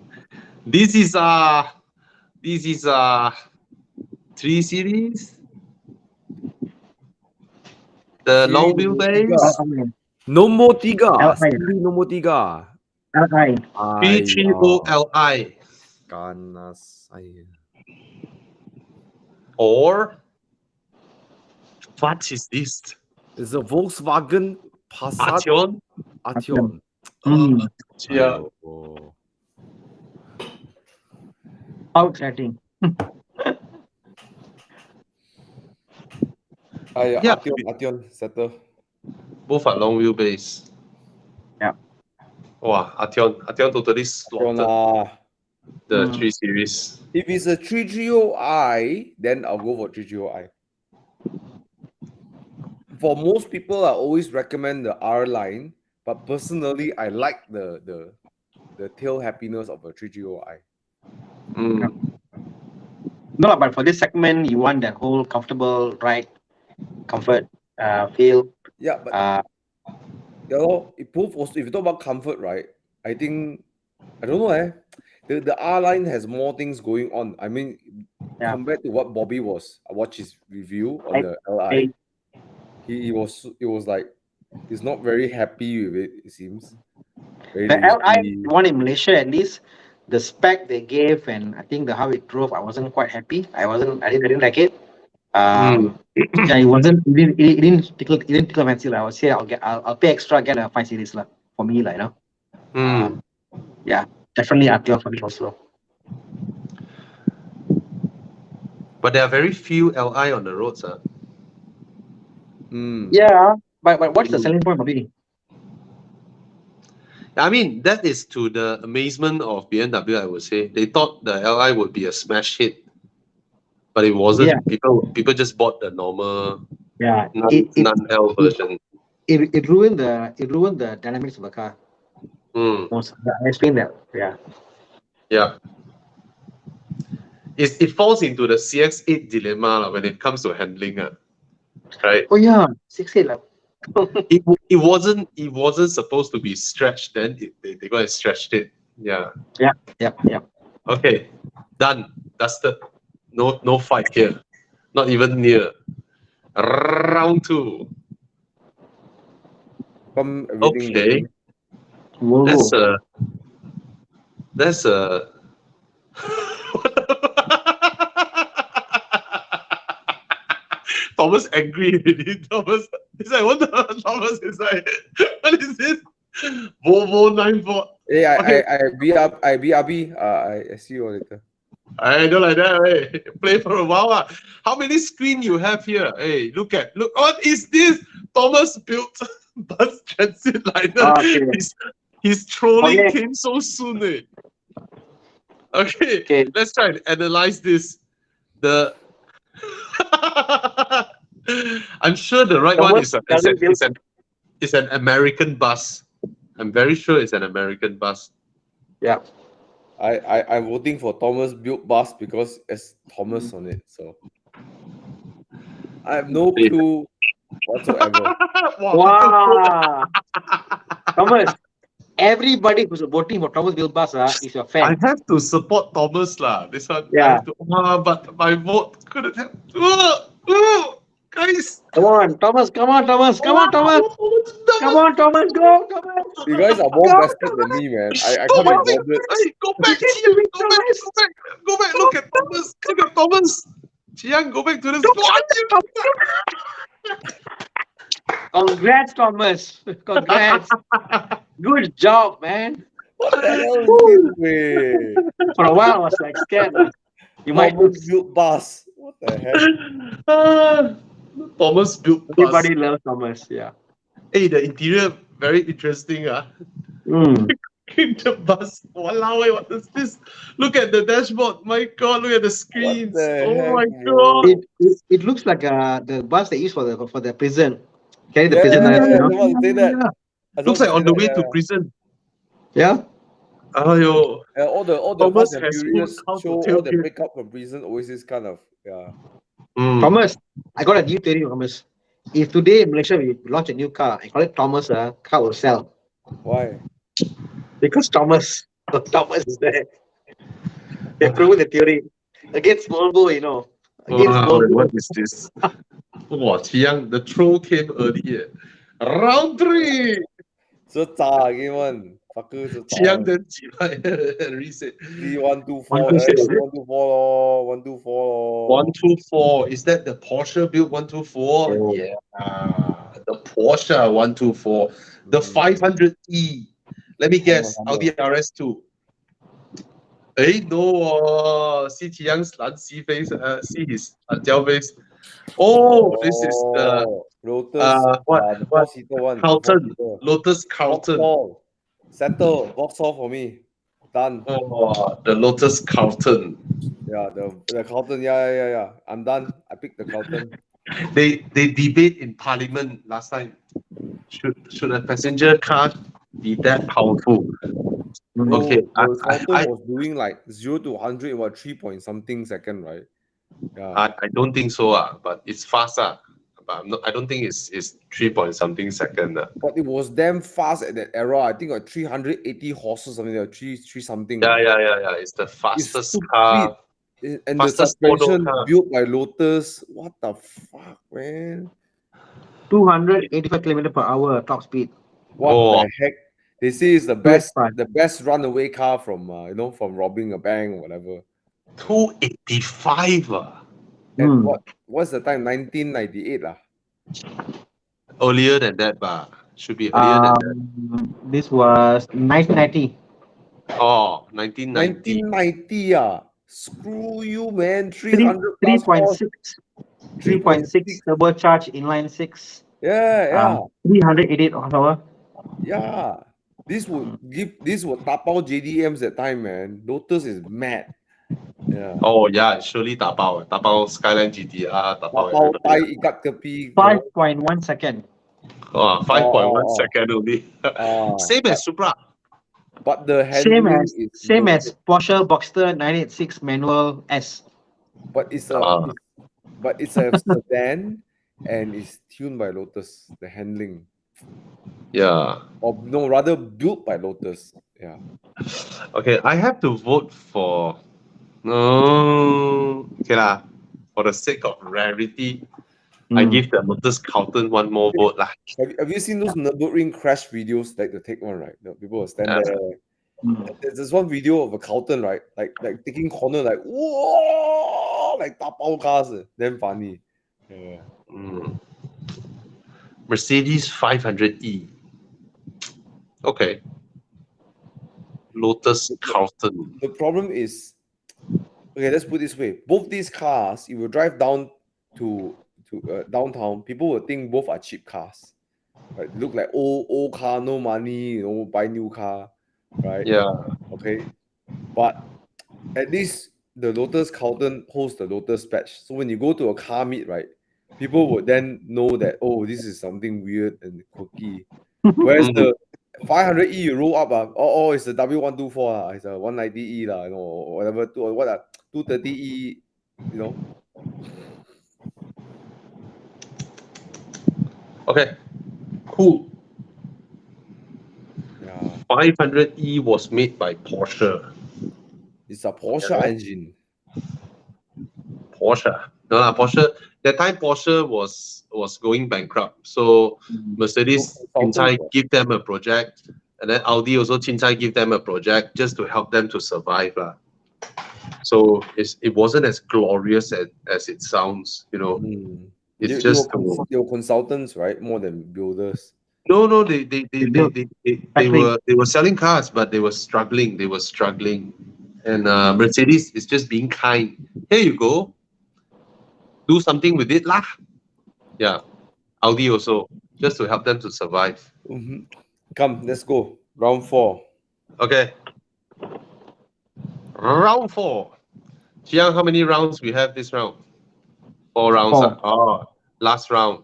This is 3 Series. The long wheelbase. Nombor 3. L.I. Sendiri nombor 3. L.I. 330 Li. Ganas saya. Or what is this? It's a Volkswagen Passat Arteon? Arteon. Yeah. Oh. How exciting. Yeah. Arteon, settle. Both are long wheelbase. Yeah. Wow, Arteon totally slaughtered the 3 Series. If it's a 330i, then I'll go for 330i. For most people, I always recommend the R line, but personally, I like the tail happiness of a 330i. No, but for this segment, you want that whole comfortable ride, comfort, feel. Yeah, but it both also, if you talk about comfort, right? I think I don't know, the R line has more things going on. I mean, compared to what Bobby was, I watched his review on the Li. He was like he's not very happy with it. It seems. Very The lazy. Li one in Malaysia, at least the spec they gave and I think how it drove, I wasn't quite happy. I didn't like it. Yeah, it wasn't. It didn't tickle fancy. I would say I'll pay extra, get a 5 Series for me, yeah, definitely Arteon for me also. But there are very few Li on the roads. Yeah, but what's the selling point for me? I mean, that is to the amazement of BMW, I would say. They thought the Li would be a smash hit, but it wasn't. Yeah. People just bought the normal non-L version. It ruined the dynamics of the car. I explained that. Yeah. It falls into the CX-8 dilemma when it comes to handling, right? Oh yeah, 6.8 It wasn't supposed to be stretched. Then they go and stretched it. Yeah. Okay, done, dusted. No fight here. Not even near. Round 2. Okay. That's a Thomas angry already. Thomas is like, what the Thomas is like, what is this? Volvo 94. Hey, I BRB. I see you later. I don't like that. Hey, play for a while. How many screens you have here? Hey, look. What is this? Thomas built bus transit liner. His trolling came so soon. Okay, let's try and analyze this. I'm sure the right one is an American bus. I'm very sure it's an American bus. Yeah. I'm voting for Thomas built bus because it's Thomas on it. So I have no clue whatsoever. Wow. Thomas, everybody who's voting for Thomas built bus is your fan. I have to support Thomas this one. Yeah. But my vote couldn't have. Guys. Come on, Thomas. Come on, Thomas. Go, Thomas. You guys are more vested than me, man. I can't be bothered. Hey, go back. Look at Thomas. Chiang, go back to this. Congrats, Thomas. Congrats. Good job, man. What the hell is this? For a while, I was like scared. You might build bus. What the heck? Thomas built bus. Everybody loves Thomas. Yeah. Hey, the interior very interesting. The bus. Walao, what is this? Look at the dashboard. My God, look at the screens. My God. It looks like the bus they use for the prison. Carry the prison. Looks like on the way to prison. Yeah. Ayo. All the Thomas has show all the breakup from prison always is kind of Thomas, I got a new theory, Thomas. If today in Malaysia we launch a new car, I call it Thomas, car will sell. Why? Because Thomas is there. They've proven the theory. Against Volvo, you know. Against Volvo. What is this? Wow, Chiang, the troll came early. Round 3! So zha again one. Fucker, so Chiang zha. then reset. 3124, 126. 124, 124. 124. Is that the Porsche built 124? Oh. Yeah. The Porsche 124. The 500E. Let me guess. Audi RS2. No. See Chiang's face. See his face. Oh, this is the Lotus. The four-seater one. Carlton. Lotus Carlton. Settle. Vauxhall for me. Done. Oh, the Lotus Carlton. Yeah, the Carlton. Yeah. I'm done. I picked the Carlton. They debate in Parliament last time. Should a passenger car be that powerful? Okay, the Carlton was doing like 0 to 100 in what 3 point something second, right? Yeah. I don't think so, but it's fast. But I don't think it's 3 point something second. But it was damn fast at that era. I think like 380 horses, something like 3 something. Yeah. It's the fastest car. And fastest the suspension car. built by Lotus. What the fuck, man? 285 km/h top speed. What the heck? They say it's the best fast. the best runaway car from from robbing a bank or whatever. 285. And what's the time? 1998 lah. Earlier than that, but should be earlier than that. This was 1990. Oh, 1990. 1990 Screw you, man. 300 3.6 turbocharged inline 6. Yeah. 388 horsepower. Yeah. This would tapao JDMs at time, man. Lotus is mad. Yeah. Oh yeah, surely tapao Skyline GTR, Tapao Thai ikat tepi. 5.1 second. 5.1 second only. Same as Supra. But the handling same as Porsche Boxster 986 manual S. But it's a sedan and it's tuned by Lotus. The handling. Yeah. Or no, rather built by Lotus. Yeah. Okay, I have to vote for. No. Okay lah. For the sake of rarity, I give the Lotus Carlton one more vote lah. Have you seen those Nürburgring crash videos? Like the take one, right? The people will stand there. There's one video of a Carlton, right? Like taking corner, like whoa, like tapao cars. Damn funny. Yeah. Mercedes 500E. Okay. Lotus Carlton. The problem is, okay, let's put it this way. Both these cars, if you drive down to downtown, people will think both are cheap cars. Right? They look like old car, no money, buy new car. Right? Yeah. Okay. But at least the Lotus Carlton holds the Lotus badge. So when you go to a car meet, right, people would then know that, oh, this is something weird and quirky. Whereas the 500E you roll up, it's the W124, it's a 190E, or whatever, 230E, Okay. Cool. Yeah. 500E was made by Porsche. It's a Porsche engine. Porsche. No, Porsche. That time Porsche was going bankrupt. So Mercedes Chincai give them a project, and then Audi also Chincai give them a project just to help them to survive. So it wasn't as glorious as it sounds, It's just they were consultants, right? More than builders. No, they were selling cars, but they were struggling. And Mercedes is just being kind. Here you go. Do something with it, lah. Yeah. Audi also, just to help them to survive. Come, let's go. Round 4. Okay. Round 4. Chiang, how many rounds we have this round? 4 rounds. Last round.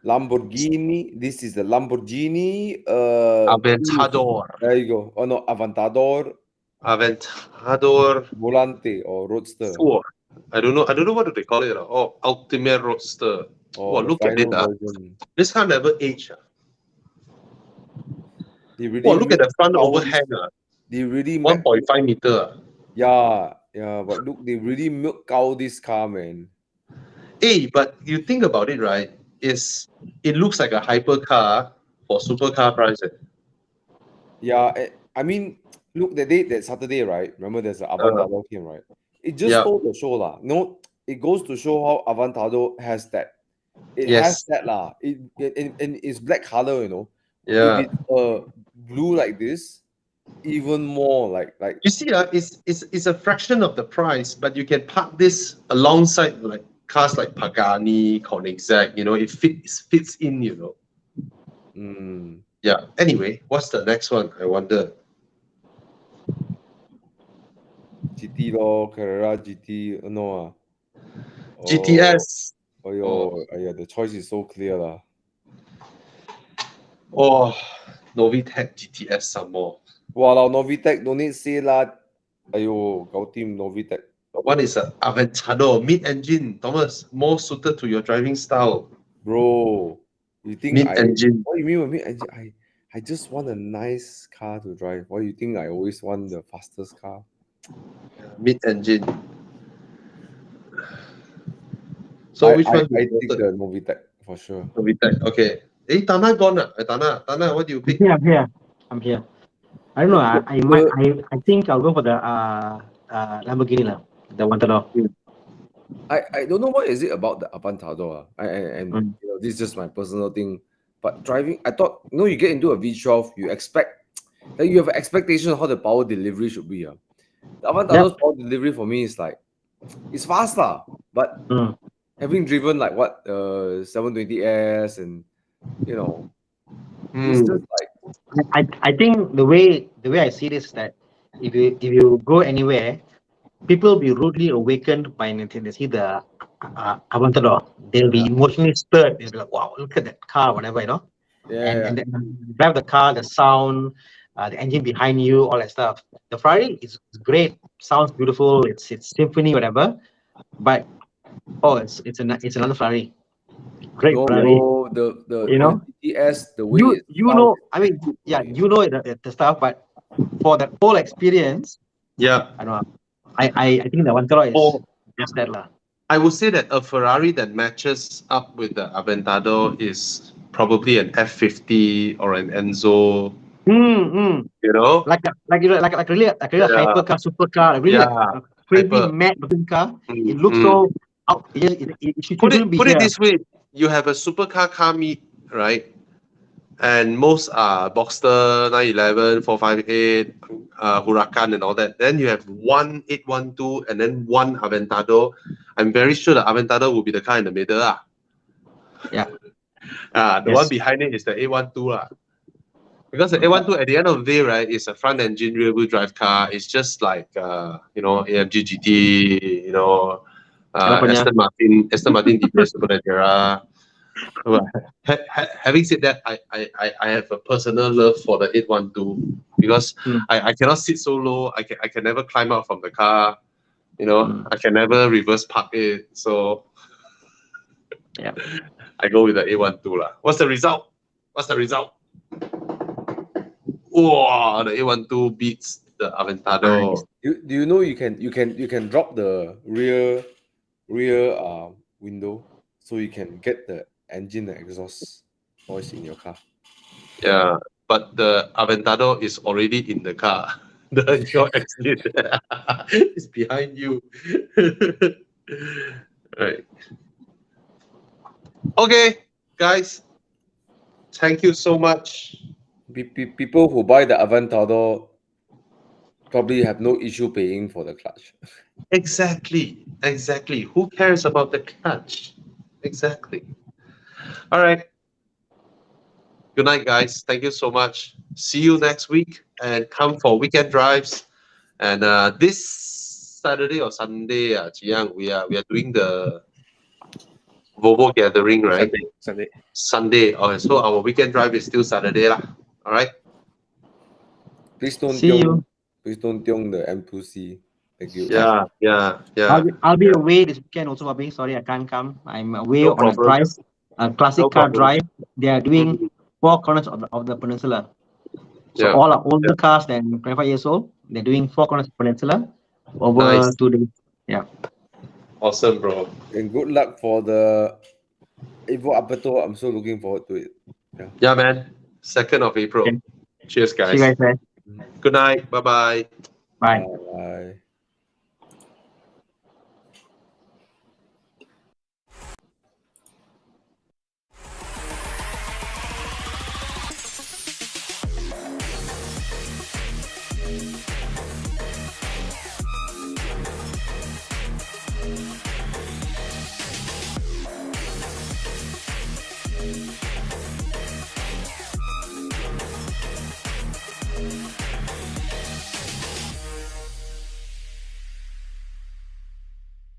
Lamborghini. This is the Lamborghini. Aventador. There you go. Oh no, Aventador. Aventador. Volante or Roadster. I don't know what do they call it. Oh, Ultimate Roadster. Oh, the look at it. final version. This car never age. They really Look at the front milk overhang. They really 1.5 meter. Yeah, but look, they really milk cow this car, man. Hey, but you think about it, right? It looks like a hypercar for supercar price. Yeah, I mean, look, that Saturday, right? Remember, there's an Avantador came, right? It just stole the show, lah. No, it goes to show how Avantador has that. It has that, lah. And it's black color, you know. Yeah. If it's blue like this, even more like. You see, it's a fraction of the price, but you can park this alongside like cars like Pagani, Koenigsegg. You know, it fits in. You know. Yeah. Anyway, what's the next one? I wonder. GT lor, Carrera GT, no. GTS. Yeah, the choice is so clear, lah. Oh, Novitec GTS some more. Wow, Novitec, don't need say lah. Ayo, go team Novitec. One is an Aventador mid-engine, Thomas, more suited to your driving style. Bro, you think mid-engine? What do you mean by mid-engine? I just want a nice car to drive. Why do you think I always want the fastest car? Mid-engine. So which one? I think the Novitec for sure. Novitec, okay. Hey, Thana gone. Thana, what do you pick? Yeah, I'm here. I don't know. I think I'll go for the Lamborghini lah, the Aventador. I don't know what is it about the Aventador. And you know, this is just my personal thing. But driving, I thought, you know, you get into a V12, you expect that you have an expectation of how the power delivery should be. The Aventador's power delivery for me is like, it's fast lah. But having driven like what 720S and you know, it's just like I think the way I see this is that if you go anywhere, people will be rudely awakened by anything. They see the Aventador, they'll be emotionally stirred. They'll be like, wow, look at that car, whatever, you know. And then you drive the car, the sound, the engine behind you, all that stuff. The Ferrari is great, sounds beautiful, it's symphony, whatever. But it's another Ferrari. Great Ferrari. The you know, GTS, the way you know, I mean, yeah, you know the stuff, but for the whole experience, yeah, I don't know. I think the Aventador is just that lah. I would say that a Ferrari that matches up with the Aventador is probably an F50 or an Enzo. You know, like really a hypercar, supercar, really a crazy mad looking car. It looks so out. It should put be it this way: you have a supercar car meet, right? And most are Boxster, 911, 458, Huracan and all that. Then you have one 812 and then one Aventador. I'm very sure the Aventador will be the car in the middle. Yeah. The one behind it is the 812. Because the 812 at the end of the day, right, is a front engine rear wheel drive car. It's just like you know, AMG GT, you know, Aston Martin DBS Superleggera. Having said that, I have a personal love for the 812 because I cannot sit so low. I can never climb out from the car. You know, I can never reverse park it. So yeah, I go with the 812 lah. What's the result? Wow, the 812 beats the Aventador. Do you know you can drop the rear window so you can get the engine and exhaust noise in your car. Yeah, but the Aventador is already in the car. Your exit is behind you. Right. Okay, guys. Thank you so much. People who buy the Aventador probably have no issue paying for the clutch. Exactly. Who cares about the clutch? Exactly. All right. Good night, guys. Thank you so much. See you next week and come for weekend drives. And this Saturday or Sunday, Jiang, we are doing the Volvo gathering, right? Sunday. Okay, so our weekend drive is still Saturday lah. All right. Please don't see you. Please don't tiong the M2C. Thank you. Yeah. I'll be away this weekend also, Bobby. Sorry, I can't come. I'm away No on a problem. drive, a classic No car problem. drive. They are doing 4 corners of the peninsula. So Yeah. all are older cars than 25 years old. They're doing 4 corners of the peninsula over Nice. 2 days. Yeah. Awesome, bro. And good luck for the Evo Aperto. I'm so looking forward to it. Yeah, man. 2nd of April. Okay. Cheers, See guys. you guys there. Good night. Bye-bye. Bye. Bye.